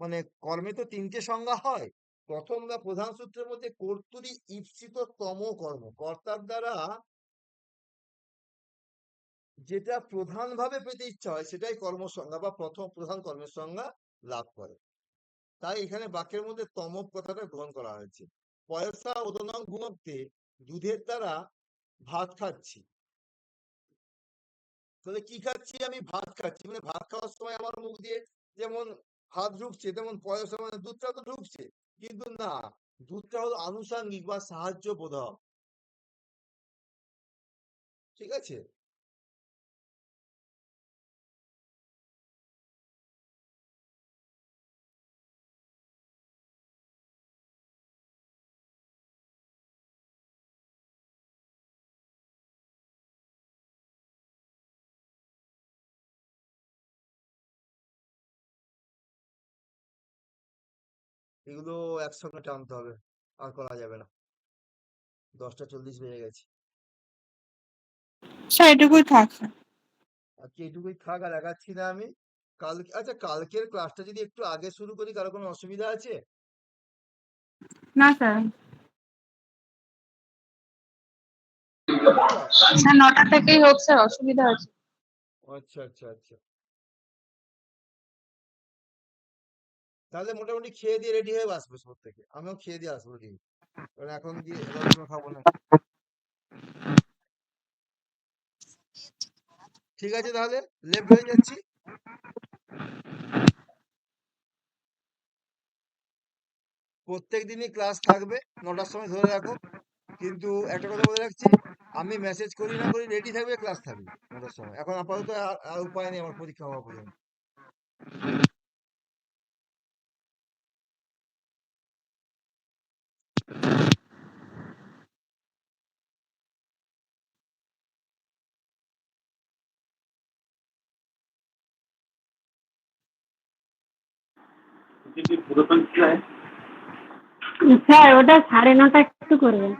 মানে কর্মে তো 3টে সংজ্ঞা হয়। প্রথম বা প্রধান সূত্রের মধ্যে কর্তুরী ঈপ্সিততম কর্ম, কর্তার দ্বারা যেটা প্রধানভাবে পেতে ইচ্ছা হয় সেটাই কর্মসংজ্ঞা বা প্রধান কর্মের সংজ্ঞা লাভ করে। তাই এখানে বাক্যের মধ্যে তম কথাটা গ্রহণ করা হয়েছে। পয়সা ওদনং ভুঙ্ক্তে, দুধের দ্বারা ভাত খাচ্ছি। তাহলে কি খাচ্ছি? আমি ভাত খাচ্ছি, মানে ভাত খাওয়ার সময় আমার মুখ দিয়ে যেমন ভাত ঢুকছে তেমন পয়সা মানে দুধটা তো ঢুকছে, কিন্তু না, দুধটা হলো আনুষঙ্গিক বা সাহায্য বোধক। ঠিক আছে? এগুলো একসঙ্গে টানতে হবে, আর করা যাবে না। 10টা 40 বেজে গেছে। স্যার এটুকুই থাক স্যার। আজকে এটুকুই থাক, আর লাগাচ্ছি না আমি। কালকে, আচ্ছা কালকের ক্লাসটা যদি একটু আগে শুরু করি, কারো কোনো অসুবিধা আছে? না স্যার। স্যার 9টা থেকেই হোক স্যার, অসুবিধা আছে। আচ্ছা আচ্ছা আচ্ছা, তাহলে মোটামুটি খেয়ে দিয়ে রেডি হয়ে আসবে প্রত্যেকে, আমিও খেয়ে দিয়ে আসবো রেডি। কারণ এখন গিয়ে এবার সময় খাবো না। ঠিক আছে তাহলে লেফট হয়ে যাচ্ছি। প্রত্যেক দিনই ক্লাস থাকবে 9টার সময় ধরে রাখো, কিন্তু একটা কথা বলে রাখছি, আমি মেসেজ করি না করি রেডি থাকবে, ক্লাস থাকবে 9টার সময়। এখন আপাতত আর উপায় নেই আমার পরীক্ষা হওয়া পর্যন্ত। স্যার ওটা 9:30 একটু করবেন।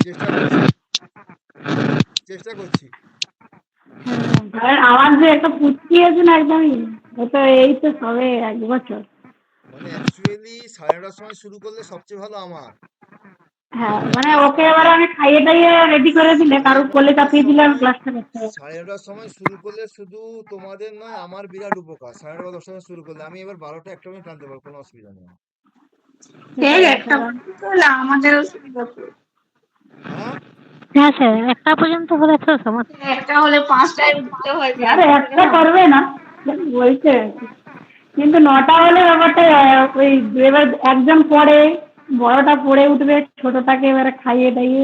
চেষ্টা করছি, চেষ্টা করছি। ধরেন আমার যে একটা পুচকি আছে না একদমই, ও তো এই তো সবে 1 বছর। মানে অ্যাকচুয়ালি 9:30টার সময় শুরু করলে সবচেয়ে ভালো আমার। হ্যাঁ মানে ওকে এবার আমি খাইয়ে টাইয়ে রেডি করে দিলে, মানে কারোর কোলে চাপিয়ে দিলে আমি ক্লাসটা করতে পারবো। 9:30টার সময় শুরু করলে শুধু তোমাদের নয়, আমার বিরাট উপকার। 9:30 বা 10টার সময় শুরু করলে আমি এবার 12টা 1টা পর্যন্ত টানতে পারবো, কোনো অসুবিধা নেই আমার। এই একটা হলে আমাদেরও সুবিধা হবে। হ্যাঁ, হ্যাঁ স্যার, 1টা পর্যন্ত হলে তো সমস্যা। একটা হলে 5টায় উঠতে হয়। আরে একটা করবে না বলছে, কিন্তু 9টা হলে ব্যাপারটা ওই এবার একজন পড়ে, বড়টা পড়ে উঠবে, ছোটটাকে এবারে খাইয়ে টাইয়ে